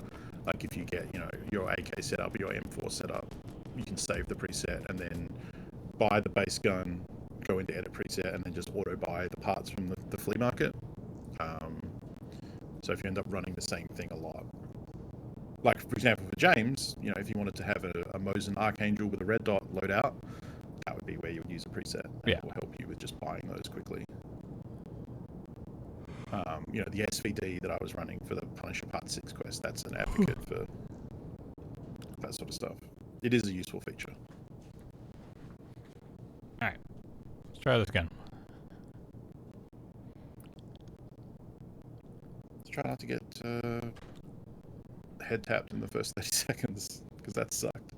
Like if you get, your AK setup or your M4 setup, you can save the preset and then buy the base gun, go into edit preset, and then just auto buy the parts from the flea market. So if you end up running the same thing a lot. Like, for example, for James, if you wanted to have a Mosin Archangel with a red dot loadout, that would be where you would use a preset. And it will help you with just buying those quickly. The SVD that I was running for the Punisher Part 6 quest, that's an advocate for that sort of stuff. It is a useful feature. Alright. Let's try this again. Let's try not to get head tapped in the first 30 seconds, because that sucked.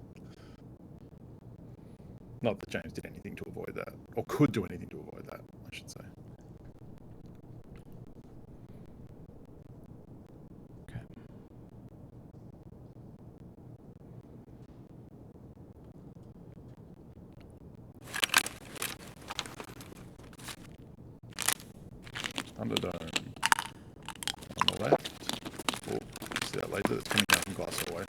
Not that James did anything to avoid that, or could do anything to avoid that, I should say. Okay. Underdome. On the left. Oh, see that laser that's coming out from glass hallway.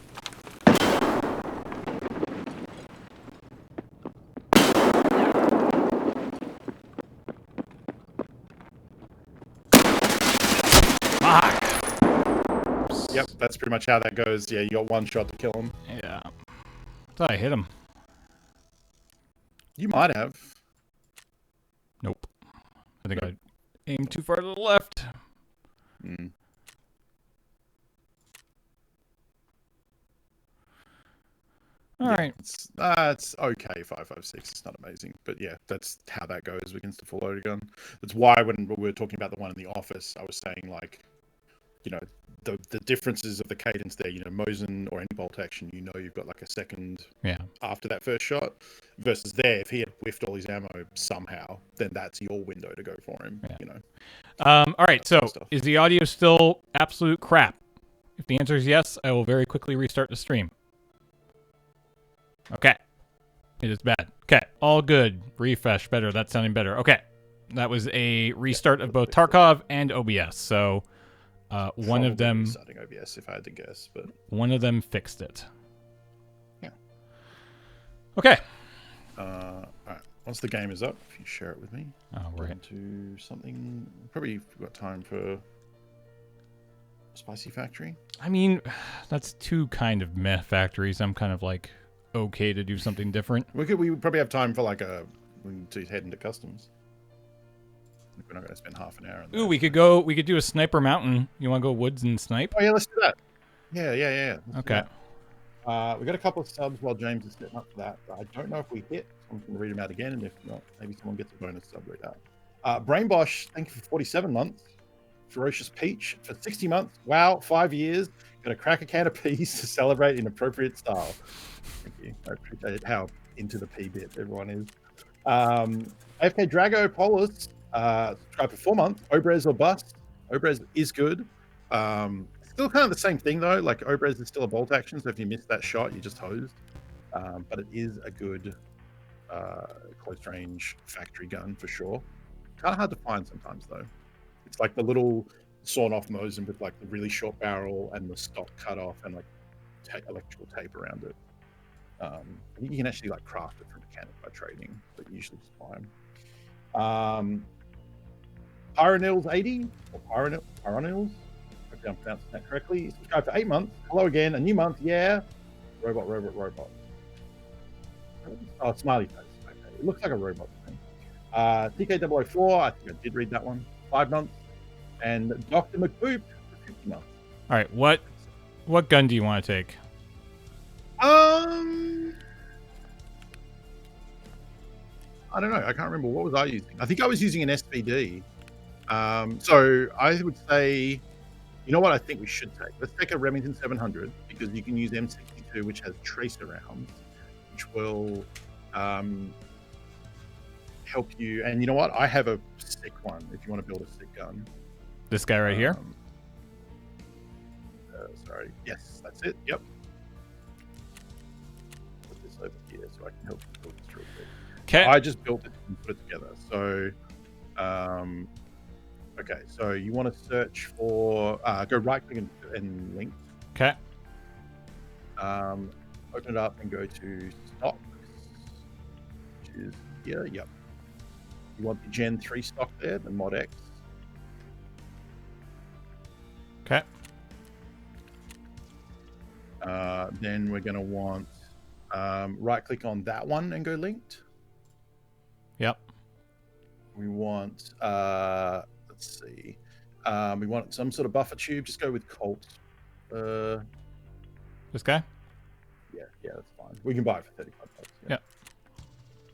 Yep, that's pretty much how that goes. Yeah, you got one shot to kill him. Yeah. Thought I hit him. You might have. Nope. I think I aimed too far to the left. All right. It's okay, 5.56. It's not amazing. But yeah, that's how that goes against a full loaded gun. That's why when we were talking about the one in the office, I was saying, like, the differences of the cadence there, Mosin or any bolt action, you've got like a second after that first shot, versus there, if he had whiffed all his ammo somehow, then that's your window to go for him, All right, so is the audio still absolute crap? If the answer is yes, I will very quickly restart the stream. Okay. It is bad. Okay, all good. Refresh, better. That's sounding better. Okay. That was a restart of both Tarkov and OBS, so... one of them starting OBS, if I had to guess, but one of them fixed it. Yeah. Okay. All right. Once the game is up, if you share it with me, right. Into something. Probably got time for Spicy Factory. I mean, that's two kind of meh factories. I'm kind of like okay to do something different. We would probably have time for to head into customs. We're not going to spend half an hour. Ooh, we could do a Sniper Mountain. You want to go woods and snipe? Oh yeah, let's do that. Yeah. Okay. We got a couple of subs while James is setting up for that. I don't know if we hit. I'm going to read them out again, and if not, maybe someone gets a bonus sub read out. Brainbosh, thank you for 47 months. Ferocious Peach for 60 months. Wow, 5 years. Got to crack a can of peas to celebrate in appropriate style. Thank you. I appreciate how into the pea bit everyone is. AFK Drago Polus. Subscribe for 4 months. Obrez or bust. Obrez is good. Still kind of the same thing though. Like Obrez is still a bolt action, so if you miss that shot, you just hosed. But it is a good close range factory gun for sure. Kind of hard to find sometimes though. It's like the little sawn off Mosin with like the really short barrel and the stock cut off and like electrical tape around it. I think you can actually like craft it from mechanic by trading, but you usually just buy them. Pyronils 80 or Pyronils. Hopefully I'm pronouncing that correctly. Subscribe for 8 months. Hello again. A new month. Yeah. Robot. Oh, smiley face. Okay. It looks like a robot thing. TK004. I think I did read that one. 5 months. And Dr. McBoop for 50 months. All right. What gun do you want to take? I don't know. I can't remember. What was I using? I think I was using an SVD. So I would say, you know what I think we should take? Let's take a Remington 700 because you can use M62, which has tracer rounds, which will help you. And you know what? I have a sick one if you want to build a sick gun. This guy right here? Sorry. Yes, that's it. Yep. Put this over here so I can help you build this real quick. Okay. I just built it and put it together. So Okay, so you want to search for go right click and link. Okay. Open it up and go to stocks, which is here. Yep. You want the Gen 3 stock there, the Mod X. Okay. Then we're going to want right click on that one and go linked. Yep. We want let's see. We want some sort of buffer tube. Just go with Colt. This guy? Yeah, that's fine. We can buy it for 35 bucks. Yeah. Yep.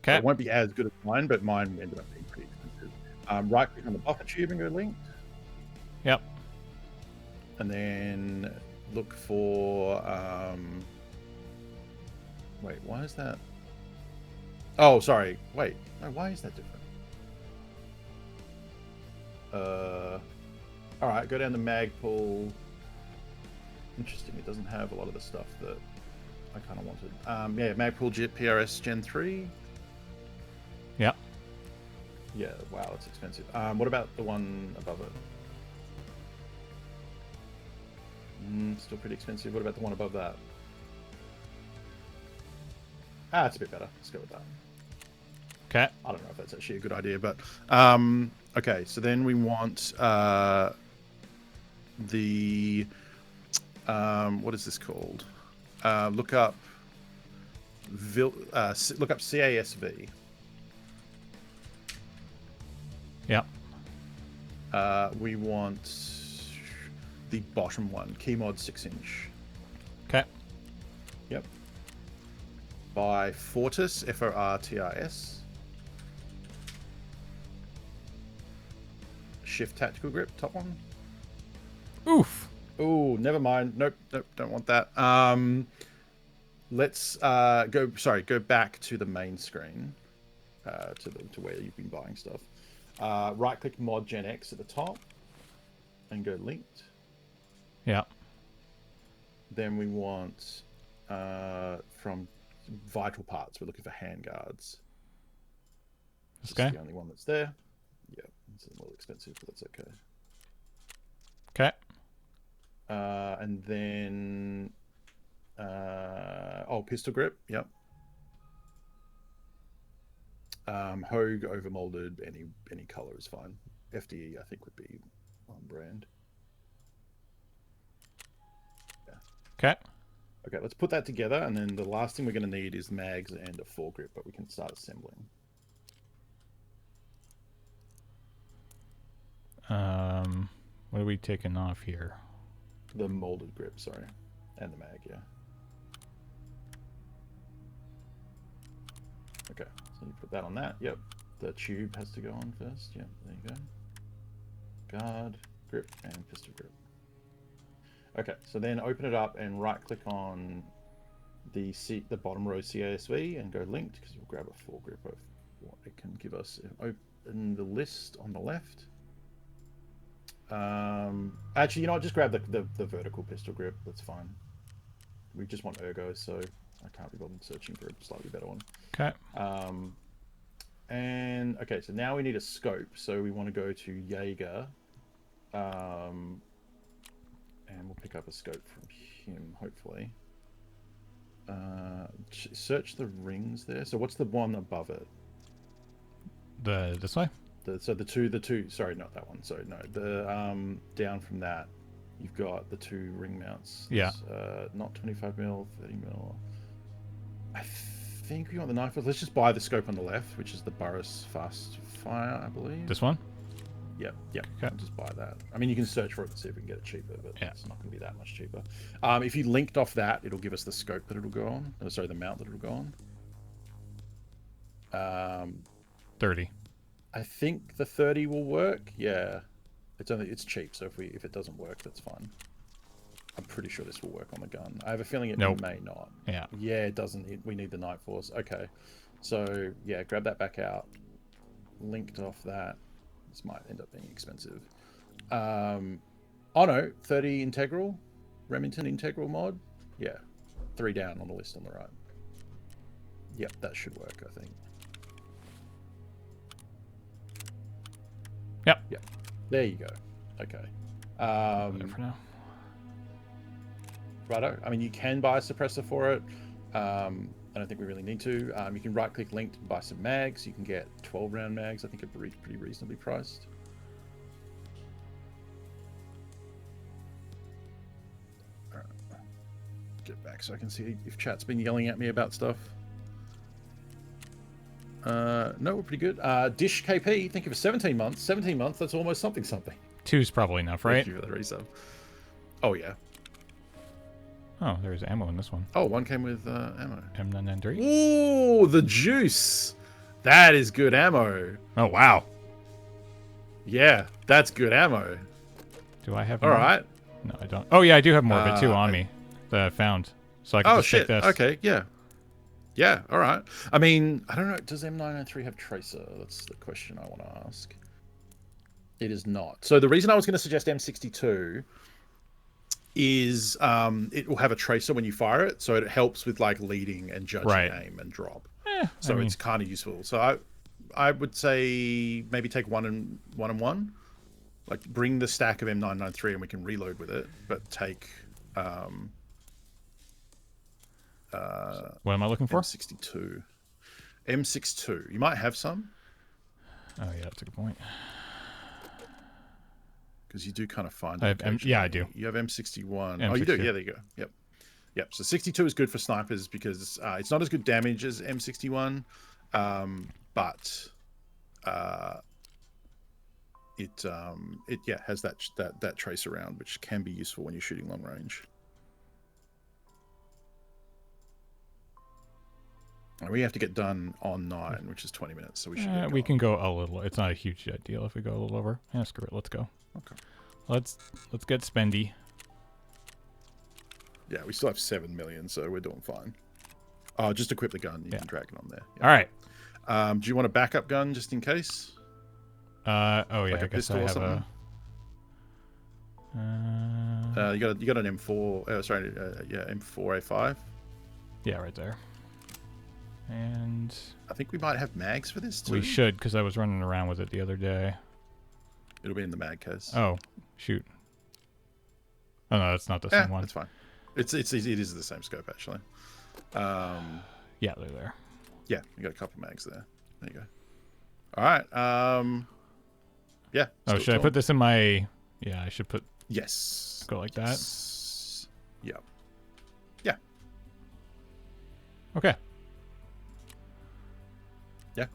So Okay. it won't be as good as mine, but mine ended up being pretty expensive. Right click on the buffer tube and go linked. Yep. And then look for wait, why is that? Oh, sorry. Wait. No, why is that different? All right, go down the mag pool. Interesting. It doesn't have a lot of the stuff that I kind of wanted. Yeah, Magpul PRS Gen 3. Yep. Yeah, wow, it's expensive. What about the one above it? Still pretty expensive. What about the one above that? It's a bit better. Let's go with that. Okay. I don't know if that's actually a good idea, but okay. So then we want the what is this called? Look up CASV. Yep. We want the bottom one, Keymod 6-inch. Okay. Yep. By Fortis, FORTIS. Shift tactical grip, top one. Oof. Oh, never mind. Nope, don't want that. Let's go back to the main screen, to where you've been buying stuff. Right click Mod Gen X at the top and go linked. Yeah. Then we want from vital parts, we're looking for handguards. This This guy? is the only one that's there. Yeah, it's a little expensive, but that's okay. Okay. And then pistol grip. Yep. Hogue overmolded, any color is fine. FDE I think would be on brand. Yeah. Okay. Okay, let's put that together, and then the last thing we're going to need is mags and a foregrip, but we can start assembling. What are we taking off here? The molded grip, sorry, and the mag, yeah. Okay, so you put that on that. Yep, the tube has to go on first. Yep, there you go. Guard, grip, and pistol grip. Okay, so then open it up and right-click on the bottom row CASV and go linked, because we'll grab a foregrip of what it can give us. Open the list on the left. Actually, you know what? Just grab the vertical pistol grip. That's fine. We just want ergo, so I can't be bothered searching for a slightly better one. Okay. And okay, so now we need a scope. So we want to go to Jaeger, and we'll pick up a scope from him, hopefully. Search the rings there. So what's the one above it? This way? So the two. Sorry, not that one. Sorry, no. The down from that, you've got the two ring mounts. Yeah. Not 25 mil, 30 mil. I think we want the knife. Let's just buy the scope on the left, which is the Burris Fast Fire, I believe. This one? Yep. Okay. I'll just buy that. I mean, you can search for it and see if we can get it cheaper, but yeah, it's not going to be that much cheaper. If you linked off that, it'll give us the scope that it'll go on. Oh, sorry, the mount that it'll go on. 30. I think the 30 will work. Yeah, it's cheap, so if it doesn't work, that's fine. I'm pretty sure this will work on the gun. I have a feeling it may not. Yeah. Yeah, it doesn't. We need the Night Force. Okay, so yeah, grab that back out. Linked off that. This might end up being expensive. Oh no, 30 integral, Remington integral mod. Yeah, 3 down on the list on the right. Yep, that should work, I think. Yep. Yep. There you go. Okay. For now. Righto. I mean, you can buy a suppressor for it. I don't think we really need to. You can right-click link to buy some mags. You can get 12-round mags. I think are pretty reasonably priced. All right. Get back so I can see if chat's been yelling at me about stuff. No, we're pretty good. Dish KP, think of 17 months. 17 months, that's almost something. 2's probably enough, right? Thank you for the resub. Oh, yeah. Oh, there's ammo in this one. Oh, one came with ammo. M993. Ooh, the juice. That is good ammo. Oh, wow. Yeah, that's good ammo. Do I have more? All right. No, I don't. Oh, yeah, I do have more of it, too, on me that I found. So I can just take this. Okay, yeah. Yeah, all right. I mean, I don't know. Does M993 have tracer? That's the question I want to ask. It is not. So the reason I was going to suggest M62 is it will have a tracer when you fire it, so it helps with like leading and judging aim and drop. So it's kind of useful. So I would say maybe take one and one. Like bring the stack of M993 and we can reload with it, but take what am I looking for? M62. M62. You might have some. Oh yeah, that's a good point. Because you do kind of find it. Yeah, I do. You have M61. M62. Oh, you do? Yeah, there you go. Yep. So 62 is good for snipers because it's not as good damage as M61, but it has that trace around, which can be useful when you're shooting long range. And we have to get done on 9, which is 20 minutes, so we should. We can go a little. It's not a huge deal if we go a little over. Yeah, screw it. Let's go. Okay. Let's get spendy. Yeah, we still have 7 million, so we're doing fine. Just equip the gun. You can drag it on there. Yeah. All right. Do you want a backup gun just in case? Oh yeah, like I guess I have a. You got an M4. M4A5. Yeah, right there. And I think we might have mags for this too. We should, because I was running around with it the other day. It'll be in the mag case. Oh, shoot. Oh no, that's not the same one. That's fine. It is the same scope actually. Yeah, they're there. Yeah, you got a couple mags there. There you go. All right. Yeah. Oh, should I put this in my? Yeah, I should put. Yes. Go like that. Yeah. Yeah. Okay. Yeah.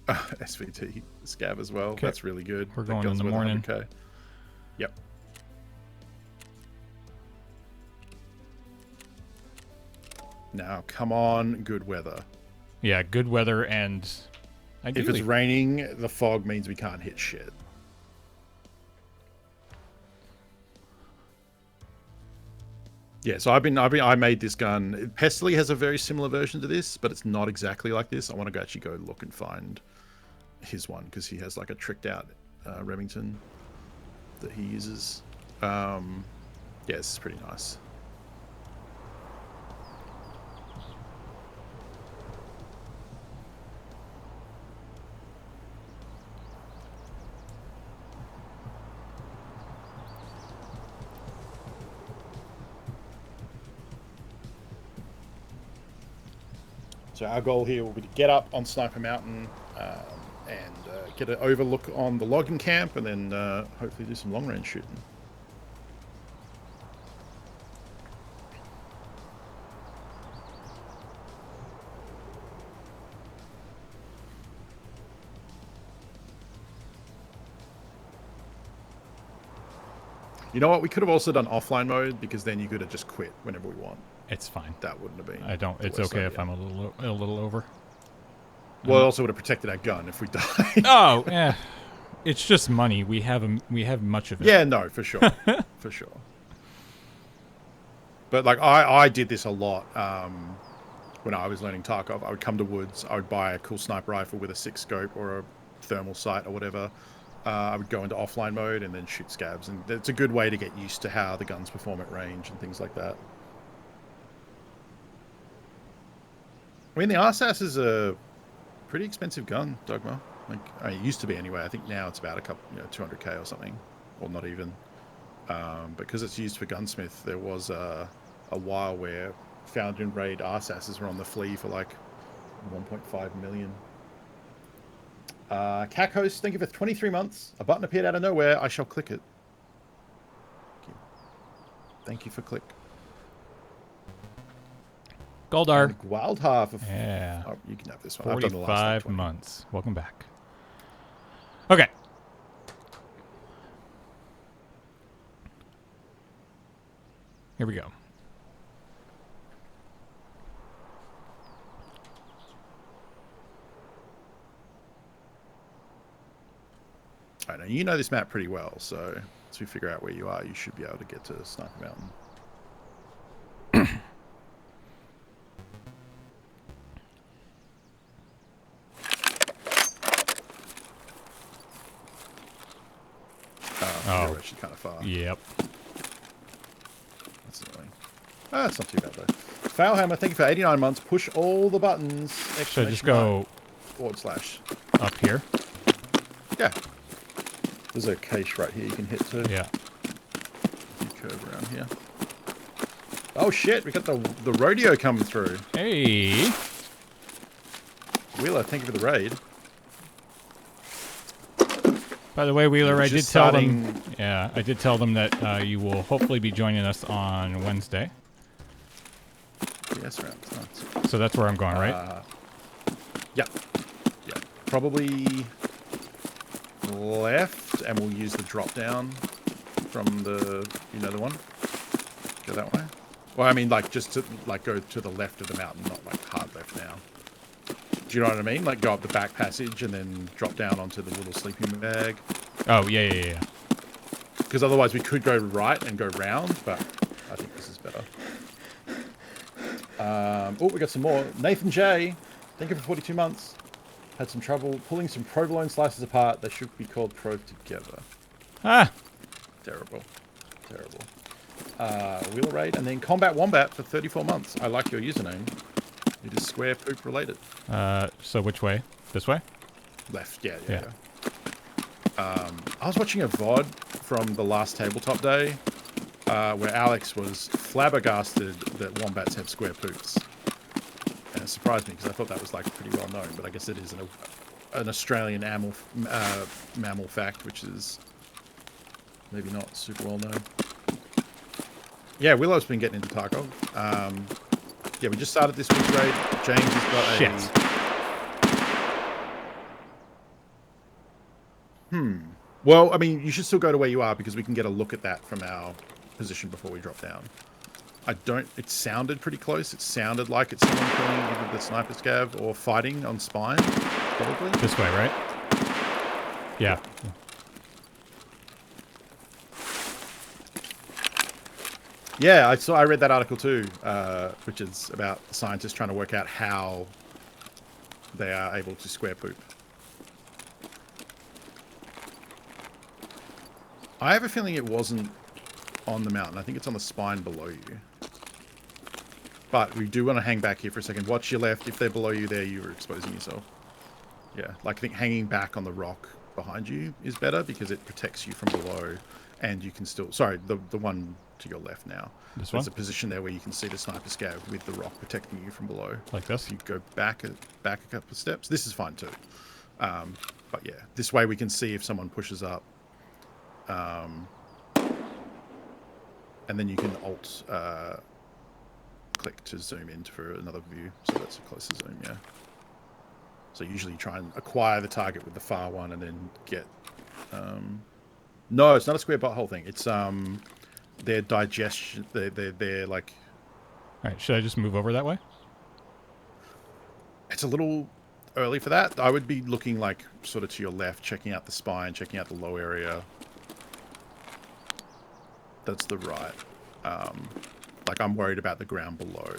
SVT scav as well. Okay. That's really good. We're going in the morning. Okay. Yep. Now, come on, good weather. Yeah, good weather and. Ideally. If it's raining, the fog means we can't hit shit. Yeah, so I made this gun. Pestily has a very similar version to this, but it's not exactly like this. I want to actually go look and find his one because he has like a tricked out Remington that he uses. Yeah, this is pretty nice. So our goal here will be to get up on Sniper Mountain and get an overlook on the logging camp and then hopefully do some long-range shooting. You know what? We could have also done offline mode because then you could have just quit whenever we want. It's fine. That wouldn't have been. I don't. It's okay if I'm a little over. Well, it also would have protected our gun if we died. Oh, yeah. It's just money. We have much of it. Yeah, no, for sure, for sure. But like I did this a lot when I was learning Tarkov. I would come to woods. I would buy a cool sniper rifle with a 6 scope or a thermal sight or whatever. I would go into offline mode and then shoot scabs, and it's a good way to get used to how the guns perform at range and things like that. I mean, the RSAS is a pretty expensive gun, Dogma. Like, it used to be anyway. I think now it's about 200k or something, or not even. Because it's used for gunsmith, there was a while where found in raid RSASs were on the flea for like 1.5 million. CAC host, thank you for 23 months. A button appeared out of nowhere. I shall click it. Thank you for click. Goldar. Wildhalf. Yeah. Oh, you can have this one. I've done the last 45 20. months. Welcome back. Okay. Here we go. All right, now you know this map pretty well, so once we figure out where you are, you should be able to get to Sniper Mountain. You're actually kind of far. Yep. That's annoying. It's not too bad, though. Failhammer, thank you for 89 months. Push all the buttons. Should I just go / up here? Yeah. There's a cache right here you can hit to. Yeah. You curve around here. Oh shit, we got the rodeo coming through. Hey. Wheeler, thank you for the raid. By the way, Wheeler, I did tell them. Yeah, I did tell them that you will hopefully be joining us on Wednesday. Yes, around. So that's where I'm going, right? Yeah. Probably left, and we'll use the drop down from the one. Go that way. Well, I mean, like just to go to the left of the mountain, not like hard left now. Do you know what I mean? Like go up the back passage and then drop down onto the little sleeping bag. Oh, yeah. Because otherwise we could go right and go round, but I think this is better. We got some more. Nathan J, thank you for 42 months. Had some trouble pulling some provolone slices apart. They should be called prove together. Ah. Terrible. Wheeler Raid, and then Combat Wombat for 34 months. I like your username. It is square poop related. So which way? This way? Left, yeah. I was watching a VOD from the last tabletop day where Alex was flabbergasted that wombats have square poops. And it surprised me because I thought that was like pretty well known, but I guess it is an Australian mammal fact, which is maybe not super well known. Yeah, Willow's been getting into Tarkov. Yeah, we just started this week's raid. James has got a... Well, I mean, you should still go to where you are because we can get a look at that from our position before we drop down. It sounded pretty close. It sounded like it's someone killing either the sniper scav or fighting on spine, probably. This way, right? Yeah. Yeah, I read that article too, which is about scientists trying to work out how they are able to square poop. I have a feeling it wasn't on the mountain. I think it's on the spine below you. But we do want to hang back here for a second. Watch your left. If they're below you there, you're exposing yourself. Yeah, like I think hanging back on the rock behind you is better because it protects you from below. And you can still... Sorry, the one to your left now. This one? There's a position there where you can see the sniper scav with the rock protecting you from below. Like this? If you go back a couple of steps. This is fine too. But yeah, this way we can see if someone pushes up. And then you can alt click to zoom in for another view. So that's a closer zoom, yeah. So usually you try and acquire the target with the far one and then get... No, it's not a square butthole thing. It's their digestion. They're like... All right, should I just move over that way? It's a little early for that. I would be looking like sort of to your left, checking out the spine, checking out the low area. That's the right. Like I'm worried about the ground below.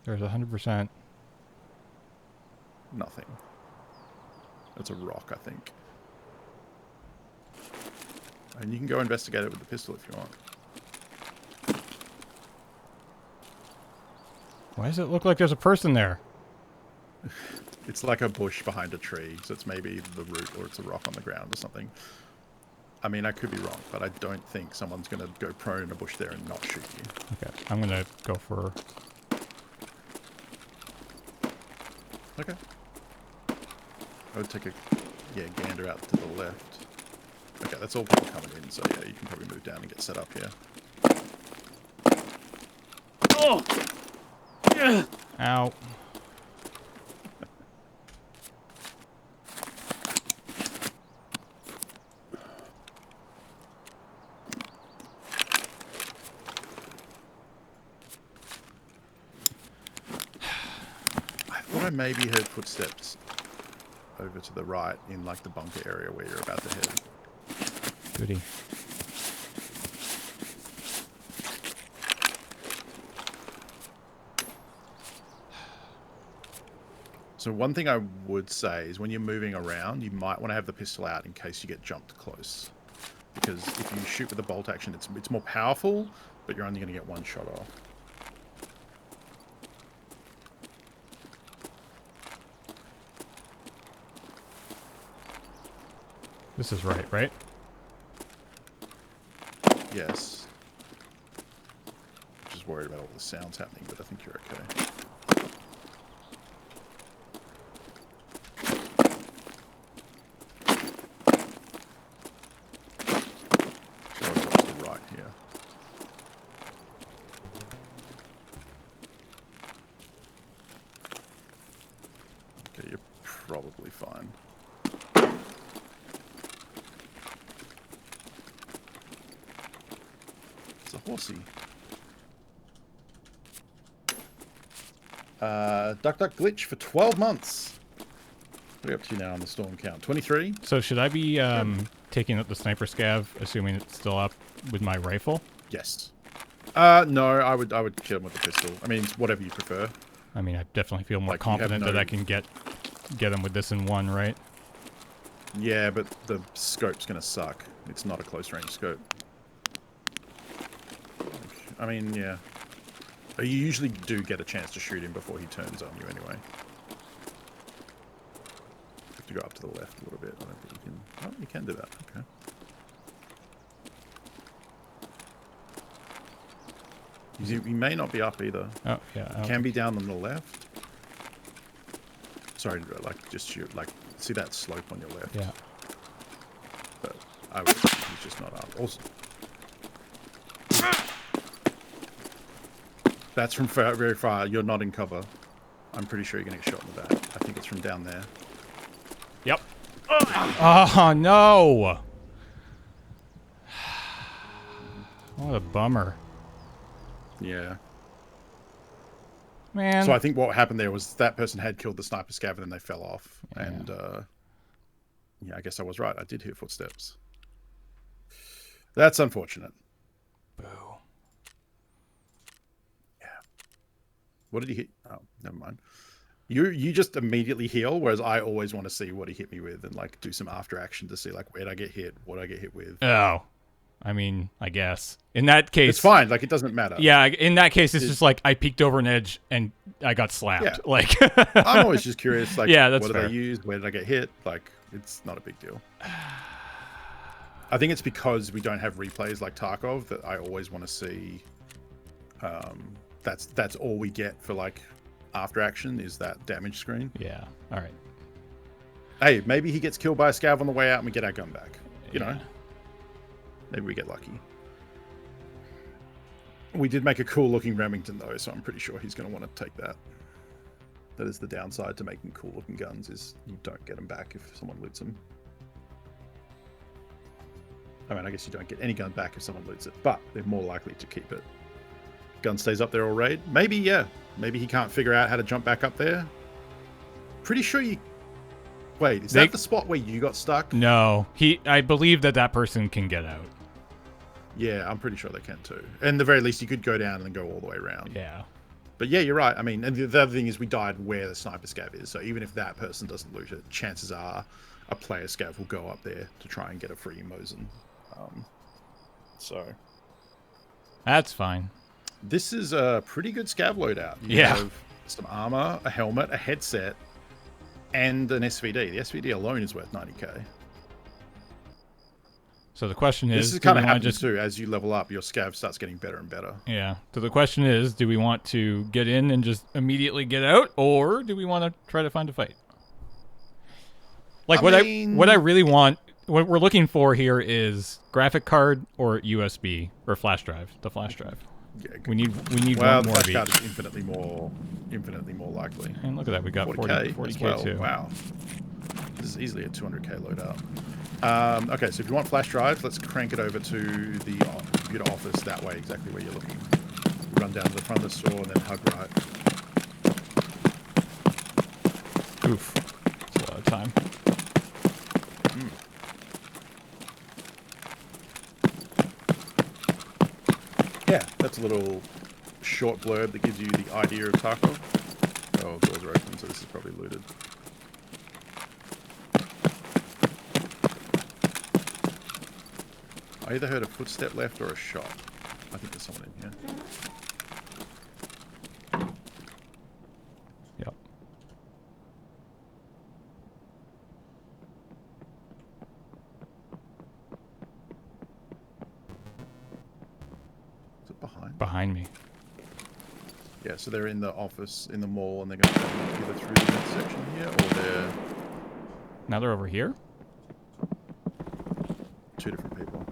There's 100%. Nothing. That's a rock, I think. And you can go investigate it with the pistol if you want. Why does it look like there's a person there? It's like a bush behind a tree, so it's maybe the root or it's a rock on the ground or something. I mean, I could be wrong, but I don't think someone's going to go prone in a bush there and not shoot you. Okay, I'm going to go for... Okay. I would take a gander out to the left. Okay, that's all people coming in, so yeah, you can probably move down and get set up here. Oh! Yeah. Ow. I thought I maybe heard footsteps over to the right in like the bunker area where you're about to head. Goody. So one thing I would say is when you're moving around, you might want to have the pistol out in case you get jumped close. Because if you shoot with the bolt action, it's more powerful, but you're only going to get one shot off. This is right? Yes. Just worried about all the sounds happening, but I think you're okay. Probably fine. It's a horsey. Duck Glitch for 12 months. What are we up to now on the storm count? 23? So should I be taking up the sniper scav, assuming it's still up with my rifle? Yes. No, I would kill him with the pistol. I mean, it's whatever you prefer. I mean, I definitely feel more confident that I can get him with this in one, right? Yeah, but the scope's gonna suck. It's not a close range scope. I mean, yeah. You usually do get a chance to shoot him before he turns on you anyway. You have to go up to the left a little bit. I don't think you can... Oh, you can do that. Okay. He may not be up either. Oh, yeah. He can be down on the left. Sorry, like, just shoot. Like, see that slope on your left? Yeah. But I would, he's just not up. Also, that's from very far. You're not in cover. I'm pretty sure you're going to get shot in the back. I think it's from down there. Yep. Oh, no! What a bummer. Yeah. Man. So I think what happened there was that person had killed the sniper scav and then they fell off. Yeah. And, yeah, I guess I was right. I did hear footsteps. That's unfortunate. Boo. Yeah. What did he hit? Oh, never mind. You just immediately heal, whereas I always want to see what he hit me with and, like, do some after action to see, like, where did I get hit? What did I get hit with? Oh. I mean, I guess. In that case... It's fine. Like, it doesn't matter. Yeah, in that case, it's just like I peeked over an edge and I got slapped. Yeah. Like, I'm always just curious, like, yeah, that's what fair. did I use? Where did I get hit? Like, it's not a big deal. I think it's because we don't have replays like Tarkov that I always want to see. That's all we get for, like, after action is that damage screen. Yeah. All right. Hey, maybe he gets killed by a scav on the way out and we get our gun back. You know? Maybe we get lucky. We did make a cool looking Remington though, so I'm pretty sure he's going to want to take that. That is the downside to making cool looking guns, is you don't get them back if someone loots them. I mean, I guess you don't get any gun back if someone loots it, but they're more likely to keep it. Gun stays up there all raid. Maybe, yeah. Maybe he can't figure out how to jump back up there. Pretty sure you... Wait, is that the spot where you got stuck? No. I believe that person can get out. Yeah, I'm pretty sure they can too. And at the very least, you could go down and go all the way around. Yeah. But yeah, you're right. I mean, and the other thing is we died where the sniper scav is. So even if that person doesn't loot it, chances are a player scav will go up there to try and get a free Mosin. So that's fine. This is a pretty good scav loadout. You have some armor, a helmet, a headset, and an SVD. The SVD alone is worth 90k. So the question This is, is do kind we of want to happens just too. As you level up, your scav starts getting better and better. yeah. So the question is, do we want to get in and just immediately get out, or do we want to try to find a fight? Like what I really want, what we're looking for here is graphic card or USB or flash drive. The flash drive. Yeah, We need well, one the more flash of card each. is infinitely more likely. And look at that, we got 40k, 40k as well. too. Wow, this is easily a 200k loadout. Okay, so if you want flash drives, let's crank it over to the computer office that way, exactly where you're looking. Run down to the front of the store and then hug right. Oof, that's a lot of time. Yeah, that's a little short blurb that gives you the idea of Tarkov. Oh, doors are open, so this is probably looted. I either heard a footstep left or a shot. I think there's someone in here. Yep. Is it behind? Behind me. Yeah, so they're in the office, in the mall, and they're going to come either through the next section here, or they're Now they're over here. two different people.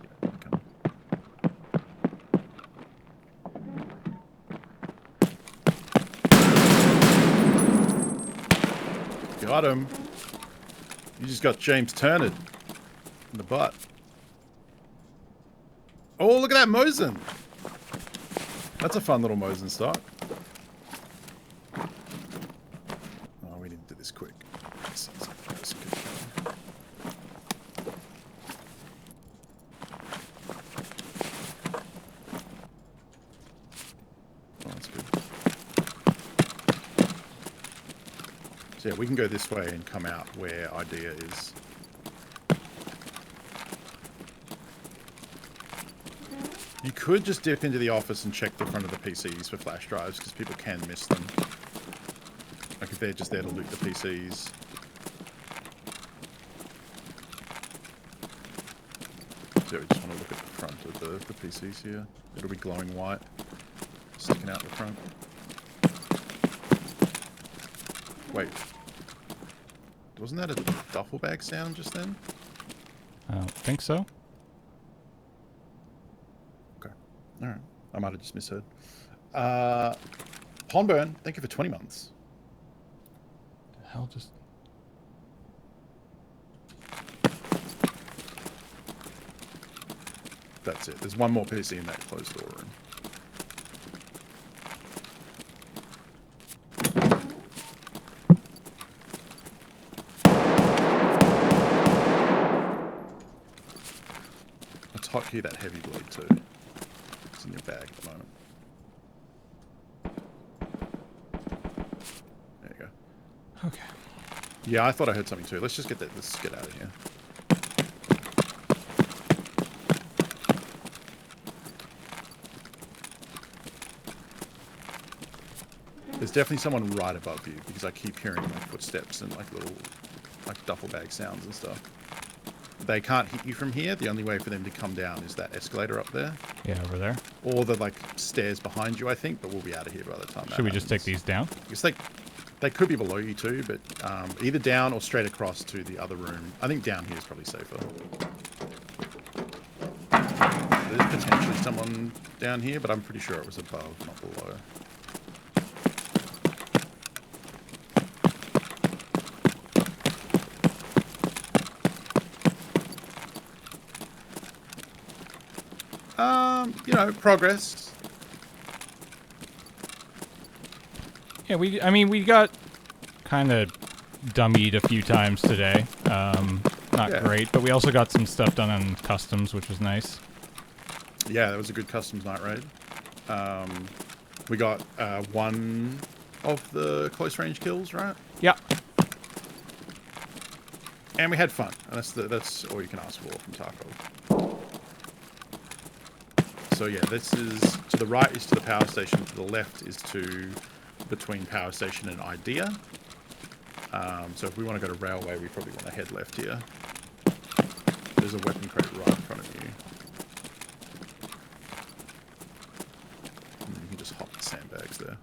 Yeah, they're coming. Got him. You just got James Turner in the butt. Oh, look at that Mosin. That's a fun little Mosin stock. Oh, we need to do this quick. This sounds like that was a good kill. Oh, that's good. So yeah, we can go this way and come out where idea is. You could just dip into the office and check the front of the PCs for flash drives, because people can miss them. Like if they're just there to loot the PCs. So we just want to look at the front of the PCs here. It'll be glowing white, sticking out the front. Wait. Wasn't that a duffel bag sound just then? I don't think so. Okay. Alright. I might have just misheard. Pondburn, thank you for 20 months. The hell just... That's it. There's one more PC in that closed door room. Let's hotkey that heavy blade too. It's in your bag at the moment. There you go. Okay. Yeah, I thought I heard something too. Let's just get that. Let's get out of here. There's definitely someone right above you, because I keep hearing like footsteps and like little like duffel bag sounds and stuff. They can't hit you from here. The only way for them to come down is that escalator up there, Yeah, over there. or the like stairs behind you, I think. But we'll be out of here by the time. Should we just take these down? Because they could be below you too, but either down or straight across to the other room. I think down here is probably safer. There's potentially someone down here, but I'm pretty sure it was above, not below. You know, progress. Yeah, we got kind of dummied a few times today. Not Yeah. great, but we also got some stuff done on customs, which was nice. Yeah, that was a good customs night raid. We got one of the close range kills, right? Yeah. And we had fun. And that's all you can ask for from Tarkov. So yeah, this is to the right is to the power station. To the left is to between Power Station and Idea. So if we want to go to Railway, we probably want to head left here. There's a weapon crate right in front of you. And you can just hop the sandbags there.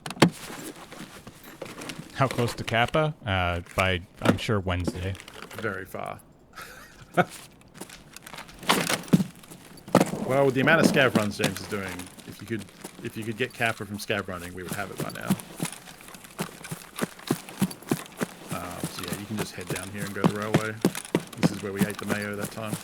How close to Kappa? By, I'm sure, Wednesday. Very far. Well, with the amount of scav runs James is doing, if you could get Kappa from scav running, we would have it by now. So yeah, you can just head down here and go to the Railway. This is where we ate the mayo that time.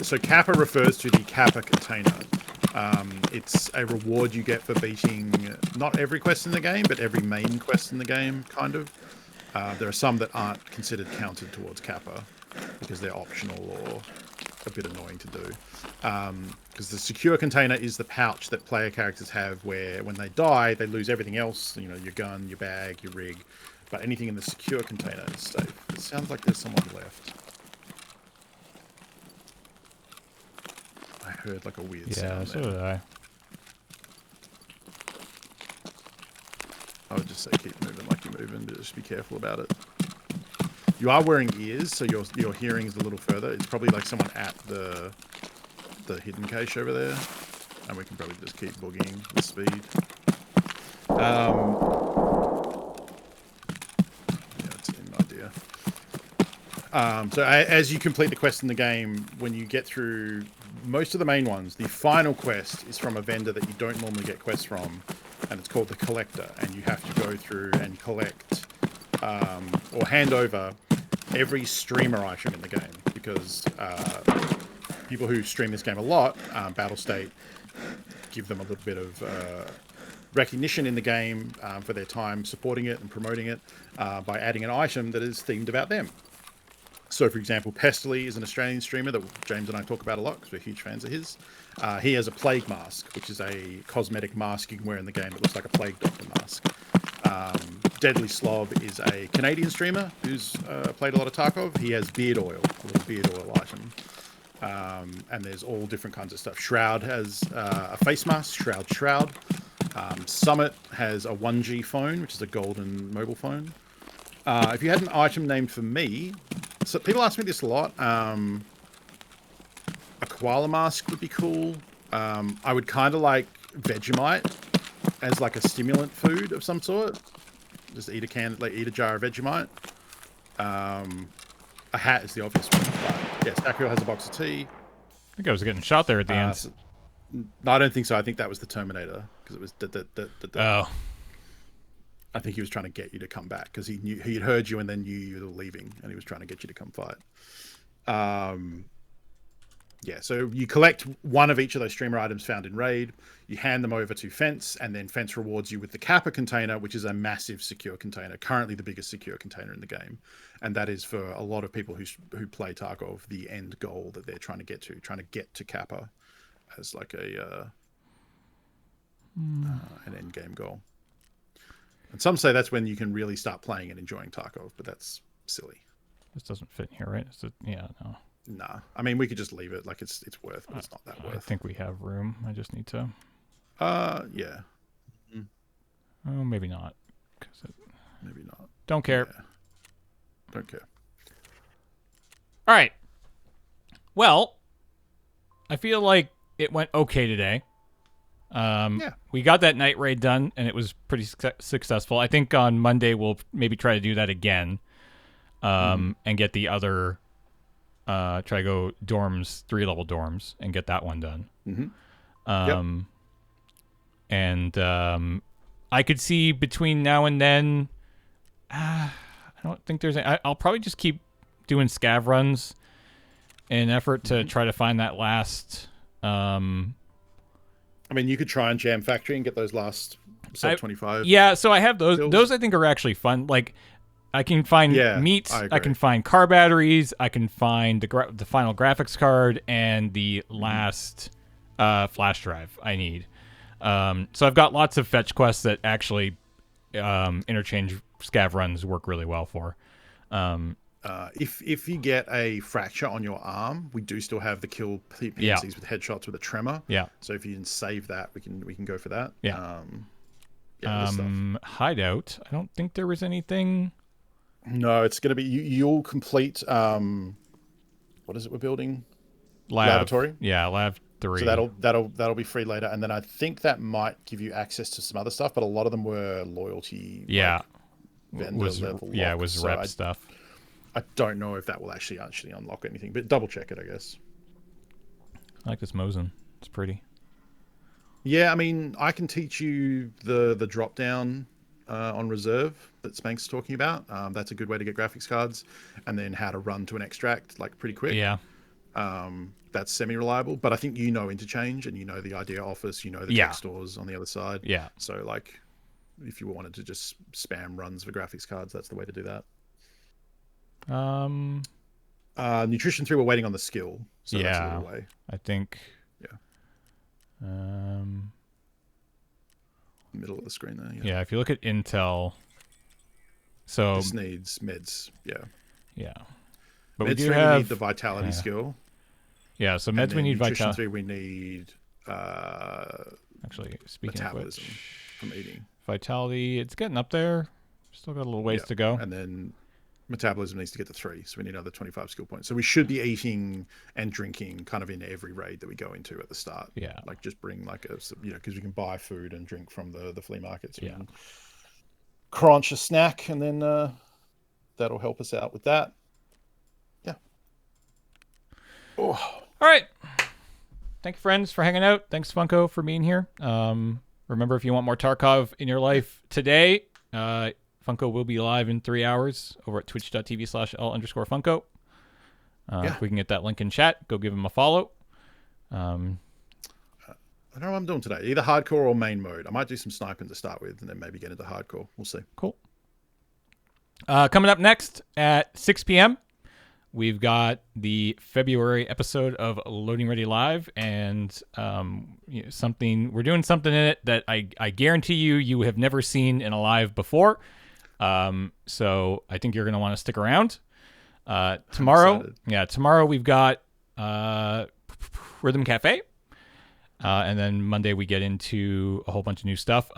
So Kappa refers to the Kappa container. It's a reward you get for beating not every quest in the game, but every main quest in the game, kind of. There are some that aren't considered counted towards Kappa because they're optional or a bit annoying to do. Because the secure container is the pouch that player characters have where when they die, they lose everything else, you know, your gun, your bag, your rig, but anything in the secure container is safe. It sounds like there's someone left. I heard like a weird sound so there. did I. I would just say keep moving like you're moving, but just be careful about it. You are wearing ears, so your hearing is a little further. It's probably like someone at the hidden cache over there, and we can probably just keep boogieing with speed. Yeah, it's an idea. So as you complete the quest in the game, when you get through most of the main ones, the final quest is from a vendor that you don't normally get quests from, and it's called the Collector, and you have to go through and collect or hand over every streamer item in the game, because people who stream this game a lot, Battlestate, give them a little bit of recognition in the game for their time supporting it and promoting it by adding an item that is themed about them. So, for example, Pestily is an Australian streamer that James and I talk about a lot because we're huge fans of his. He has a plague mask, which is a cosmetic mask you can wear in the game that looks like a plague doctor mask. Deadly Slob is a Canadian streamer who's played a lot of Tarkov. He has beard oil, a little beard oil item. And there's all different kinds of stuff. Shroud has a face mask, Shroud. Summit has a 1G phone, which is a golden mobile phone. If you had an item named for me, so people ask me this a lot. A koala mask would be cool. I would kind of like Vegemite as like a stimulant food of some sort. Just eat a jar of Vegemite. A hat is the obvious one. But yes, Akio has a box of tea. I think I was getting shot there at the end. No, I don't think so. I think that was the Terminator because it was Oh. I think he was trying to get you to come back because he'd heard you and then knew you were leaving, and he was trying to get you to come fight. Yeah, so you collect one of each of those streamer items found in raid. You hand them over to Fence, and then Fence rewards you with the Kappa container, which is a massive secure container, currently the biggest secure container in the game, and that is for a lot of people who play Tarkov the end goal that they're trying to get to Kappa as like an end game goal. And some say that's when you can really start playing and enjoying Tarkov, but that's silly. This doesn't fit in here, right? Yeah, no. Nah, I mean we could just leave it. Like it's worth, but it's not that worth. I think we have room. I just need to. Yeah. Oh, maybe not. Maybe not. Don't care. Yeah. Don't care. All right. Well, I feel like it went okay today. Yeah. We got that night raid done, and it was pretty successful. I think on Monday we'll maybe try to do that again, and get the other. Try to go dorms, 3-level dorms, and get that one done. And I could see between now and then. I don't think there's. I'll probably just keep doing scav runs in an effort to try to find that last. I mean, you could try and jam factory and get those last sub 25. Yeah, so I have those. Kills. Those I think are actually fun. Like, I can find meats. I can find car batteries. I can find the final graphics card and the last flash drive I need. So I've got lots of fetch quests that actually interchange scav runs work really well for. If you get a fracture on your arm, we do still have the kill PNCs with headshots with a tremor. Yeah. So if you can save that, we can go for that. Yeah. This stuff. Hideout. I don't think there was anything. No, it's gonna be you'll complete. What is it we're building? Lavatory. Yeah, Lav 3. So that'll be free later, and then I think that might give you access to some other stuff, but a lot of them were loyalty. Yeah. Vendor level. Yeah, it was so rep stuff. I don't know if that will actually unlock anything, but double check it, I guess. I like this Mosin. It's pretty. Yeah, I mean, I can teach you the drop down on reserve that Spank's talking about. That's a good way to get graphics cards, and then how to run to an extract like pretty quick. Yeah. That's semi-reliable, but I think you know interchange and you know the idea office, you know the tech stores on the other side. Yeah. So like, if you wanted to just spam runs for graphics cards, that's the way to do that. Nutrition 3, we're waiting on the skill. So that's a little way. I think. Yeah. Middle of the screen there. Yeah. If you look at Intel, so this needs meds. Yeah. Yeah. But meds we do 3, have we need the vitality skill. Yeah. So meds we need nutrition vitality. 3, we need. Actually, speaking metabolism of which, from eating. Vitality, it's getting up there. Still got a little ways to go. And then metabolism needs to get to 3, so we need another 25 skill points. So we should be eating and drinking kind of in every raid that we go into at the start. Yeah. Like just bring like a, because we can buy food and drink from the flea markets. So we can crunch a snack, and then that'll help us out with that. Yeah. Oh. All right. Thank you, friends, for hanging out. Thanks, Funko, for being here. Remember, if you want more Tarkov in your life today, Funko will be live in 3 hours over at twitch.tv/L_Funko. If we can get that link in chat, go give him a follow. I don't know what I'm doing today. Either hardcore or main mode. I might do some sniping to start with and then maybe get into hardcore. We'll see. Cool. Coming up next at 6 p.m., we've got the February episode of Loading Ready Live, and we're doing something in it that I guarantee you have never seen in a live before. So I think you're going to want to stick around. Tomorrow we've got Rhythm Cafe. And then Monday we get into a whole bunch of new stuff.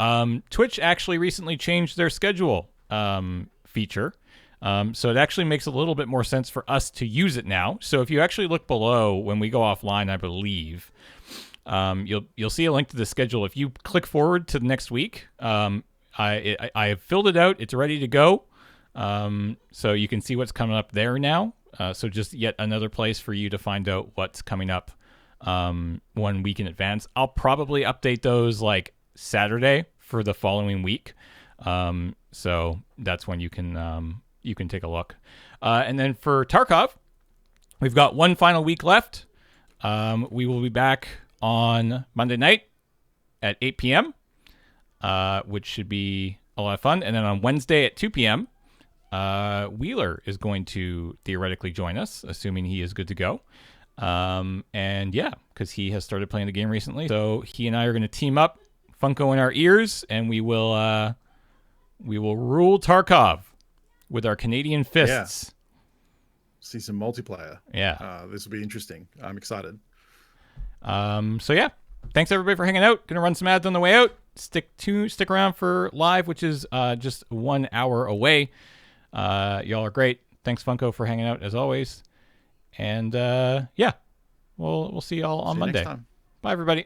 Twitch actually recently changed their schedule feature. So it actually makes a little bit more sense for us to use it now. So if you actually look below when we go offline, I believe, you'll see a link to the schedule. If you click forward to the next week, I have filled it out. It's ready to go. So you can see what's coming up there now. So just yet another place for you to find out what's coming up 1 week in advance. I'll probably update those like Saturday for the following week. So that's when you can take a look. And then for Tarkov, we've got one final week left. We will be back on Monday night at 8 p.m., which should be a lot of fun. And then on Wednesday at 2 p.m., Wheeler is going to theoretically join us, assuming he is good to go. And yeah, because he has started playing the game recently. So he and I are going to team up, Funko in our ears, and we will rule Tarkov with our Canadian fists. Yeah. See some multiplayer. Yeah. This will be interesting. I'm excited. So yeah, thanks everybody for hanging out. Gonna run some ads on the way out. Stick around for live, which is just 1 hour away. Y'all are great. Thanks Funko for hanging out as always. And yeah, we'll see y'all on Monday. Next time. Bye everybody.